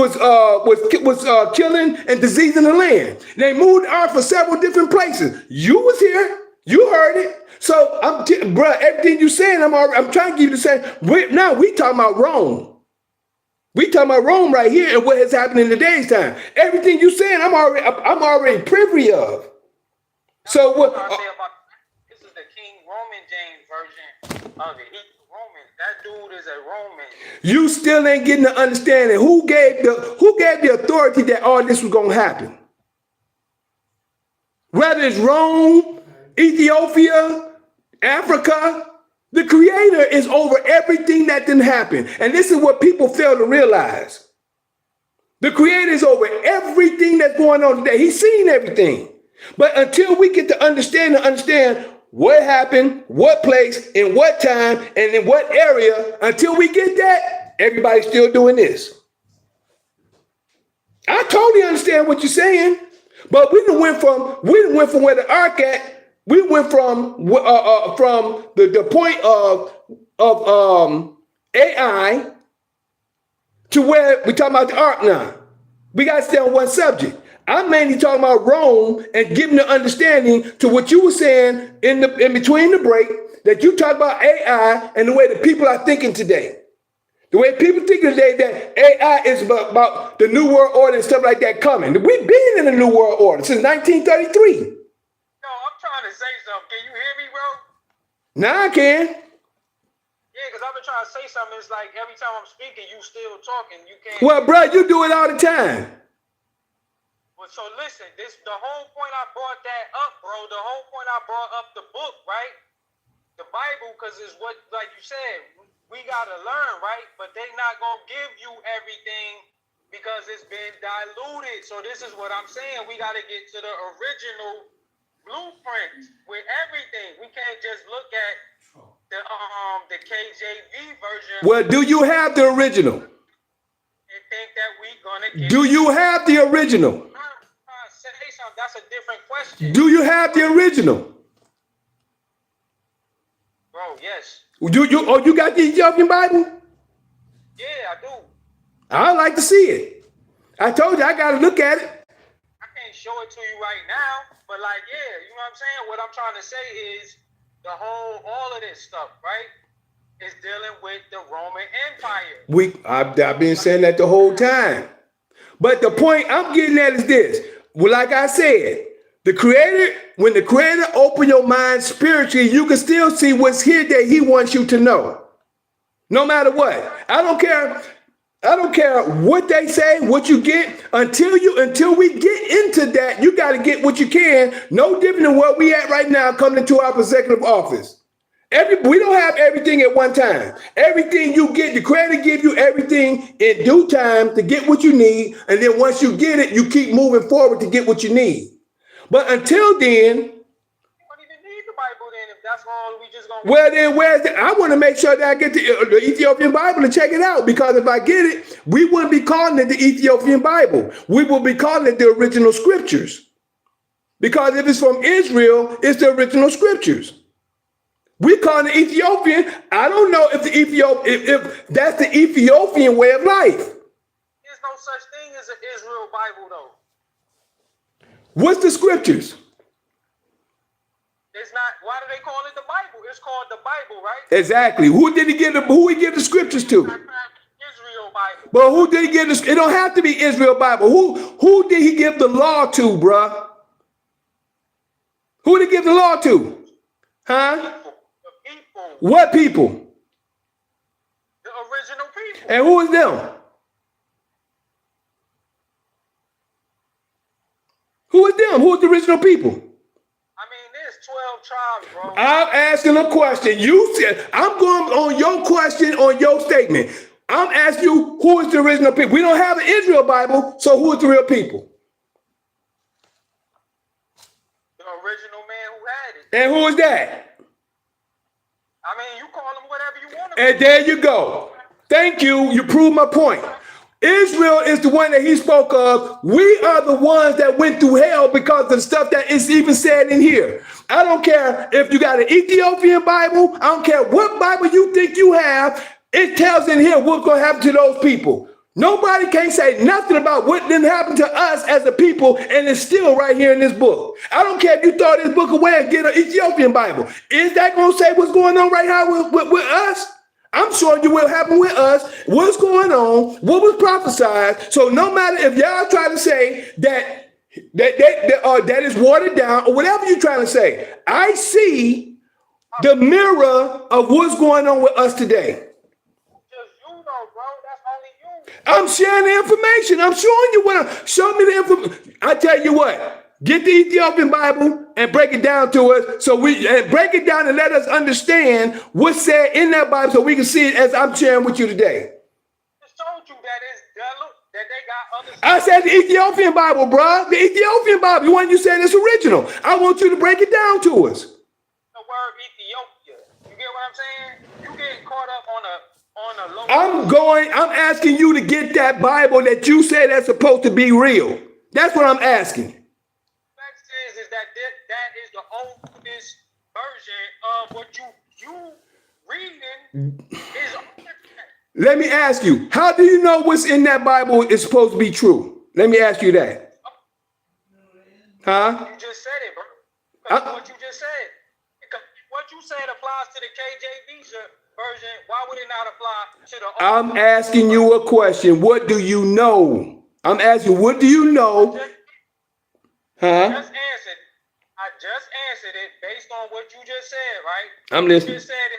killing and diseasing the land. They moved the ark for several different places. You was here, you heard it. So bro, everything you saying, I'm trying to give you the same. Now we talking about Rome. We talking about Rome right here and what has happened in today's time. Everything you saying, I'm already privy of. So what? This is the King Roman James version of it. He's Roman. That dude is a Roman. You still ain't getting the understanding. Who gave the authority that all this was gonna happen? Whether it's Rome, Ethiopia, Africa, the creator is over everything that didn't happen. And this is what people fail to realize. The creator is over everything that's going on today. He's seen everything. But until we get to understand what happened, what place, in what time, and in what area, until we get that, everybody's still doing this. I totally understand what you're saying, but we done went from where the ark at. We went from the point of AI to where we talking about the ark now. We got to stay on one subject. I'm mainly talking about Rome and giving the understanding to what you were saying in between the break, that you talk about AI and the way the people are thinking today. The way people think today that AI is about the New World Order and stuff like that coming. We've been in the New World Order since 1933. No, I'm trying to say something. Can you hear me, bro? Now I can. Yeah, because I've been trying to say something. It's like every time I'm speaking, you still talking. You can't. Well, bro, you do it all the time. Well, so listen, the whole point I brought that up, bro. The whole point I brought up the book, right? The Bible, because it's what, like you said, we gotta learn, right? But they not gonna give you everything because it's been diluted. So this is what I'm saying. We gotta get to the original blueprint with everything. We can't just look at the KJV version. Well, do you have the original? And think that we gonna get. Do you have the original? Say something. That's a different question. Do you have the original? Bro, yes. You got the Ethiopian Bible? Yeah, I do. I'd like to see it. I told you I got to look at it. I can't show it to you right now, but like, yeah, you know what I'm saying? What I'm trying to say is all of this stuff, right, is dealing with the Roman Empire. I've been saying that the whole time. But the point I'm getting at is this. Well, like I said, when the creator opened your mind spiritually, you can still see what's here that he wants you to know. No matter what. I don't care what they say, what you get, until we get into that, you got to get what you can. No different than where we at right now coming into our executive office. We don't have everything at one time. Everything you get, the creator give you everything in due time to get what you need. And then once you get it, you keep moving forward to get what you need. But until then, You don't even need the Bible then if that's all we just gonna. well then where's the, I want to make sure that I get the Ethiopian Bible and check it out, because if I get it, we wouldn't be calling it the Ethiopian Bible. We will be calling it the original scriptures. Because if it's from Israel, it's the original scriptures. We call it Ethiopian. I don't know if if that's the Ethiopian way of life. There's no such thing as an Israel Bible though. What's the scriptures? It's not. Why do they call it the Bible? It's called the Bible, right? Exactly. Who he give the scriptures to? Israel Bible. But who did he give this? It don't have to be Israel Bible. Who did he give the law to, bruh? Who did he give the law to? Huh? The people. What people? The original people. And who is them? Who is them? Who is the original people? I mean, there's 12 tribes, bro. I'm asking a question. You said, I'm going on your question, on your statement. I'm asking you, who is the original people? We don't have an Israel Bible, so who is the real people? The original man who had it. And who is that? I mean, you call him whatever you want to. And there you go. Thank you. You proved my point. Israel is the one that he spoke of. We are the ones that went through hell because of the stuff that is even said in here. I don't care if you got an Ethiopian Bible. I don't care what Bible you think you have. It tells in here what's going to happen to those people. Nobody can say nothing about what didn't happen to us as a people, and it's still right here in this book. I don't care if you throw this book away and get an Ethiopian Bible. Is that going to say what's going on right now with us? I'm showing you what happened with us, what's going on, what was prophesied. So no matter if y'all try to say that is watered down or whatever you're trying to say, I see the mirror of what's going on with us today. Just you know, bro. That's only you. I'm sharing the information. I'm showing you show me the information. I tell you what. Get the Ethiopian Bible and break it down to us, and break it down and let us understand what's said in that Bible, so we can see it as I'm sharing with you today. I just told you that it's that they got other. I said the Ethiopian Bible, bruh. The Ethiopian Bible, the one you said is original. I want you to break it down to us. The word Ethiopia. You get what I'm saying? You get caught up on a low. I'm asking you to get that Bible that you say that's supposed to be real. That's what I'm asking. Is that is the oldest version of what you reading is. Let me ask you, how do you know what's in that Bible is supposed to be true? Let me ask you that. Huh? You just said it, bro. What you just said. What you said applies to the KJV version. Why would it not apply to the old? I'm asking you a question. What do you know? I'm asking, what do you know? Huh? I just answered it based on what you just said, right? I'm listening. You just said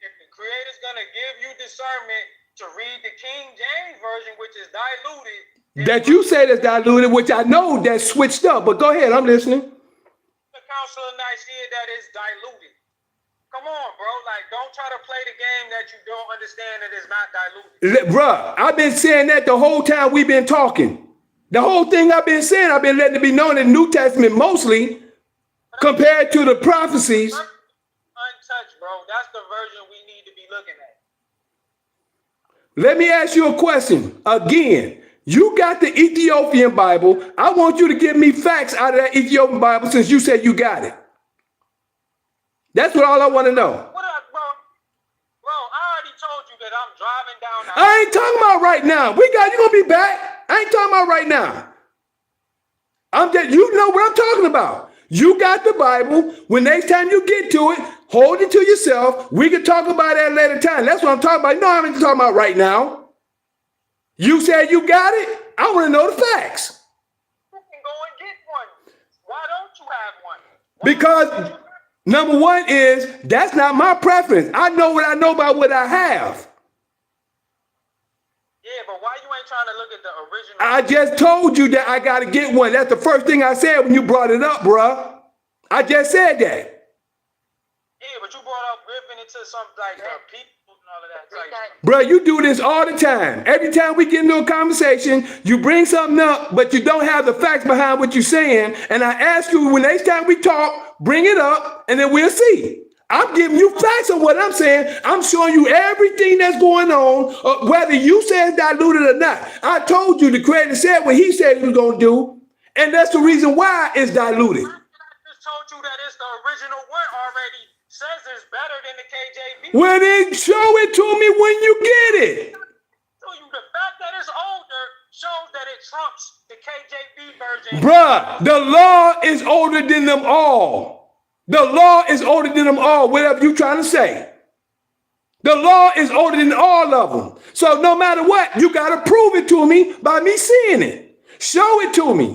if the Creator's gonna give you discernment to read the King James version, which is diluted. That you said is diluted, which I know that's switched up. But go ahead, I'm listening. The Council of Nicaea that is diluted. Come on, bro. Like, don't try to play the game that you don't understand that is not diluted. Bruh, I've been saying that the whole time we've been talking. The whole thing I've been saying, I've been letting it be known in the New Testament mostly, compared to the prophecies. Untouched, bro. That's the version we need to be looking at. Let me ask you a question. Again, you got the Ethiopian Bible. I want you to give me facts out of that Ethiopian Bible since you said you got it. That's what all I want to know. What up, bro? Bro, I already told you that I'm driving down. I ain't talking about right now. You gonna be back. I ain't talking about right now. You know what I'm talking about. You got the Bible. When next time you get to it, hold it to yourself. We can talk about that later time. That's what I'm talking about. You know what I'm talking about right now. You said you got it. I want to know the facts. You can go and get one. Why don't you have one? Because number one is that's not my preference. I know what I know about what I have. Yeah, but why you ain't trying to look at the original? I just told you that I got to get one. That's the first thing I said when you brought it up, bruh. I just said that. Yeah, but you brought up ripping into some like people and all of that type stuff. Bruh, you do this all the time. Every time we get into a conversation, you bring something up, but you don't have the facts behind what you're saying. And I ask you, when next time we talk, bring it up, and then we'll see. I'm giving you facts on what I'm saying. I'm showing you everything that's going on, whether you say it's diluted or not. I told you the Creator said what he said he was going to do, and that's the reason why it's diluted. I just told you that it's the original one already. Says it's better than the KJV. Well, then show it to me when you get it. So the fact that it's older shows that it trumps the KJV version. Bruh, the law is older than them all. The law is older than them all, whatever you're trying to say. The law is older than all of them. So no matter what, you got to prove it to me by me seeing it. Show it to me.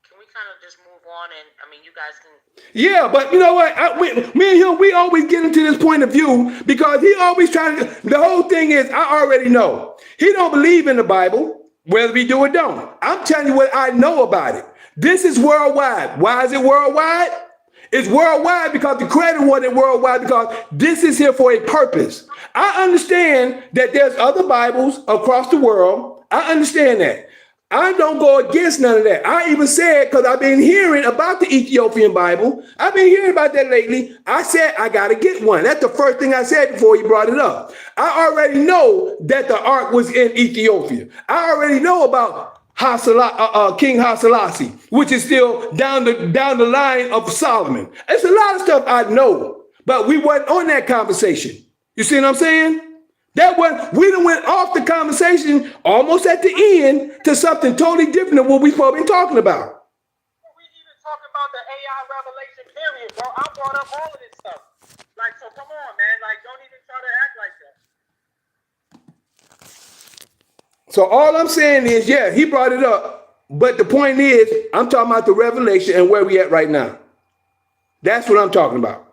Can we kind of just move on? And I mean, you guys can. Yeah, but you know what? Me and him, we always get into this point of view because he always trying to. The whole thing is, I already know he don't believe in the Bible, whether we do or don't. I'm telling you what I know about it. This is worldwide. Why is it worldwide? It's worldwide because the Creator wanted it worldwide because this is here for a purpose. I understand that there's other Bibles across the world. I understand that. I don't go against none of that. I even said, because I've been hearing about the Ethiopian Bible. I've been hearing about that lately. I said, I got to get one. That's the first thing I said before he brought it up. I already know that the ark was in Ethiopia. I already know about King Haselassie, which is still down the line of Solomon. It's a lot of stuff I know, but we weren't on that conversation. You see what I'm saying? We done went off the conversation almost at the end to something totally different than what we supposed to be talking about. We even talking about the AI revelation period, bro. I brought up all of this stuff. Like, so come on, man. Like, don't even try to act like that. So all I'm saying is, yeah, he brought it up. But the point is, I'm talking about the revelation and where we at right now. That's what I'm talking about.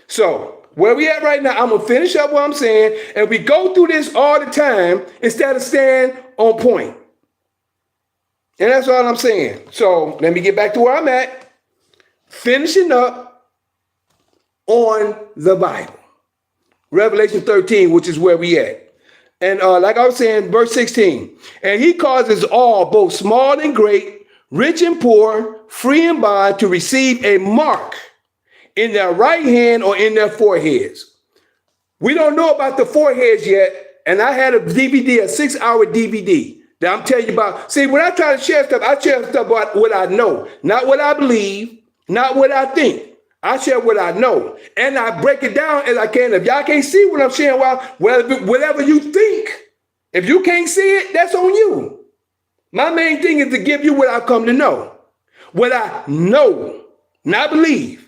So where we at right now, I'm going to finish up what I'm saying. And we go through this all the time instead of staying on point. And that's all I'm saying. So let me get back to where I'm at. Finishing up on the Bible. Revelation 13, which is where we at. And like I was saying, verse 16. And he causes all, both small and great, rich and poor, free and bond, to receive a mark in their right hand or in their foreheads. We don't know about the foreheads yet. And I had a DVD, a 6-hour DVD that I'm telling you about. See, when I try to share stuff, I share stuff about what I know, not what I believe, not what I think. I share what I know. And I break it down as I can. If y'all can't see what I'm sharing, well, whatever you think, if you can't see it, that's on you. My main thing is to give you what I've come to know. What I know, not believe.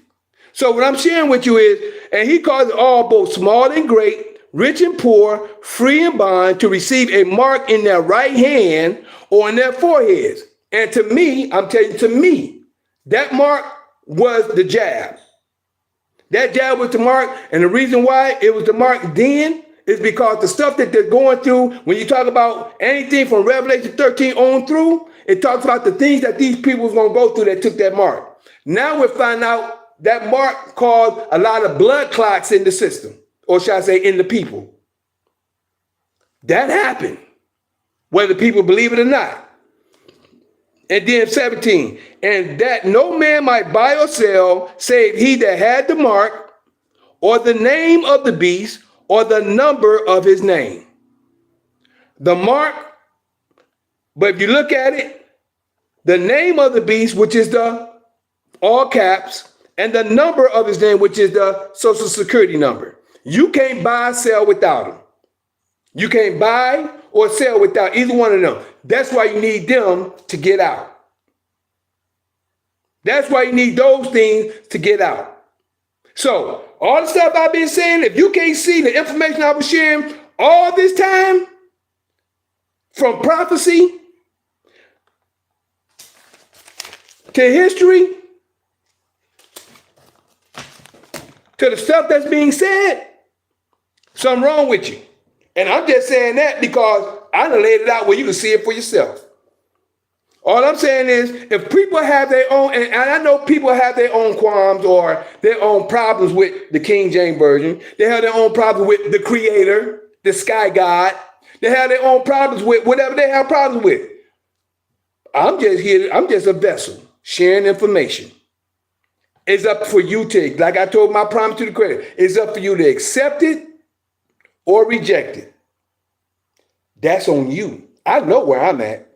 So what I'm sharing with you is, and he causes all, both small and great, rich and poor, free and bond, to receive a mark in their right hand or in their foreheads. And to me, I'm telling you, to me, that mark was the jab. That jab was the mark. And the reason why it was the mark then is because the stuff that they're going through, when you talk about anything from Revelation 13 on through, it talks about the things that these people was going to go through that took that mark. Now we're finding out that mark caused a lot of blood clots in the system, or shall I say in the people. That happened, whether people believe it or not. And then 17, and that no man might buy or sell, save he that had the mark, or the name of the beast, or the number of his name. The mark, but if you look at it, the name of the beast, which is the all caps, and the number of his name, which is the social security number. You can't buy or sell without them. You can't buy or sell without either one of them. That's why you need them to get out. That's why you need those things to get out. So all the stuff I've been saying, if you can't see the information I was sharing all this time, from prophecy to history, to the stuff that's being said, something wrong with you. And I'm just saying that because I done laid it out where you can see it for yourself. All I'm saying is, if people have their own, and I know people have their own qualms or their own problems with the King James Version. They have their own problems with the Creator, the Sky God. They have their own problems with whatever they have problems with. I'm just here, I'm just a vessel sharing information. It's up for you to, like I told my promise to the credit, it's up for you to accept it or reject it. That's on you. I know where I'm at.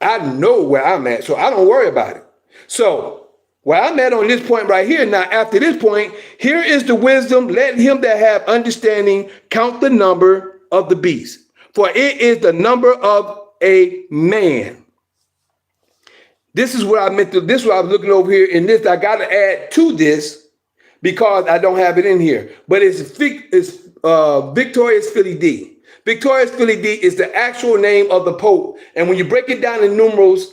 I know where I'm at, so I don't worry about it. So where I'm at on this point right here, now after this point, here is the wisdom. Let him that have understanding count the number of the beast, for it is the number of a man. This is what I meant to, this is what I was looking over here in this. I got to add to this because I don't have it in here, but it's Victorious Philly D. Victorious Philly D is the actual name of the Pope. And when you break it down in numerals,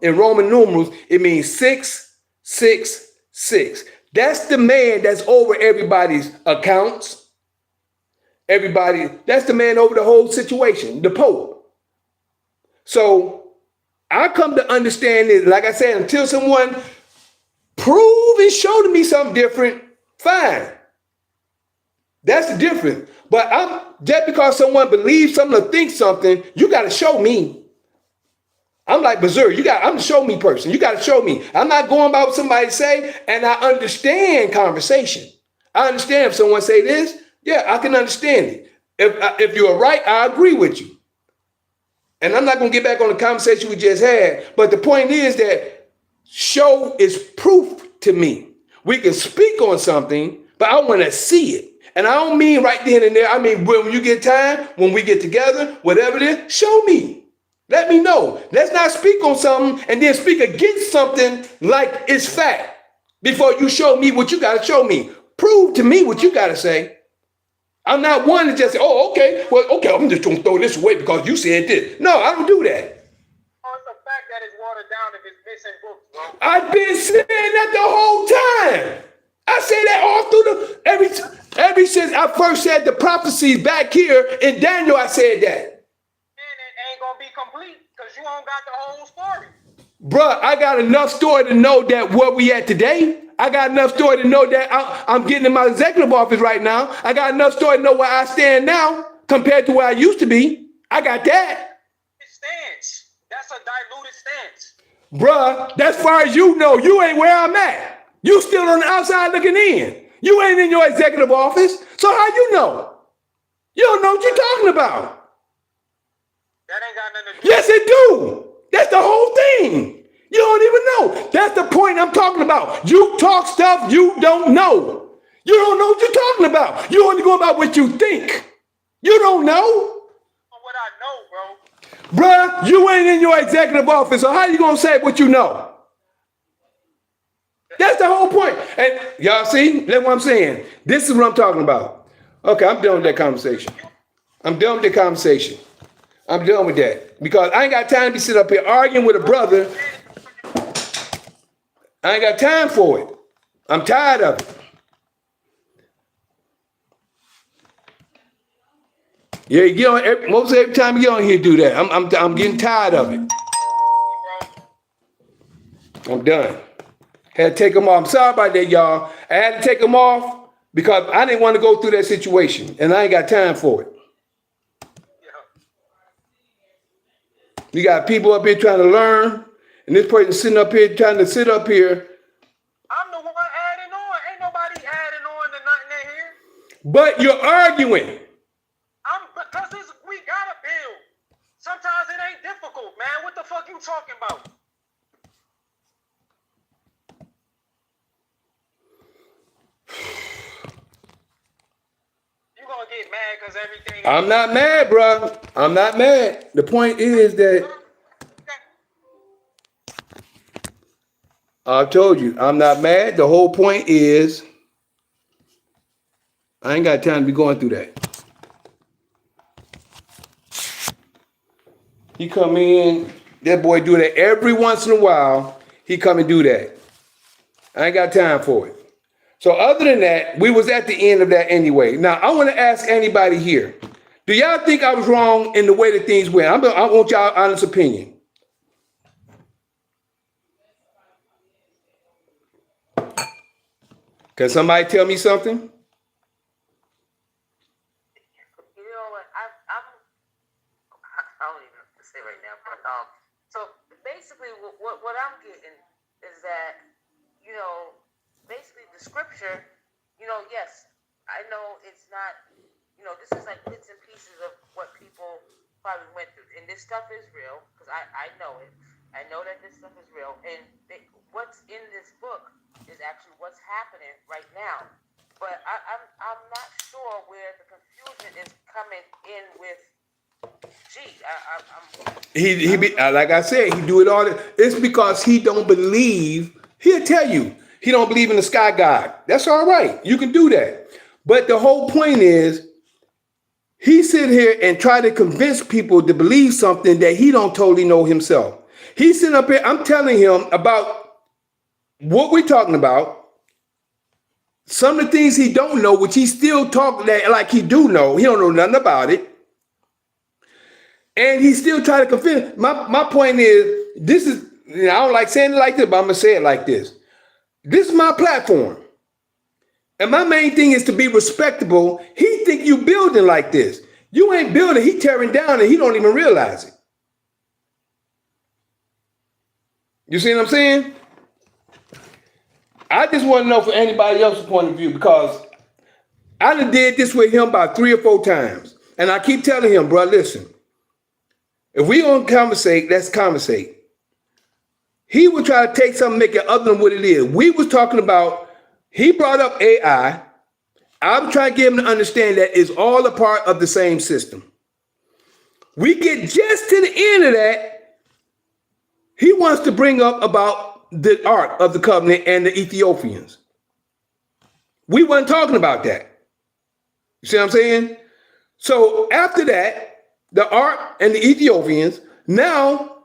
in Roman numerals, it means 666. That's the man that's over everybody's accounts. Everybody, that's the man over the whole situation, the Pope. So I come to understand this, like I said, until someone prove and show to me something different, fine. That's the difference. But just because someone believes something or thinks something, you got to show me. I'm like berserk. I'm a show me person. You got to show me. I'm not going by what somebody say, and I understand conversation. I understand if someone say this, yeah, I can understand it. If you're right, I agree with you. And I'm not going to get back on the conversation we just had, but the point is that show is proof to me. We can speak on something, but I want to see it. And I don't mean right then and there. I mean, when you get time, when we get together, whatever it is, show me. Let me know. Let's not speak on something and then speak against something like it's fact before you show me what you got to show me. Prove to me what you got to say. I'm not one to just say, oh, okay, well, okay, I'm just going to throw this away because you said this. No, I don't do that. Oh, it's a fact that it's watered down if it's missing books, bro. I've been saying that the whole time. I say that all through every since I first said the prophecies back here in Daniel, I said that. Ain't gonna be complete because you don't got the whole story. Bruh, I got enough story to know that where we at today. I got enough story to know that I'm getting in my executive office right now. I got enough story to know where I stand now compared to where I used to be. I got that. Stance. That's a diluted stance. Bruh, that's far as you know, you ain't where I'm at. You still on the outside looking in. You ain't in your executive office. So how you know? You don't know what you're talking about. That ain't got nothing to do. Yes, it do. That's the whole thing. You don't even know. That's the point I'm talking about. You talk stuff you don't know. You don't know what you're talking about. You only go about what you think. You don't know. What I know, bro. Bruh, you ain't in your executive office, so how you gonna say what you know? That's the whole point. And y'all see, that's what I'm saying. This is what I'm talking about. Okay, I'm done with that conversation. I'm done with the conversation. I'm done with that. Because I ain't got time to be sitting up here arguing with a brother. I ain't got time for it. I'm tired of it. Yeah, you get on most every time you get on here, do that. I'm getting tired of it. I'm done. Had to take them off. I'm sorry about that, y'all. I had to take them off because I didn't want to go through that situation, and I ain't got time for it. You got people up here trying to learn, and this person sitting up here trying to sit up here. I'm the one adding on. Ain't nobody adding on to nothing in here. But you're arguing. Because we gotta build. Sometimes it ain't difficult, man. What the fuck you talking about? You gonna get mad because everything. I'm not mad, bro. I'm not mad. The point is that I told you, I'm not mad. The whole point is I ain't got time to be going through that. He come in, that boy do that every once in a while. He come and do that. I ain't got time for it. So other than that, we was at the end of that anyway. Now, I want to ask anybody here, do y'all think I was wrong in the way that things went? I want y'all honest opinion. Can somebody tell me something? I don't even know what to say right now, but so basically what I'm getting is that, basically the scripture, yes, I know it's not, this is like bits and pieces of what people probably went through, and this stuff is real, because I know it. I know that this stuff is real, and what's in this book is actually what's happening right now. But I'm not sure where the confusion is coming in with like I said, he do it all. It's because he don't believe. He'll tell you he don't believe in the sky god. That's all right. You can do that. But the whole point is he sit here and try to convince people to believe something that he don't totally know himself. He's sitting up here. I'm telling him about what we're talking about. Some of the things he don't know, which he still talking like he do know. He don't know nothing about it. And he still trying to convince. My point is, this is, I don't like saying it like this, but I'm going to say it like this. This is my platform. And my main thing is to be respectable. He think you building like this. You ain't building. He tearing down and he don't even realize it. You see what I'm saying? I just want to know from anybody else's point of view because I done did this with him about 3 or 4 times. And I keep telling him, bro, listen, if we don't conversate, let's conversate. He would try to take something, make it other than what it is. We was talking about, he brought up AI. I was trying to get him to understand that it's all a part of the same system. We get just to the end of that, he wants to bring up about the Ark of the Covenant and the Ethiopians. We weren't talking about that. You see what I'm saying? So after that, the Ark and the Ethiopians, now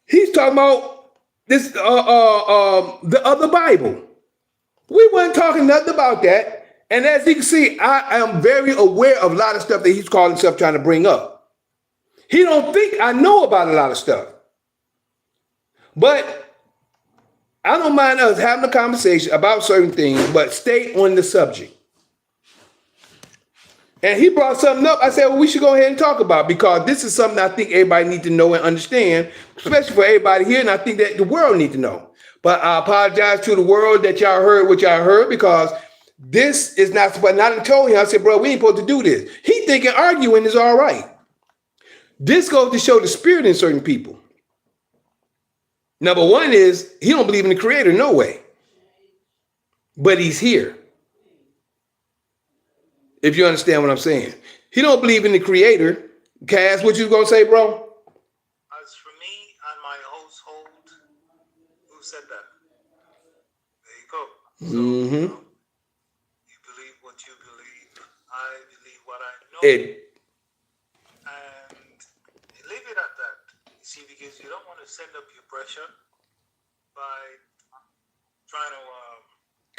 he's talking about this the other Bible. We weren't talking nothing about that. And as you can see, I am very aware of a lot of stuff that he's calling himself trying to bring up. He don't think I know about a lot of stuff. But I don't mind us having a conversation about certain things, but stay on the subject. And he brought something up. I said, well, we should go ahead and talk about it because this is something I think everybody needs to know and understand, especially for everybody here. And I think that the world needs to know. But I apologize to the world that y'all heard what y'all heard because this is not supposed. Not told him. I said, bro, we ain't supposed to do this. He thinking arguing is all right. This goes to show the spirit in certain people. Number one is he don't believe in the Creator, no way. But he's here. If you understand what I'm saying. He don't believe in the Creator. Cass, what you gonna say, bro? As for me and my household, who said that? There you go. So, you know, you believe what you believe. I believe what I know. And leave it at that. You see, because you don't want to send up your pressure by trying to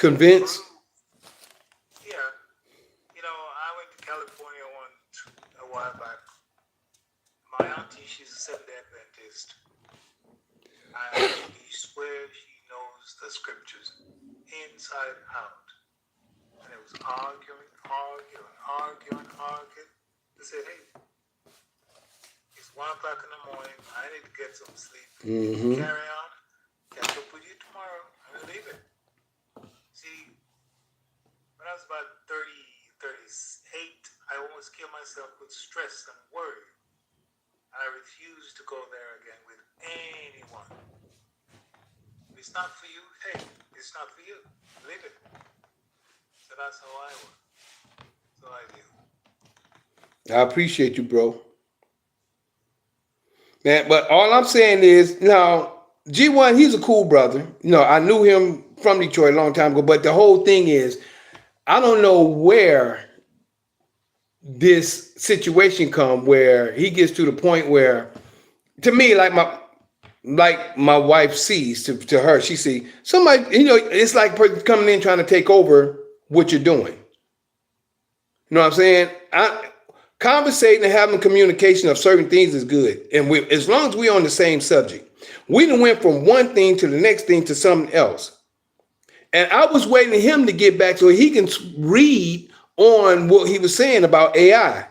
convince. Yeah. You know, I went to California a while back. My auntie, she's a Seventh-day Adventist. And she swears she knows the scriptures inside out. And it was arguing. They said, hey, it's 1 o'clock in the morning. I need to get some sleep. Carry on. Catch up with you tomorrow. I'm going to leave it. See, when I was about 38, I almost killed myself with stress and worry. I refused to go there again with anyone. If it's not for you, hey, it's not for you. Leave it. So that's how I work. So I do. I appreciate you, bro. Man, but all I'm saying is, now, G1, he's a cool brother. You know, I knew him from Detroit a long time ago, but the whole thing is, I don't know where this situation come where he gets to the point where, to me, like my wife sees to her, she see somebody, you know, it's like coming in trying to take over what you're doing. You know what I'm saying? Conversating and having communication of certain things is good. And as long as we're on the same subject, we done went from one thing to the next thing to something else. And I was waiting for him to get back so he can read on what he was saying about AI.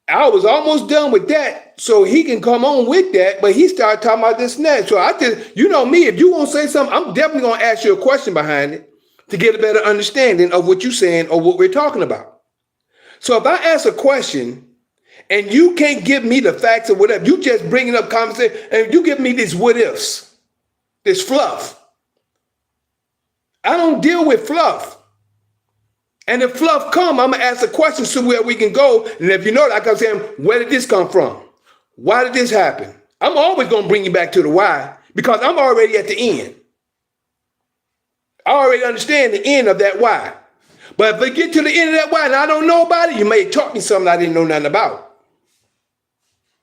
I was almost done with that so he can come on with that, but he started talking about this and that. So I just, you know me, if you want to say something, I'm definitely going to ask you a question behind it to get a better understanding of what you're saying or what we're talking about. So if I ask a question and you can't give me the facts or whatever, you just bringing up conversation and you give me these what ifs, this fluff. I don't deal with fluff. And if fluff come, I'm going to ask a question so where we can go. And if you know that, I can say, where did this come from? Why did this happen? I'm always going to bring you back to the why because I'm already at the end. I already understand the end of that why. But if I get to the end of that why and I don't know about it, you may taught me something I didn't know nothing about.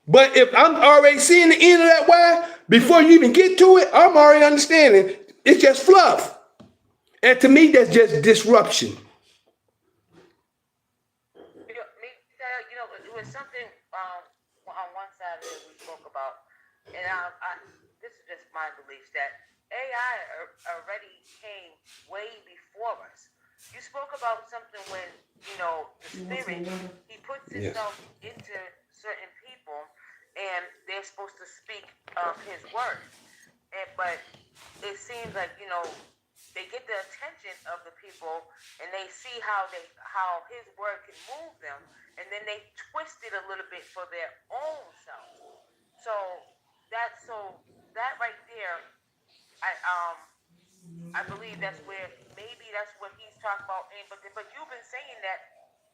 But if I'm already seeing the end of that why, before you even get to it, I'm already understanding it's just fluff. And to me, that's just disruption. You know, it was something on one side that we spoke about, and this is just my beliefs that AI already came way before us. You spoke about something when, you know, the spirit, he puts himself into certain people, and they're supposed to speak his word. seems like, they get the attention of the people and they see how his word can move them, and then they twist it a little bit for their own self. So that right there, I believe that's what he's talking about. But you've been saying that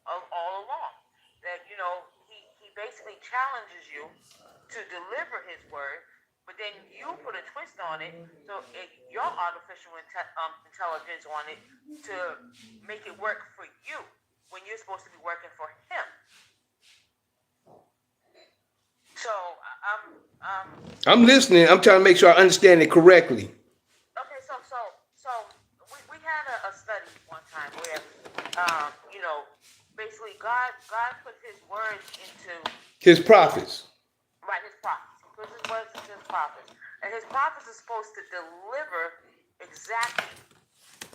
all along, that he basically challenges you to deliver his word, but then you put a twist on it, so your artificial intelligence on it to make it work for you when you're supposed to be working for him. So I'm listening. I'm trying to make sure I understand it correctly. Okay, so we had a study one time where basically God put his words into His prophets. Right, his prophets. He put his words into his prophets. And his prophets are supposed to deliver exactly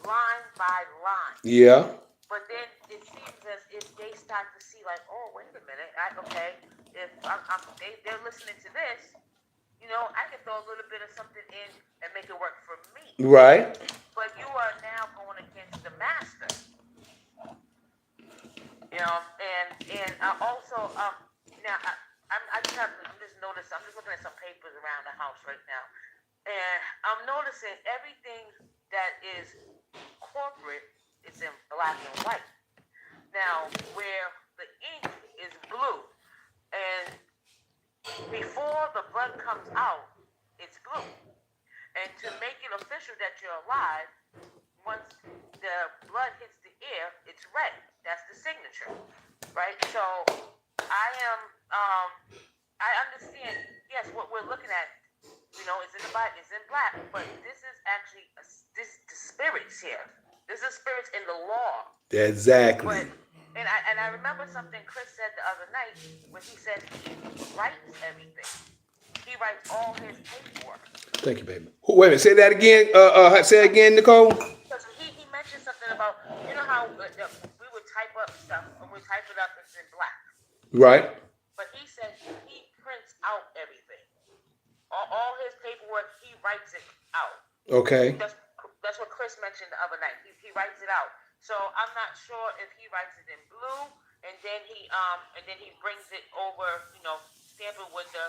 line by line. Yeah. But then it seems as if they start to see like, oh, wait a minute, if they're listening to this, I can throw a little bit of something in and make it work for me. Right. But you are now going against the master. And also now I'm just noticing. I'm just looking at some papers around the house right now, and I'm noticing everything that is corporate is in black and white. Now, where the ink is blue, and before the blood comes out, it's blue. And to make it official that you're alive, once the blood hits the air, it's red. That's the signature, right? So I understand. Yes, what we're looking at, is in the Bible, is in black, but this is actually the spirits here. This is spirits in the law. Exactly. And I remember something Chris said the other night when he said he writes everything. He writes all his paperwork. Thank you, baby. Wait a minute. Say that again. Say it again, Nicole. Because he mentioned something about, how we would type up stuff, and we type it up, it's in black. Right. But he said he prints out everything. All his paperwork, he writes it out. Okay. That's what Chris mentioned the other night. He writes it out. So I'm not sure if he writes it in blue and then he brings it over, stamp it with the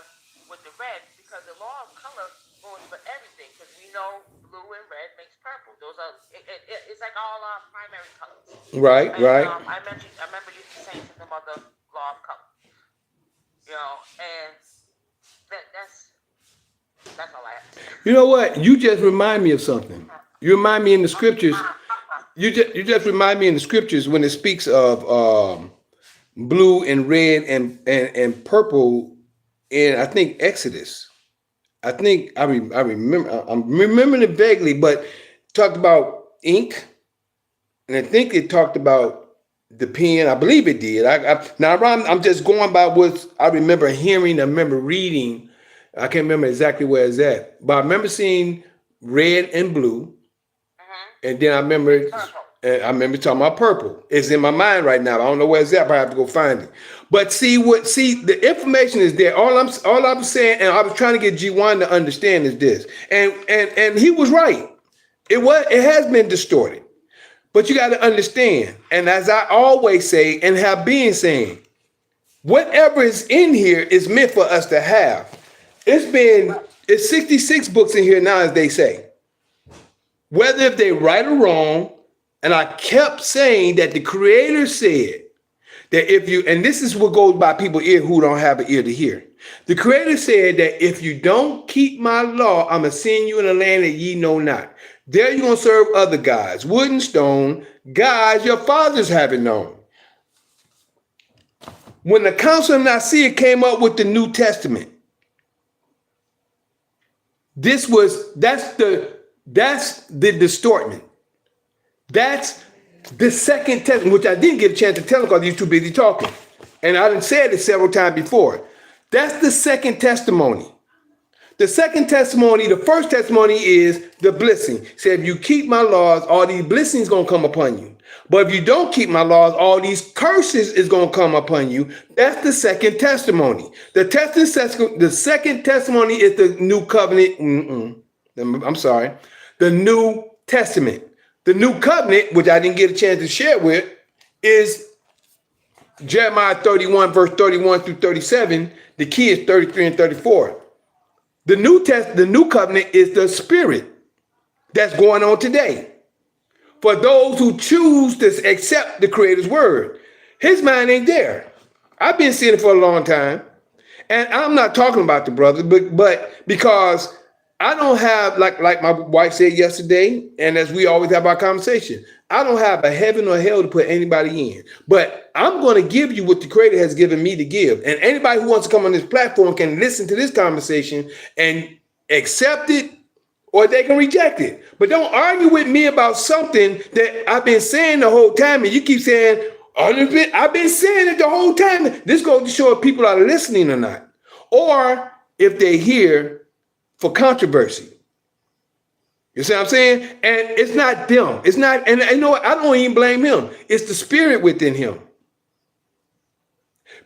red, because the law of color goes for everything, because we know blue and red makes purple. Those are it's like all our primary colors. Right, and, right. I remember you saying something about the law of color. And that's all I have to say. You know what? You just remind me of something. You remind me in the scriptures. You just remind me in the scriptures when it speaks of blue and red and purple in, I think, Exodus. I think I remember. I'm remembering it vaguely, but talked about ink, and I think it talked about the pen. I believe it did. I'm just going by what I remember hearing. I remember reading. I can't remember exactly where it's at, but I remember seeing red and blue, and then I remember talking about purple. It's in my mind right now. I don't know where it's at, but I have to go find it. But see, the information is there. All I'm saying, and I was trying to get G1 to understand is this, and he was right. It has been distorted, but you got to understand. And as I always say, and have been saying, whatever is in here is meant for us to have. It's 66 books in here now, as they say. Whether if they right or wrong, and I kept saying that the Creator said that and this is what goes by people's ear who don't have an ear to hear. The Creator said that if you don't keep my law, I'm going to send you in a land that ye know not. There you're going to serve other gods, wood and stone, gods your fathers haven't known. When the Council of Nicaea came up with the New Testament, that's the distortment. That's the second testament, which I didn't get a chance to tell because he was too busy talking. And I done said it several times before. That's the second testimony. The second testimony, the first testimony is the blessing. Said, if you keep my laws, all these blessings going to come upon you. But if you don't keep my laws, all these curses is going to come upon you. That's the second testimony. The second testimony is the new covenant. I'm sorry. the New Testament. The New Covenant, which I didn't get a chance to share with, is Jeremiah 31, verse 31 through 37. The key is 33 and 34. The New Covenant is the Spirit that's going on today. For those who choose to accept the Creator's word. His mind ain't there. I've been seeing it for a long time. And I'm not talking about the brother, but because I don't have, like my wife said yesterday, and as we always have our conversation, I don't have a heaven or hell to put anybody in. But I'm going to give you what the Creator has given me to give. And anybody who wants to come on this platform can listen to this conversation and accept it, or they can reject it. But don't argue with me about something that I've been saying the whole time. And you keep saying, I've been saying it the whole time. This goes to show if people are listening or not. Or if they're here for controversy. You see what I'm saying? And it's not them. It's not, and you know what? I don't even blame him. It's the spirit within him.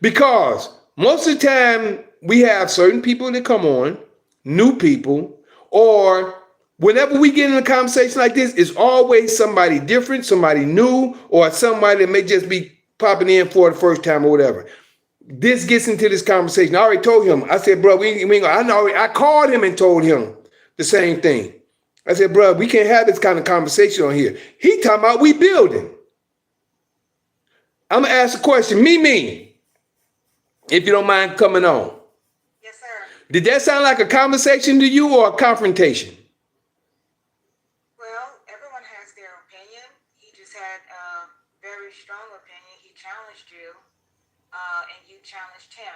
Because most of the time we have certain people that come on, new people, or whenever we get in a conversation like this, it's always somebody different, somebody new, or somebody that may just be popping in for the first time or whatever. This gets into this conversation. I already told him. I said, bro, I called him and told him the same thing. I said, bro, we can't have this kind of conversation on here. He talking about we building. I'm going to ask a question. Mimi, if you don't mind coming on. Yes, sir. Did that sound like a conversation to you or a confrontation? Well, everyone has their opinion. He just had a very strong opinion. He challenged you, and you challenged him.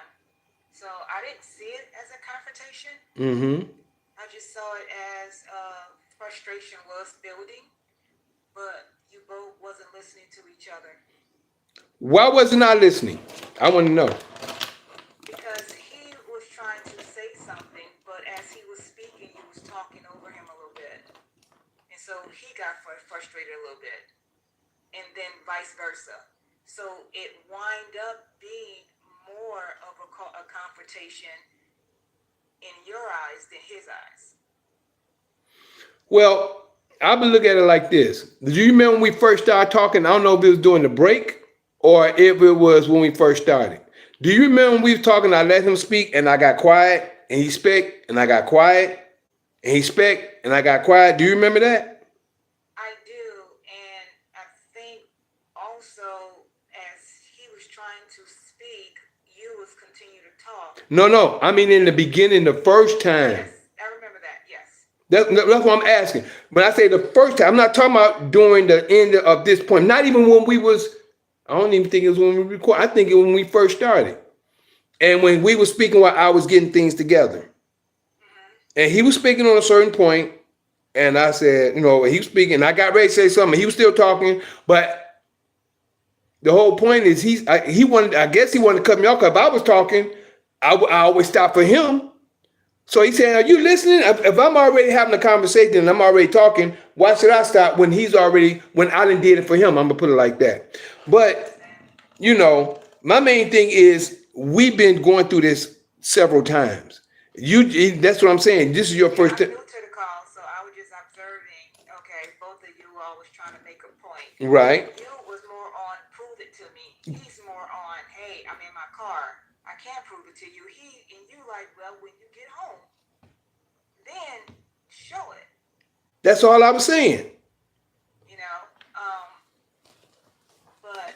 So I didn't see it as a confrontation. Mm-hmm. I just saw it as frustration was building, but you both wasn't listening to each other. Why wasn't I listening? I want to know. Because he was trying to say something, but as he was speaking, you was talking over him a little bit. And so he got frustrated a little bit. And then vice versa. So it wind up being more of a confrontation in your eyes than his eyes. Well, I've been looking at it like this. Do you remember when we first started talking? I don't know if it was during the break or if it was when we first started. Do you remember when we were talking, I let him speak and I got quiet and he spoke and I got quiet and he spoke and I got quiet? Do you remember that? I do. And I think also as he was trying to speak, you was continue to talk. No. I mean in the beginning, the first time. Yes, I remember that. Yes. That's what I'm asking. When I say the first time, I'm not talking about during the end of this point. Not even when we was, I don't even think it was when we recorded. I think it was when we first started. And when we were speaking while I was getting things together. Mm-hmm. And he was speaking on a certain point, and I said, he was speaking, I got ready to say something. He was still talking, but the whole point is I guess he wanted to cut me off because if I was talking, I always stop for him. So he said, are you listening? If I'm already having a conversation and I'm already talking, why should I stop when I done did it for him? I'm going to put it like that. But, my main thing is we've been going through this several times. That's what I'm saying. This is your first time. I'm new to the call, so I was just observing, okay, both of you always trying to make a point. Right. You was more on prove it to me. He's more on, hey, I'm in my car. I can't prove it to you. And you like, well, when you get home, then show it. That's all I was saying. But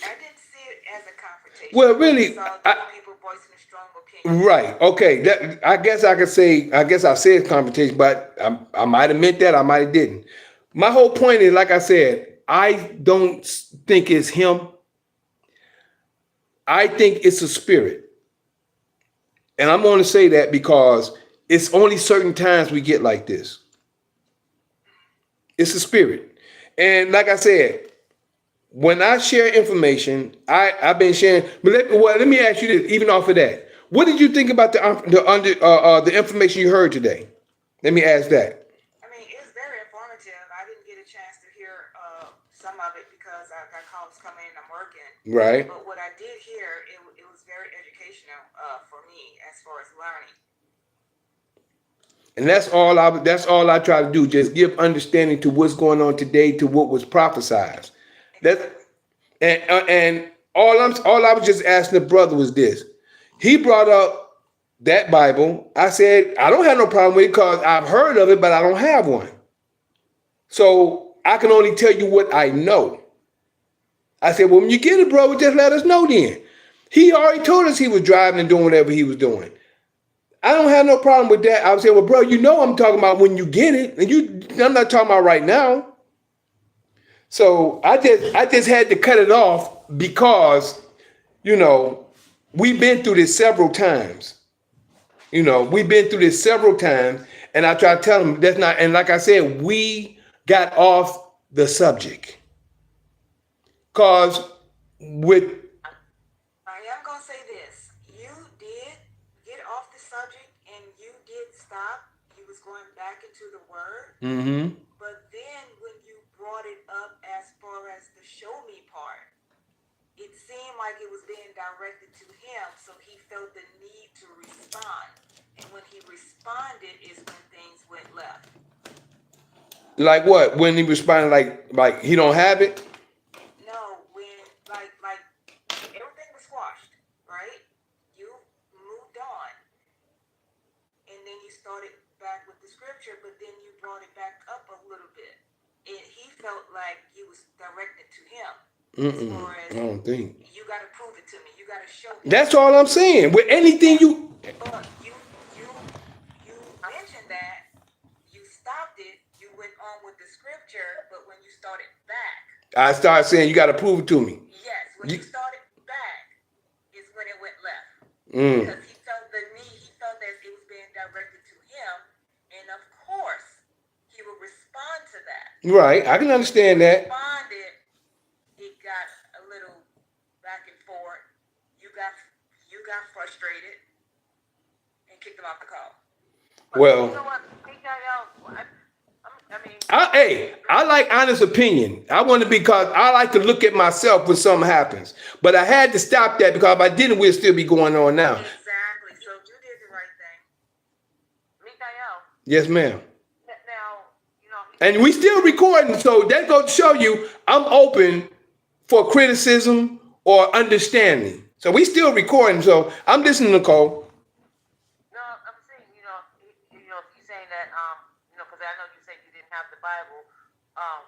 I didn't see it as a confrontation. Well, really, people voicing a strong opinion. Right. Okay. I guess I said confrontation, but I might have meant that. I might have didn't. My whole point is, like I said, I don't think it's him. I think it's a spirit. And I'm going to say that because it's only certain times we get like this. It's a spirit. And like I said, when I share information, I've been sharing. But let me ask you this, even off of that. What did you think about the information you heard today? Let me ask that. I mean, it's very informative. I didn't get a chance to hear some of it because I got calls coming in. I'm working. Right. But what I did hear, it was very educational for me as far as learning. And that's all I try to do, just give understanding to what's going on today, to what was prophesied. That and all I was just asking the brother was this. He brought up that Bible. I said, I don't have no problem with it because I've heard of it, but I don't have one. So I can only tell you what I know. I said, well, when you get it, bro, just let us know then. He already told us he was driving and doing whatever he was doing. I don't have no problem with that. I was saying, well, bro, you know I'm talking about when you get it. And I'm not talking about right now. So I just had to cut it off because, we've been through this several times. And I try to tell them that's not, and like I said, we got off the subject. Cause with I am gonna say this. You did get off the subject and you did stop. You was going back into the word. But then when you brought it up as far as the show me part, it seemed like it was being directed to him, so he felt the need to respond. And when he responded is when things went left. like what? When he responded like he don't have it? No, when like everything was squashed, right? You moved on. And then you started back with the scripture, but then you brought it back up a little bit. And he felt like you was directed to him. As far as, I don't think. you gotta prove it to me. You gotta show me. That's all I'm saying. With anything you But you mentioned that you stopped it. You went on with the scripture, but when you started back, I started saying you gotta prove it to me. yes, when you started back is when it went left. Mm. Because he felt the need. He felt that it was being directed to him, and of course, he would respond to that. Right. I can understand that. Responded, it got a little back and forth. You got frustrated and kicked him off the call. But Well, you know what, PJL, I mean, I like honest opinion. I want to, because I like to look at myself when something happens. But I had to stop that because if I didn't, we'd still be going on now. Exactly. So you did the right thing. PJL, Yes, ma'am. now, And we still recording, so that goes to show you I'm open for criticism or understanding. So we still recording. So I'm listening, Nicole. no, I'm saying, you're saying that, because I know you said you didn't have the Bible,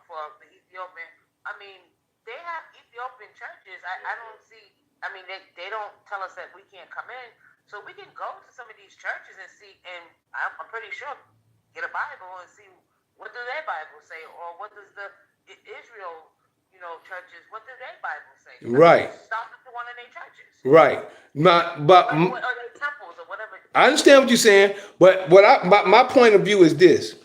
for the Ethiopian. I mean, they have Ethiopian churches. I don't see. I mean, they don't tell us that we can't come in, so we can go to some of these churches and see. And I'm pretty sure get a Bible and see what do their Bible say, or what does the Israel, churches, what do their Bible say? Right. Stop at one of their churches. Right. Or their temples or whatever. I understand what you're saying, but my point of view is this,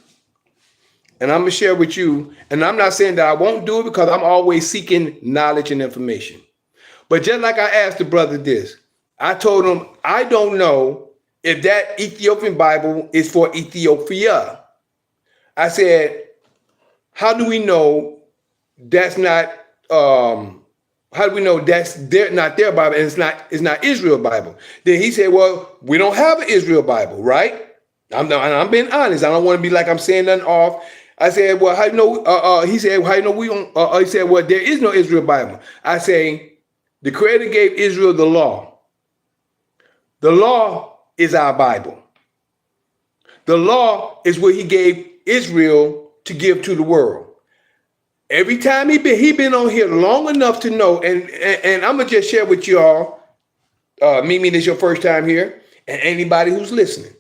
and I'm gonna share with you. And I'm not saying that I won't do it because I'm always seeking knowledge and information. But just like I asked the brother this, I told him I don't know if that Ethiopian Bible is for Ethiopia. I said, how do we know that's not? How do we know that's not their Bible and it's not Israel Bible? Then he said, well, we don't have an Israel Bible, right? I'm being honest. I don't want to be like I'm saying nothing off. I said, well, how you know? He said, how you know we don't? He said, well, there is no Israel Bible. I say, the Creator gave Israel the law. The law is our Bible. The law is what He gave Israel to give to the world. Every time he been on here long enough to know, and I'm gonna just share with y'all. Mimi, this is your first time here, and anybody who's listening.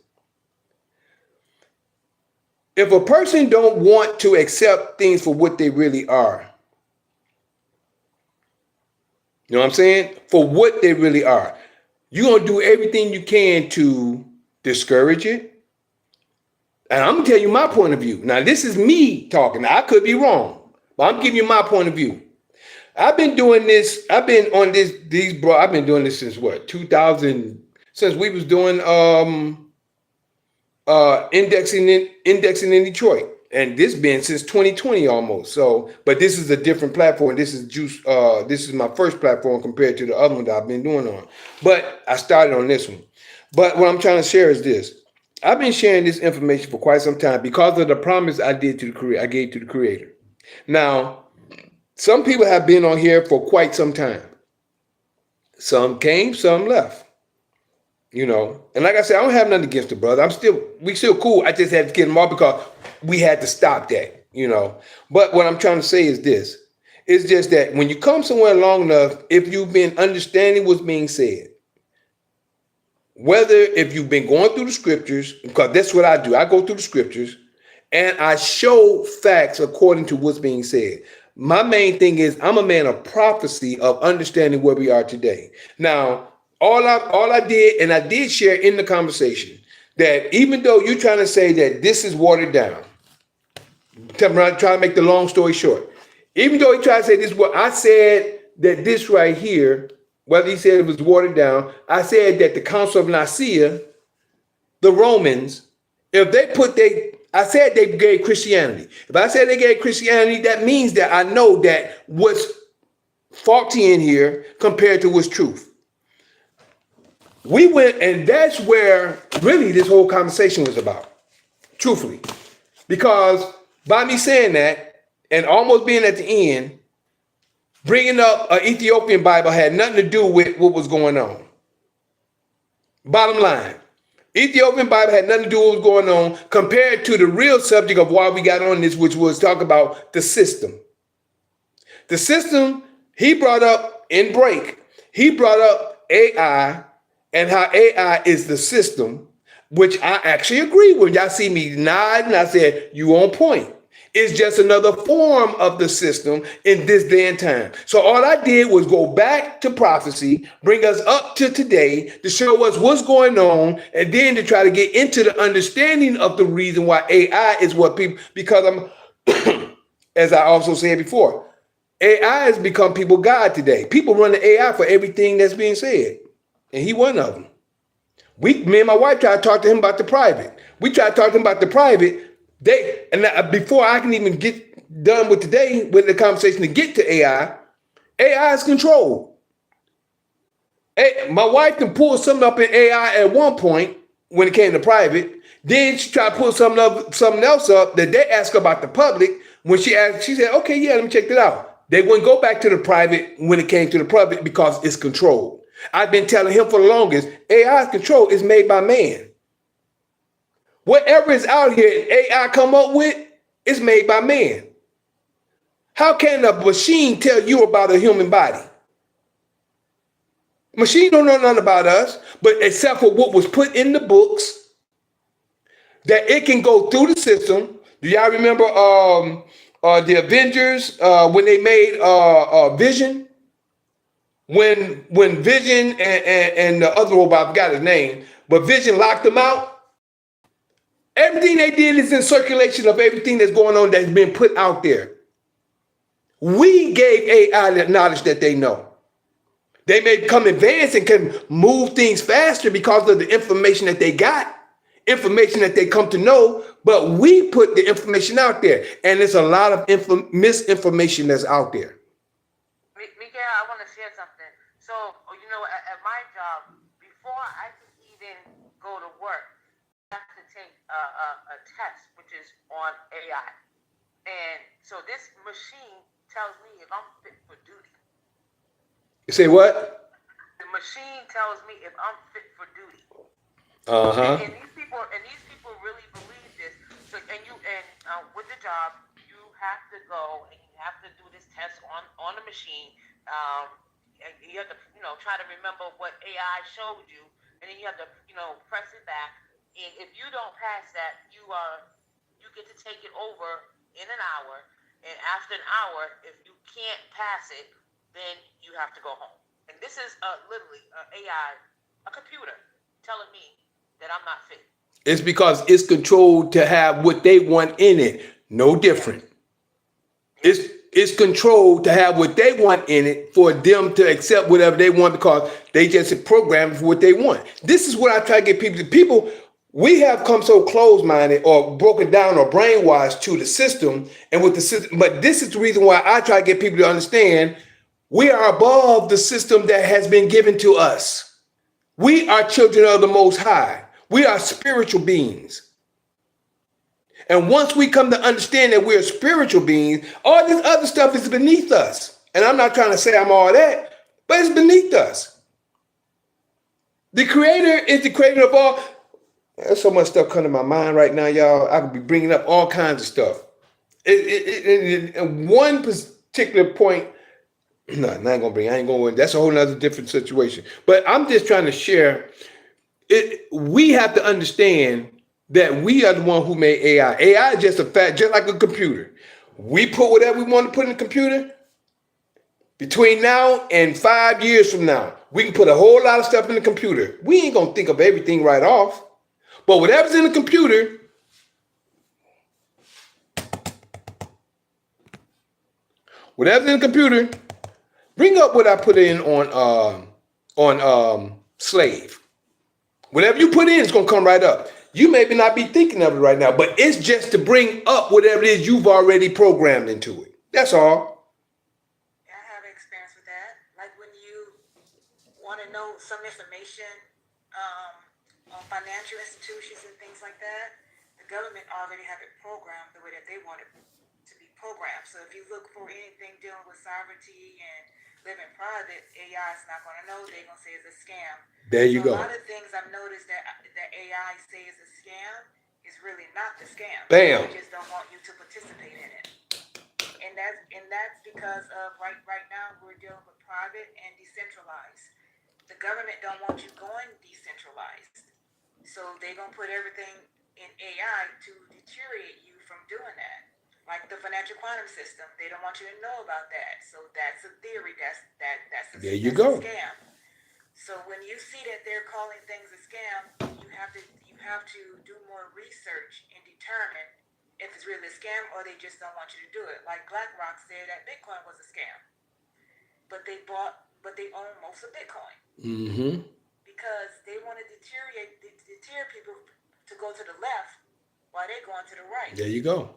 If a person don't want to accept things for what they really are, you know what I'm saying? For what they really are, you're gonna do everything you can to discourage it. And I'm gonna tell you my point of view. Now, this is me talking. Now, I could be wrong. But I'm giving you my point of view. I've been doing this. I've been on this. I've been doing this since what? 2000. Since we was doing indexing in Detroit, and this been since 2020 almost. So, but this is a different platform. This is Juice. This is my first platform compared to the other one that I've been doing on. But I started on this one. But what I'm trying to share is this: I've been sharing this information for quite some time because of the promise I gave to the Creator. Now, some people have been on here for quite some time. Some came, some left. And like I said, I don't have nothing against the brother. We still cool. I just had to get him off because we had to stop that. But what I'm trying to say is this: it's just that when you come somewhere long enough, if you've been understanding what's being said, whether if you've been going through the scriptures, because that's what I do. I go through the scriptures and I show facts according to what's being said. My main thing is I'm a man of prophecy, of understanding where we are today. Now, all I did, and I did share in the conversation, that even though you're trying to say that this is watered down, trying to make the long story short, even though he tried to say this, what I said that this right here, whether he said it was watered down, I said that the Council of Nicaea, the Romans, I said they gave Christianity. If I said they gave Christianity, that means that I know that what's faulty in here compared to what's truth. We went, and that's where really this whole conversation was about, truthfully. Because by me saying that, and almost being at the end, bringing up an Ethiopian Bible had nothing to do with what was going on. Bottom line, Ethiopian Bible had nothing to do with what was going on compared to the real subject of why we got on this, which was talk about the system. The system, he brought up in break, he brought up AI and how AI is the system, which I actually agree with. Y'all see me nod, and I said, you on point. It's just another form of the system in this day and time. So all I did was go back to prophecy, bring us up to today to show us what's going on, and then to try to get into the understanding of the reason why AI is what people, because as I also said before, AI has become people God today. People run the AI for everything that's being said. And he one of them. Me and my wife tried to talk to him about the private. We tried to talk to him about the private. Before I can even get done with today, with the conversation to get to AI is controlled. My wife can pull something up in AI at one point when it came to private. Then she tried to pull something else up that they asked about the public. When she asked, she said, okay, yeah, let me check that out. They wouldn't go back to the private when it came to the public because it's controlled. I've been telling him for the longest, AI's control is made by man. Whatever is out here AI come up with, is made by man. How can a machine tell you about a human body? Machine don't know nothing about us, but except for what was put in the books, that it can go through the system. Do y'all remember the Avengers when they made Vision? When Vision and the other robot, I forgot his name, but Vision locked them out. Everything they did is in circulation of everything that's going on that's been put out there. We gave AI the knowledge that they know. They may become advanced and can move things faster because of the information that they got, information that they come to know, but we put the information out there. And there's a lot of misinformation that's out there. Miguel, I want to share something. So, at my job, before I could even go to work, I have to take a test, which is on AI. And so this machine tells me if I'm fit for duty. You say what? The machine tells me if I'm fit for duty. Uh-huh. And these people really believe this. So, with the job, you have to go and you have to do this test on the machine. And you have to, try to remember what AI showed you, and then you have to, press it back. And if you don't pass that, you get to take it over in an hour. And after an hour, if you can't pass it, then you have to go home. And this is literally AI, a computer, telling me that I'm not fit. It's because it's controlled to have what they want in it. No different. It's controlled to have what they want in it for them to accept whatever they want because they just programmed for what they want. This is what I try to get people. We have come so closed-minded or broken down or brainwashed to the system and with the system. But this is the reason why I try to get people to understand we are above the system that has been given to us. We are children of the Most High. We are spiritual beings. And once we come to understand that we're spiritual beings, all this other stuff is beneath us. And I'm not trying to say I'm all that, but it's beneath us. The creator is the creator of all. There's so much stuff coming to my mind right now, y'all. I could be bringing up all kinds of stuff. One particular point, no, I ain't going. That's a whole nother different situation. But I'm just trying to share. We have to understand that we are the one who made AI. AI is just a fact, just like a computer. We put whatever we want to put in the computer. Between now and 5 years from now, we can put a whole lot of stuff in the computer. We ain't gonna think of everything right off. But whatever's in the computer, bring up what I put in on slave. Whatever you put in, it's gonna come right up. You maybe not be thinking of it right now, but it's just to bring up whatever it is you've already programmed into it. That's all. Yeah, I have experience with that. Like when you want to know some information on financial institutions and things like that, the government already have it programmed the way that they want it to be programmed. So if you look for anything dealing with sovereignty and living private, AI is not going to know. They're going to say it's a scam. There you go. A lot of things I've noticed that AI say is a scam is really not the scam. Bam. They just don't want you to participate in it. And that's because of right now we're dealing with private and decentralized. The government don't want you going decentralized. So they're going to put everything in AI to deteriorate you from doing that. Like the financial quantum system, they don't want you to know about that. So that's a theory. That's a scam. So when you see that they're calling things a scam, you have to do more research and determine if it's really a scam or they just don't want you to do it. Like BlackRock said that Bitcoin was a scam, but they own most of Bitcoin because they want to deter people to go to the left while they're going to the right. There you go.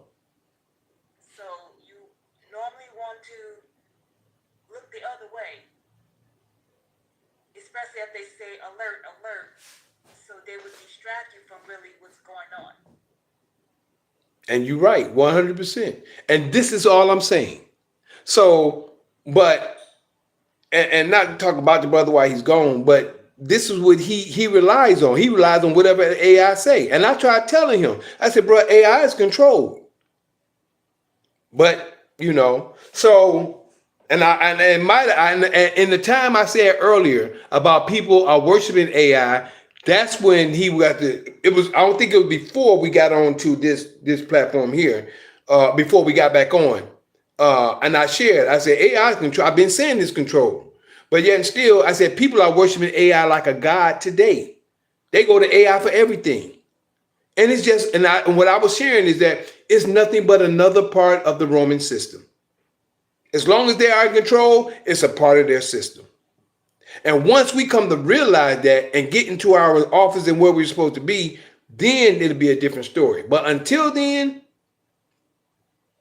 So you normally want to look the other way, especially if they say alert, so they would distract you from really what's going on. And you're right, 100%. And this is all I'm saying. So, but, and not to talk about the brother while he's gone, but this is what he relies on. He relies on whatever AI say. And I tried telling him, I said, bro, AI is controlled. But, so, and in the time I said earlier about people are worshiping AI, that's when he got I don't think it was before we got on to this platform here, before we got back on. And I said AI is control. I've been saying this control. But yet and still, I said people are worshiping AI like a god today. They go to AI for everything. And it's just, and what I was sharing is that it's nothing but another part of the Roman system. As long as they are in control, it's a part of their system. And once we come to realize that and get into our office and where we're supposed to be, then it'll be a different story. But until then,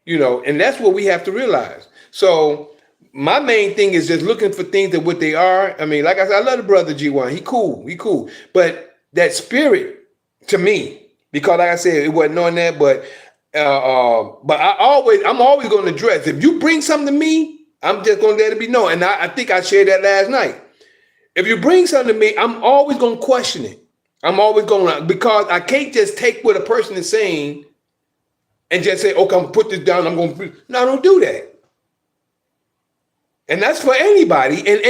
and that's what we have to realize. So my main thing is just looking for things that what they are. I mean, like I said, I love the brother G1. He cool. But that spirit to me, because like I said, it wasn't on that, but I'm always going to address. If you bring something to me, I'm just going to let it be known. And I think I shared that last night. If you bring something to me, I'm always going to question it. I'm always going to, because I can't just take what a person is saying and just say, okay, I'm going to put this down. No, don't do that. And that's for anybody. And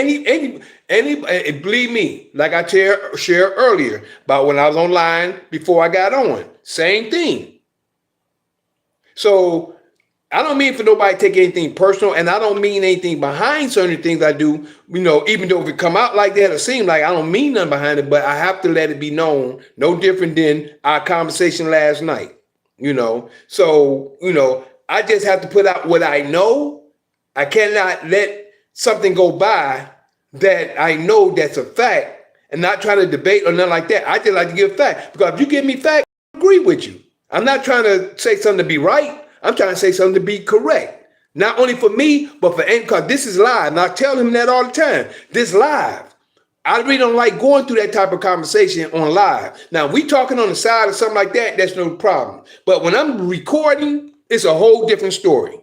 any believe me, like I shared earlier about when I was online before I got on, same thing. So I don't mean for nobody to take anything personal, and I don't mean anything behind certain things I do, even though if it come out like that or seem like I don't mean nothing behind it, but I have to let it be known, no different than our conversation last night, So, I just have to put out what I know. I cannot let something go by that I know that's a fact and not try to debate or nothing like that. I just like to give fact, because if you give me fact, I agree with you. I'm not trying to say something to be right. I'm trying to say something to be correct. Not only for me, but for any, because this is live. And I tell him that all the time. This live. I really don't like going through that type of conversation on live. Now, we talking on the side or something like that, that's no problem. But when I'm recording, it's a whole different story.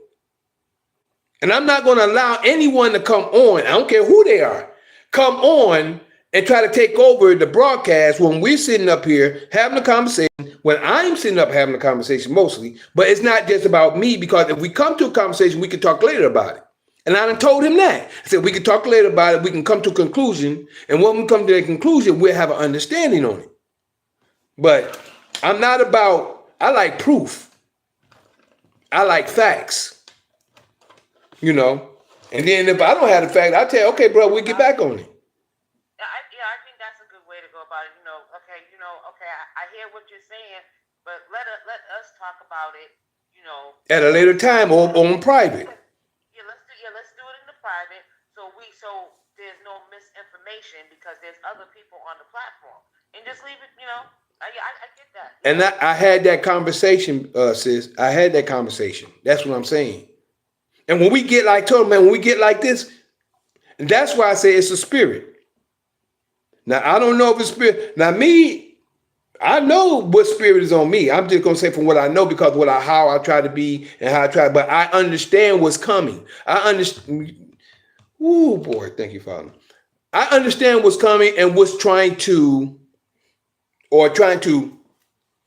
And I'm not going to allow anyone to come on, I don't care who they are, come on and try to take over the broadcast when we're sitting up here having a conversation, when I'm sitting up having a conversation mostly. But it's not just about me, because if we come to a conversation, we can talk later about it. And I done told him that. I said, we can talk later about it. We can come to a conclusion. And when we come to that conclusion, we'll have an understanding on it. But I'm not about, I like proof. I like facts. You know, and then if I don't have the fact, I tell you, okay, bro, we'll get back on it. I think that's a good way to go about it. I hear what you're saying, but let us talk about it. At a later time or on private. Let's do it in the private, so there's no misinformation, because there's other people on the platform, and just leave it. I get that. And I had that conversation, sis. I had that conversation. That's what I'm saying. And when we get like, told man, when we get like this, and that's why I say it's a spirit. Now, I don't know if it's spirit. Now, me, I know what spirit is on me. I'm just going to say from what I know, because how I try to be and how I try, but I understand what's coming. I understand. Ooh, boy, thank you, Father. I understand what's coming and what's trying to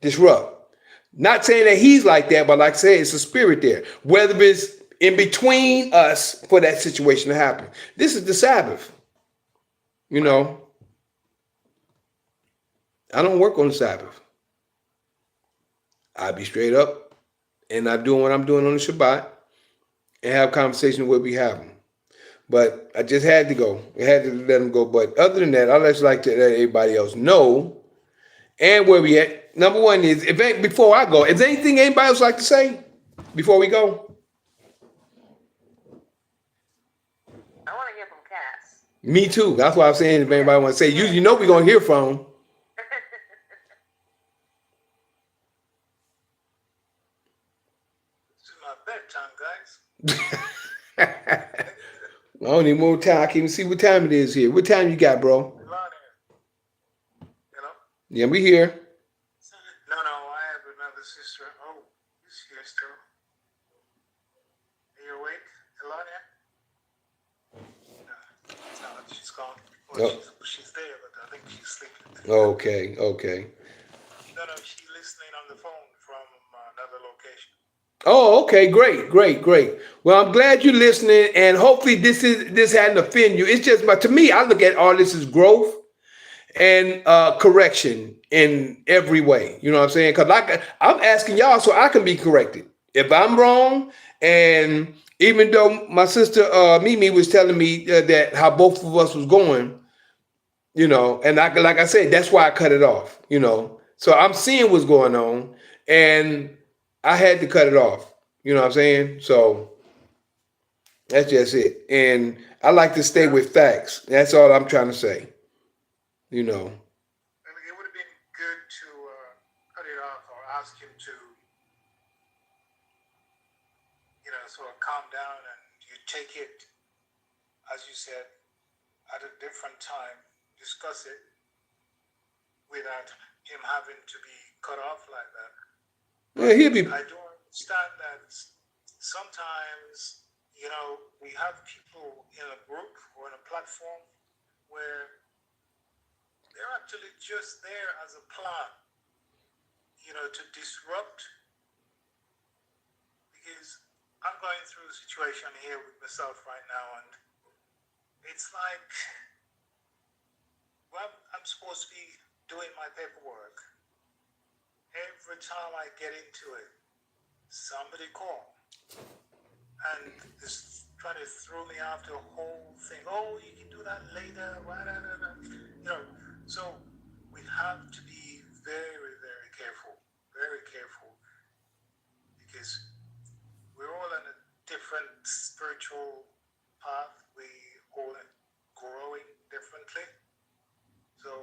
disrupt. Not saying that he's like that, but like I say, it's a spirit there. Whether it's in between us for that situation to happen. This is the Sabbath. I don't work on the Sabbath. I be straight up, and I'm doing what I'm doing on the Shabbat, and have conversations where we have them. But I just had to go. I had to let them go. But other than that, I'd just like to let everybody else know and where we at. Number one is, before I go, is there anything anybody else like to say before we go? I want to hear from Cass. Me too. That's why I'm saying, if anybody want to say, you know we're going to hear from them. This is my bedtime, guys. I don't need more time. I can't even see what time it is here. What time you got, bro? Yeah, we here. No, I have another sister. Oh, she's here still. Are you awake, Elania? No, she's gone. Well, she's there, but I think she's sleeping. Okay. No, she's listening on the phone from another location. Oh, okay, great. Well, I'm glad you're listening, and hopefully this hadn't offended you. It's just, but to me, I look at all this as growth and correction in every way. You know what I'm saying? Because I'm asking y'all so I can be corrected. If I'm wrong, and even though my sister Mimi was telling me that how both of us was going, and like I said, that's why I cut it off. So I'm seeing what's going on, and I had to cut it off. You know what I'm saying? So that's just it. And I like to stay with facts. That's all I'm trying to say. I mean, it would have been good to cut it off or ask him to, sort of calm down, and you take it, as you said, at a different time, discuss it without him having to be cut off like that. Yeah, I do understand that sometimes, we have people in a group or in a platform where they're actually just there as a plan, to disrupt. Because I'm going through a situation here with myself right now, and it's like, well, I'm supposed to be doing my paperwork. Every time I get into it, somebody call and just try to throw me off the whole thing. Oh, you can do that later. So we have to be very, very careful, because we're all on a different spiritual path. We all are growing differently. So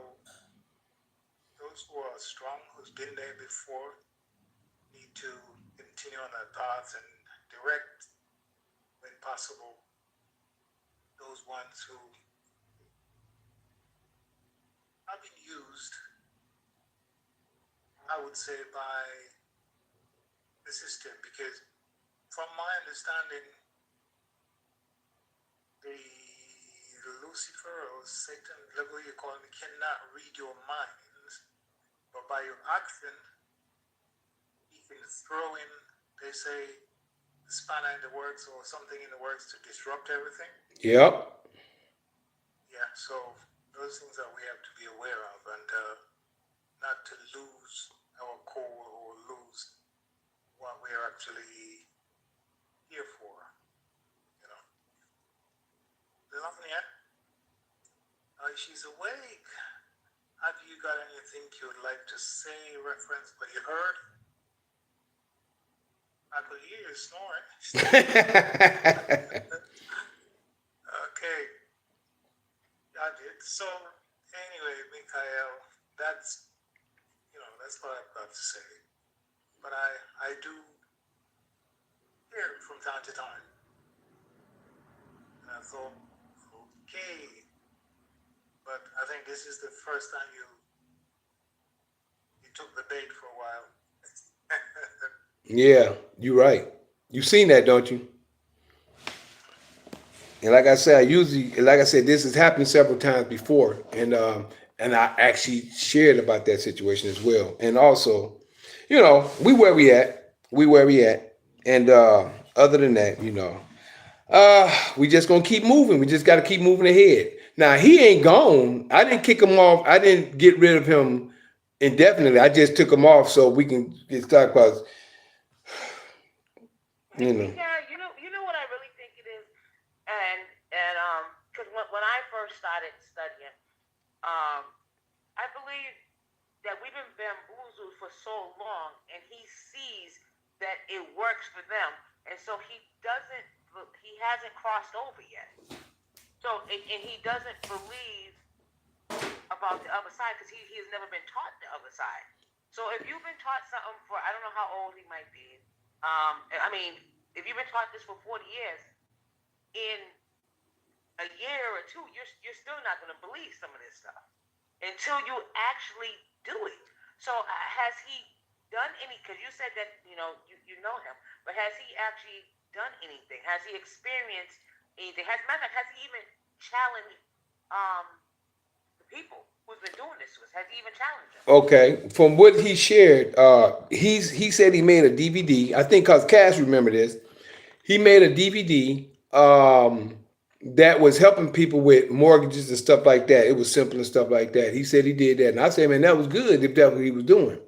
those who are strong, who's been there before, need to continue on that path and direct, when possible, those ones who been used, I would say, by the system, because from my understanding, the Lucifer or Satan, whatever you call him, cannot read your minds, but by your action, he can throw in, they say, the spanner in the works or something in the works to disrupt everything. Yep. Yeah, so those things that we have to be aware of, and not to lose our core or lose what we are actually here for. You know. Lavnia, she's awake. Have you got anything you would like to say, reference what you heard? I could hear you snoring. Okay. I did. So, anyway, Mikhail, that's what I've got to say. But I do hear it from time to time. And I thought, okay. But I think this is the first time you took the bait for a while. Yeah, you're right. You've seen that, don't you? And like I said, this has happened several times before, and I actually shared about that situation as well. And also, we where we at, and other than that, we just gonna keep moving. We just got to keep moving ahead. Now he ain't gone. I didn't kick him off. I didn't get rid of him indefinitely. I just took him off so we can get started. Because Yeah, you know what I really think it is, and because when I first started studying, I believe that we've been bamboozled for so long, and he sees that it works for them, and so he hasn't crossed over yet. So and he doesn't believe about the other side because he has never been taught the other side. So if you've been taught something for, I don't know how old he might be. I mean, if you've been taught this for 40 years, in a year or two, you're still not going to believe some of this stuff until you actually do it. So has he done any? Because you said that you know him, but has he actually done anything? Has he experienced anything? Has he even challenged the people who's been doing this to us? Has he even challenged them? okay, from what he shared, he said he made a DVD. I think because Cass remember this, he made a DVD that was helping people with mortgages and stuff like that. It was simple and stuff like that. He said he did that, and I said, man, that was good if that's what he was doing.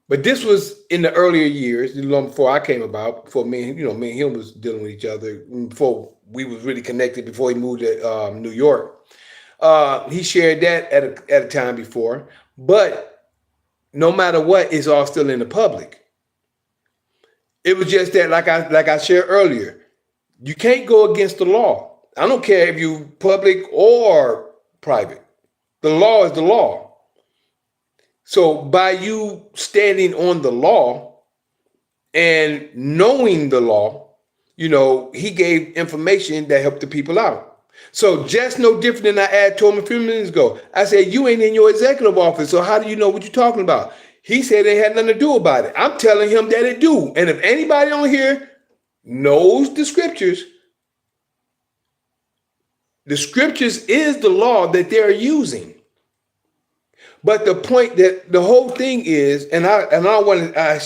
But this was in the earlier years, long before I came about, before me and him was dealing with each other, before we was really connected, before he moved to New York. He shared that at a time before, but no matter what, it's all still in the public. It was just that, like I shared earlier, you can't go against the law. I don't care if you public or private. The law is the law. So by you standing on the law and knowing the law, he gave information that helped the people out. So just no different than I told him a few minutes ago. I said, you ain't in your executive office, so how do you know what you're talking about? He said it had nothing to do about it. I'm telling him that it do. And if anybody on here knows the scriptures is the law that they're using. But the point that the whole thing is, and I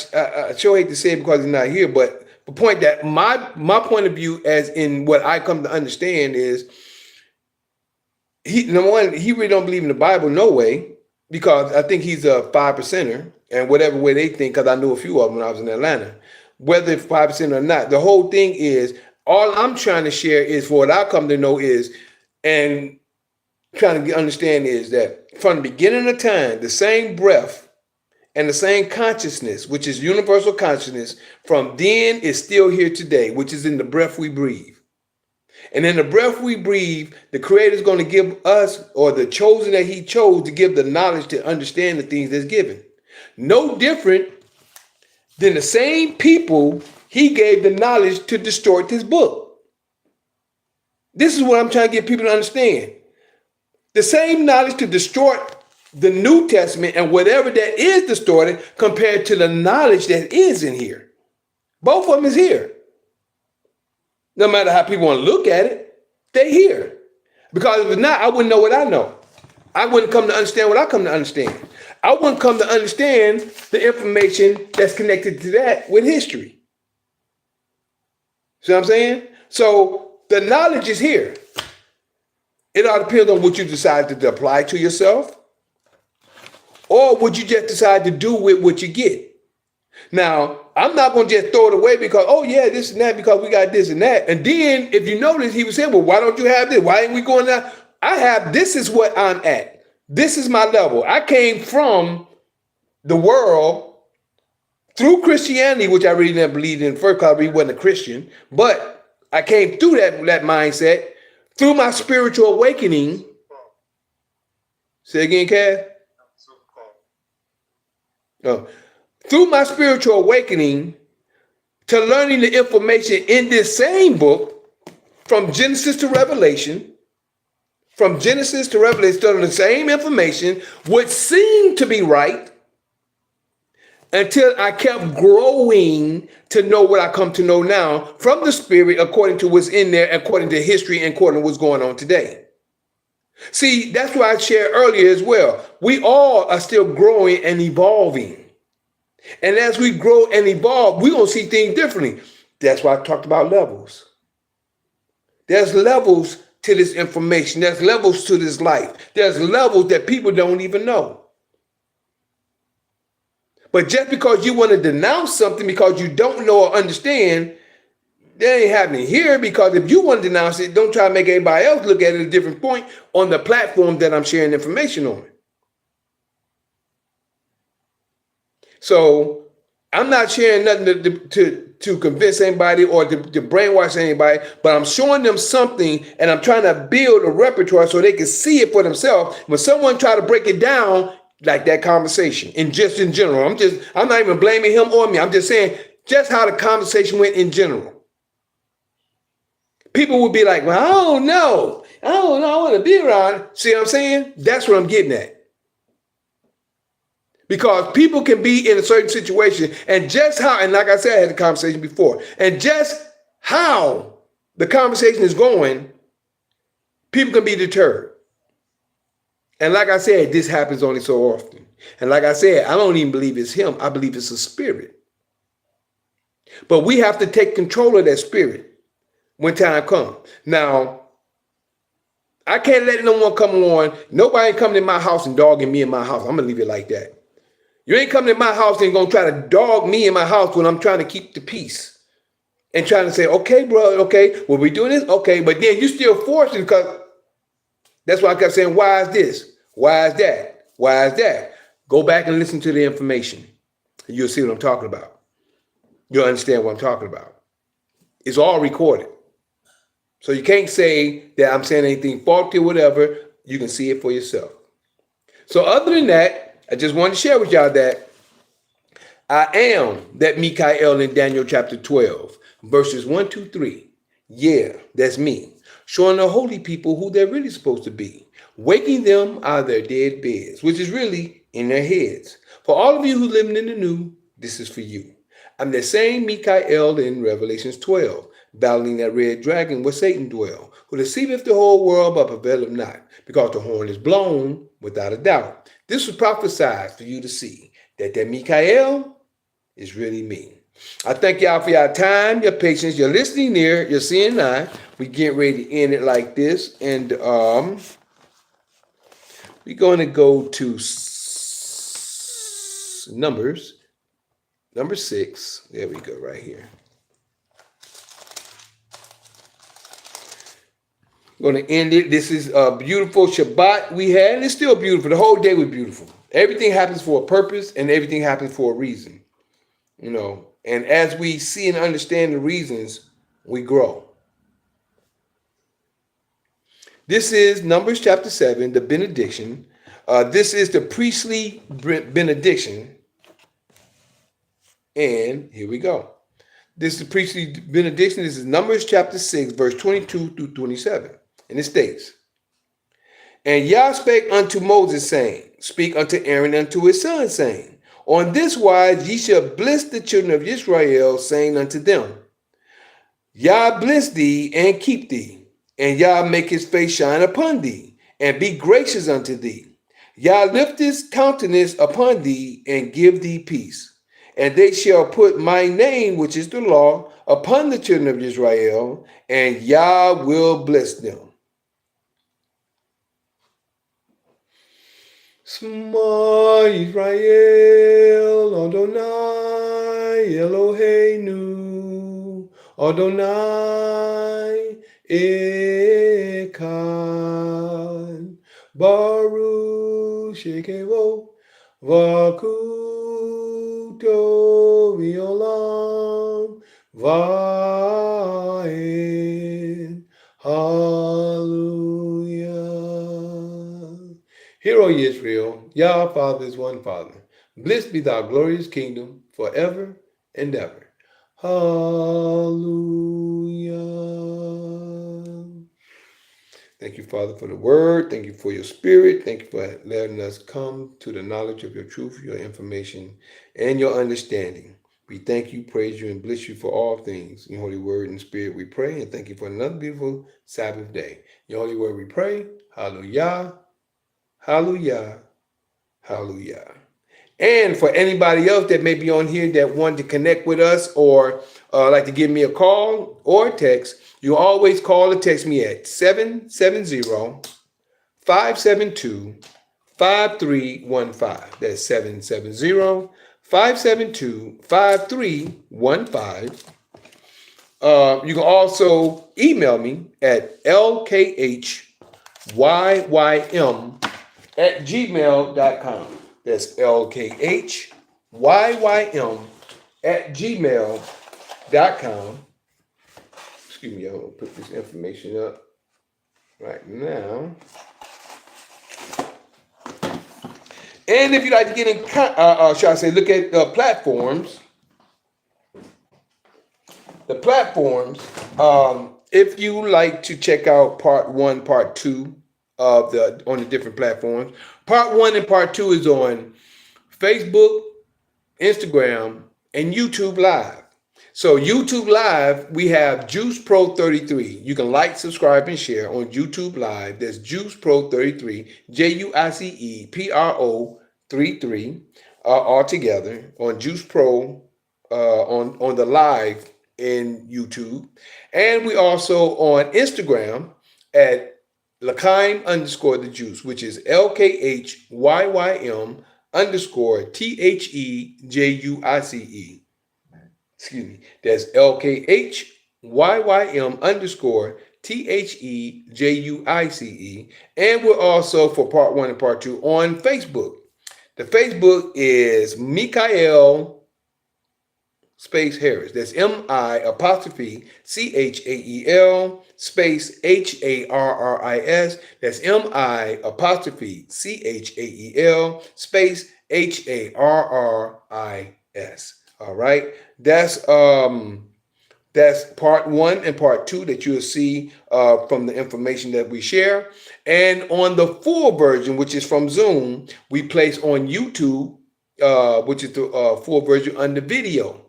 sure hate to say it because he's not here, but the point that my point of view, as in what I come to understand, is number one, he really don't believe in the Bible, no way, because I think he's a 5%er, and whatever way they think, because I knew a few of them when I was in Atlanta, whether it's 5% or not. The whole thing is, all I'm trying to share is, for what I come to know is, and trying to understand is that from the beginning of time, the same breath and the same consciousness, which is universal consciousness, from then is still here today, which is in the breath we breathe. And in the breath we breathe, the Creator is going to give us, or the chosen that he chose, to give the knowledge to understand the things that's given. No different than the same people he gave the knowledge to distort this book. This is what I'm trying to get people to understand. The same knowledge to distort the New Testament and whatever that is distorted compared to the knowledge that is in here. Both of them is here. No matter how people want to look at it, they're here. Because if it's not, I wouldn't know what I know. I wouldn't come to understand what I come to understand. I wouldn't come to understand the information that's connected to that with history. See what I'm saying? So the knowledge is here. It all depends on what you decide to apply to yourself, or what you just decide to do with what you get. Now, I'm not going to just throw it away because, oh yeah, this and that, because we got this and that. And then if you notice, he was saying, well, why don't you have this? Why ain't we going down? This is what I'm at. This is my level. I came from the world through Christianity, which I really never believed in first because I really wasn't a Christian. But I came through that mindset through my spiritual awakening. Say again, Cass? Oh. Through my spiritual awakening to learning the information in this same book from Genesis to Revelation, studying the same information, which seemed to be right, until I kept growing to know what I come to know now from the Spirit, according to what's in there, according to history, and according to what's going on today. See, that's what I shared earlier as well. We all are still growing and evolving. And as we grow and evolve, we're going to see things differently. That's why I talked about levels. There's levels to this information. There's levels to this life. There's levels that people don't even know. But just because you want to denounce something because you don't know or understand, that ain't happening here. Because if you want to denounce it, don't try to make everybody else look at it at a different point on the platform that I'm sharing information on. So I'm not sharing nothing to convince anybody or to brainwash anybody, but I'm showing them something and I'm trying to build a repertoire so they can see it for themselves. When someone try to break it down, like that conversation, and just in general, I'm not even blaming him or me. I'm just saying just how the conversation went in general. People would be like, well, I don't know. I want to be around. See what I'm saying? That's what I'm getting at. Because people can be in a certain situation, and just how, and like I said, I had the conversation before, and just how the conversation is going, people can be deterred. And like I said, this happens only so often. And like I said, I don't even believe it's him. I believe it's a spirit. But we have to take control of that spirit when time comes. Now, I can't let no one come on. Nobody ain't coming in my house and dogging me in my house. I'm going to leave it like that. You ain't coming in my house and going to try to dog me in my house when I'm trying to keep the peace. And trying to say, okay, bro, okay, well, we doing this? Okay, but then you still forcing because that's why I kept saying, why is this? Why is that? Why is that? Go back and listen to the information. And you'll see what I'm talking about. You'll understand what I'm talking about. It's all recorded. So you can't say that I'm saying anything faulty or whatever. You can see it for yourself. So other than that, I just wanted to share with y'all that I am that Mikael in Daniel chapter 12, verses 1, 2, 3. Yeah, that's me. Showing the holy people who they're really supposed to be. Waking them out of their dead beds, which is really in their heads. For all of you who living in the new, this is for you. I'm the same Mikael in Revelations 12, battling that red dragon where Satan dwell, who deceiveth the whole world but prevaileth not, because the horn is blown without a doubt. This was prophesied for you to see that Mikael is really me. I thank y'all for your time, your patience, your listening ear, your seeing eye. We get ready to end it like this. And we're going to go to Numbers, number 6. There we go, right here. Going to end it. This is a beautiful Shabbat we had. And it's still beautiful. The whole day was beautiful. Everything happens for a purpose and everything happens for a reason. You know, and as we see and understand the reasons, we grow. This is Numbers chapter 7, the benediction. This is the priestly benediction. And here we go. This is the priestly benediction. This is Numbers chapter 6, verse 22 through 27. And it states, And Yah spake unto Moses, saying, Speak unto Aaron and unto his sons, saying, On this wise ye shall bless the children of Israel, saying unto them, Yah bless thee and keep thee, and Yah make his face shine upon thee, and be gracious unto thee. Yah lift his countenance upon thee, and give thee peace. And they shall put my name, which is the law, upon the children of Israel, and Yah will bless them. Shema Israel, Adonai Eloheinu, Adonai Echad, Baruch Shekevo, Vakuto Violam, Vaed, Hallelujah. Hear, O Israel, Yah our Father is one Father. Blessed be thy glorious kingdom forever and ever. Hallelujah. Thank you, Father, for the word. Thank you for your spirit. Thank you for letting us come to the knowledge of your truth, your information, and your understanding. We thank you, praise you, and bless you for all things. In your holy word and spirit we pray, and thank you for another beautiful Sabbath day. In your holy word we pray. Hallelujah. Hallelujah. Hallelujah. And for anybody else that may be on here that wanted to connect with us or like to give me a call or a text, you always call or text me at 770-572-5315. That's 770-572-5315. You can also email me at lkhyym@gmail.com. That's lkhyym@gmail.com. Excuse me, I'm gonna put this information up right now. And if you'd like to get in, look at the platforms. If you like to check out part 1, part 2 of on the different platforms. Part 1 and part 2 is on Facebook, Instagram, and YouTube Live. So YouTube Live, we have Juice Pro 33. You can like, subscribe, and share on YouTube Live. That's Juice Pro 33, JUICE PRO 33, all together on Juice Pro on the live in YouTube. And we also on Instagram at L'chaim_the Juice, which is LKHYYM_THEJUICE. Excuse me. That's LKHYYM_THEJUICE. And we're also, for part 1 and part 2, on Facebook. The Facebook is Mikael space Harris. That's MI_CHAEL space HARRIS. That's MI_CHAEL space HARRIS. All right. That's part 1 and part 2 that you'll see from the information that we share. And on the full version, which is from Zoom, we place on YouTube, which is the full version under video.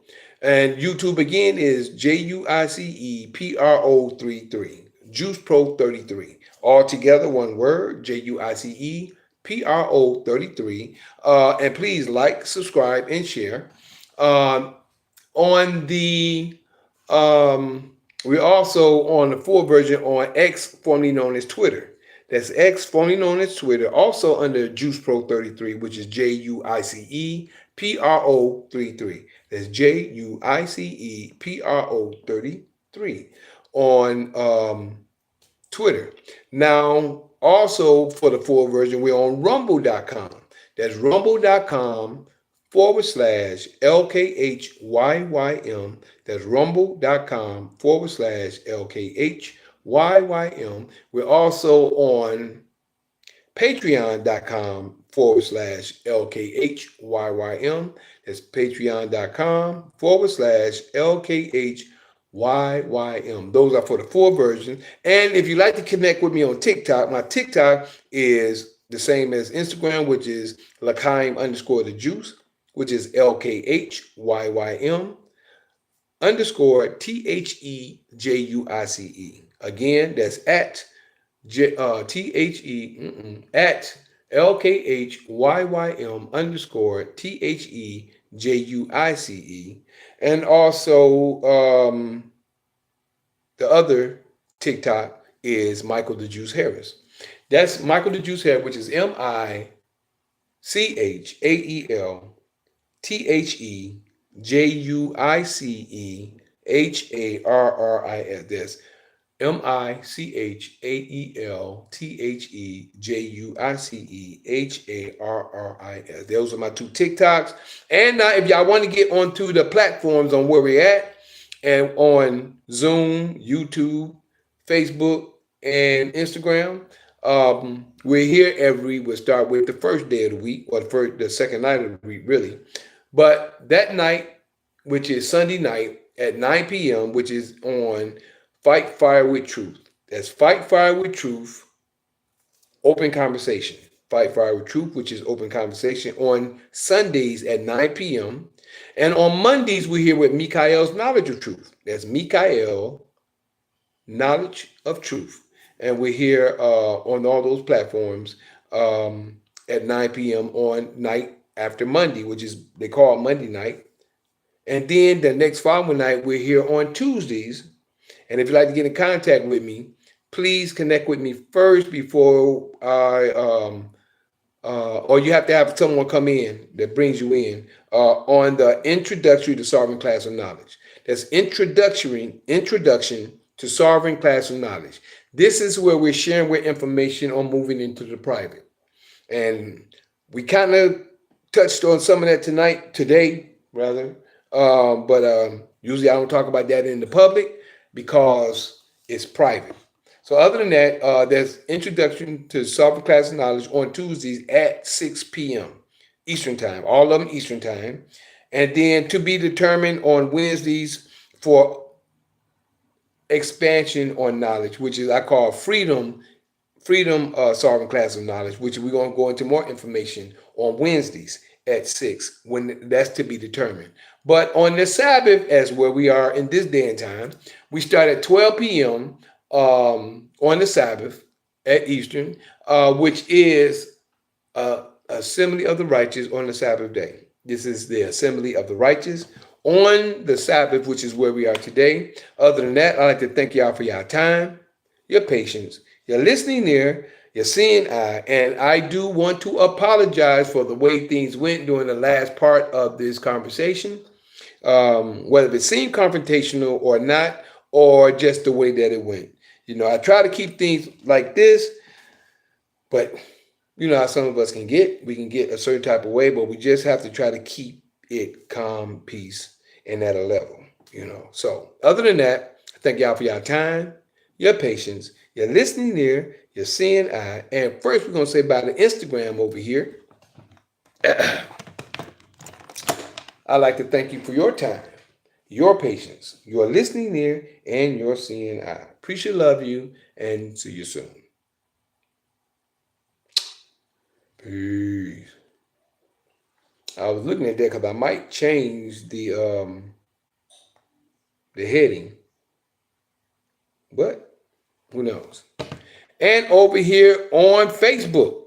And YouTube again is JUICE PRO 33, Juice Pro 33. All together, one word, JUICE PRO 33. And please like, subscribe, and share. On the we're also on the full version on X, formerly known as Twitter. That's X, formerly known as Twitter, also under Juice Pro 33, which is JUICE PRO 33. That's JUICE PRO 33 on Twitter. Now, also for the full version, we're on rumble.com. That's rumble.com/LKHYYM. That's rumble.com/LKHYYM. We're also on patreon.com/LKHYYM. That's patreon.com/LKHYYM. YYM. Those are for the full version. And if you'd like to connect with me on TikTok, my TikTok is the same as Instagram, which is L'chaim _ the juice, which is LKHYYM _ THEJUICE. Again, that's at at LKHYYM _ THEJUICE. And also the other TikTok is Michael the Juice Harris. That's Michael the Juice Harris, which is MICHAELTHEJUICEHARRIS. That's MICHAELTHEJUICEHARRIS. Those are my two TikToks. And now, if y'all want to get onto the platforms on where we're at, and on Zoom, YouTube, Facebook, and Instagram, we're here we'll start with the first day of the week, or the second night of the week, really. But that night, which is Sunday night at 9 p.m., which is on Fight Fire with Truth. That's Fight Fire with Truth, open conversation. Fight Fire with Truth, which is open conversation on Sundays at 9 p.m. And on Mondays, we're here with Mikael's Knowledge of Truth. That's Mikael Knowledge of Truth. And we're here on all those platforms at 9 p.m. on night after Monday, which is, they call it Monday night. And then the next following night, we're here on Tuesdays. And if you'd like to get in contact with me, please connect with me first before or you have to have someone come in that brings you in on the Introductory to Sovereign Class of Knowledge. That's Introduction to Sovereign Class of Knowledge. This is where we're sharing with information on moving into the private. And we kind of touched on some of that today, rather. But usually I don't talk about that in the public because it's private. So other than that, there's Introduction to Sovereign Class of Knowledge on Tuesdays at 6 p.m. Eastern Time, all of them Eastern Time. And then to be determined on Wednesdays for expansion on knowledge, which is I call Freedom Sovereign Class of Knowledge, which we're going to go into more information on Wednesdays at 6, when that's to be determined. But on the Sabbath, as where we are in this day and time, we start at 12 p.m. On the Sabbath at Eastern, which is Assembly of the Righteous on the Sabbath day. This is the Assembly of the Righteous on the Sabbath, which is where we are today. Other than that, I'd like to thank y'all for your time, your patience, your listening ear, your seeing eye, and I do want to apologize for the way things went during the last part of this conversation, whether it seemed confrontational or not, or just the way that it went. You know, I try to keep things like this, but you know how some of us can get. We can get a certain type of way, but we just have to try to keep it calm, peace, and at a level, you know. So other than that, thank y'all for your time, your patience, your listening ear, your seeing eye. And first, we're going to say about the Instagram over here. I'd like to thank you for your time, your patience, your listening ear, and your seeing eye. Appreciate, love you, and see you soon. Peace. I was looking at that because I might change the heading, but who knows? And over here on Facebook,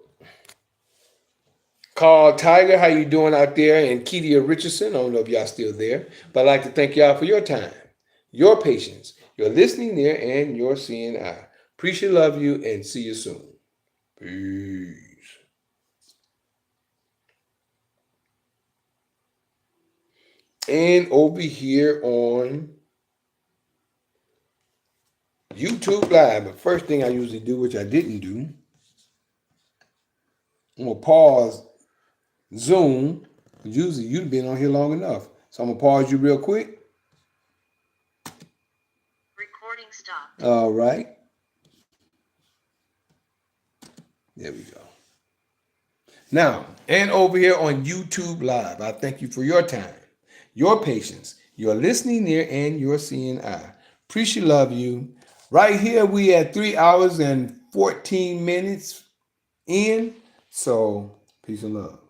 called Tiger, how you doing out there? And Kedia Richardson, I don't know if y'all still there, but I'd like to thank y'all for your time, your patience, your listening ear, and your seeing eye. Appreciate, love you, and see you soon. Peace. And over here on YouTube Live, the first thing I usually do, which I didn't do, I'm going to pause Zoom. Usually you've been on here long enough. So I'm going to pause you real quick. Recording stopped. All right. There we go. Now, and over here on YouTube Live, I thank you for your time, your patience, your listening ear, and your seeing eye. Appreciate love you. Right here, we at 3 hours and 14 minutes in. So, peace and love.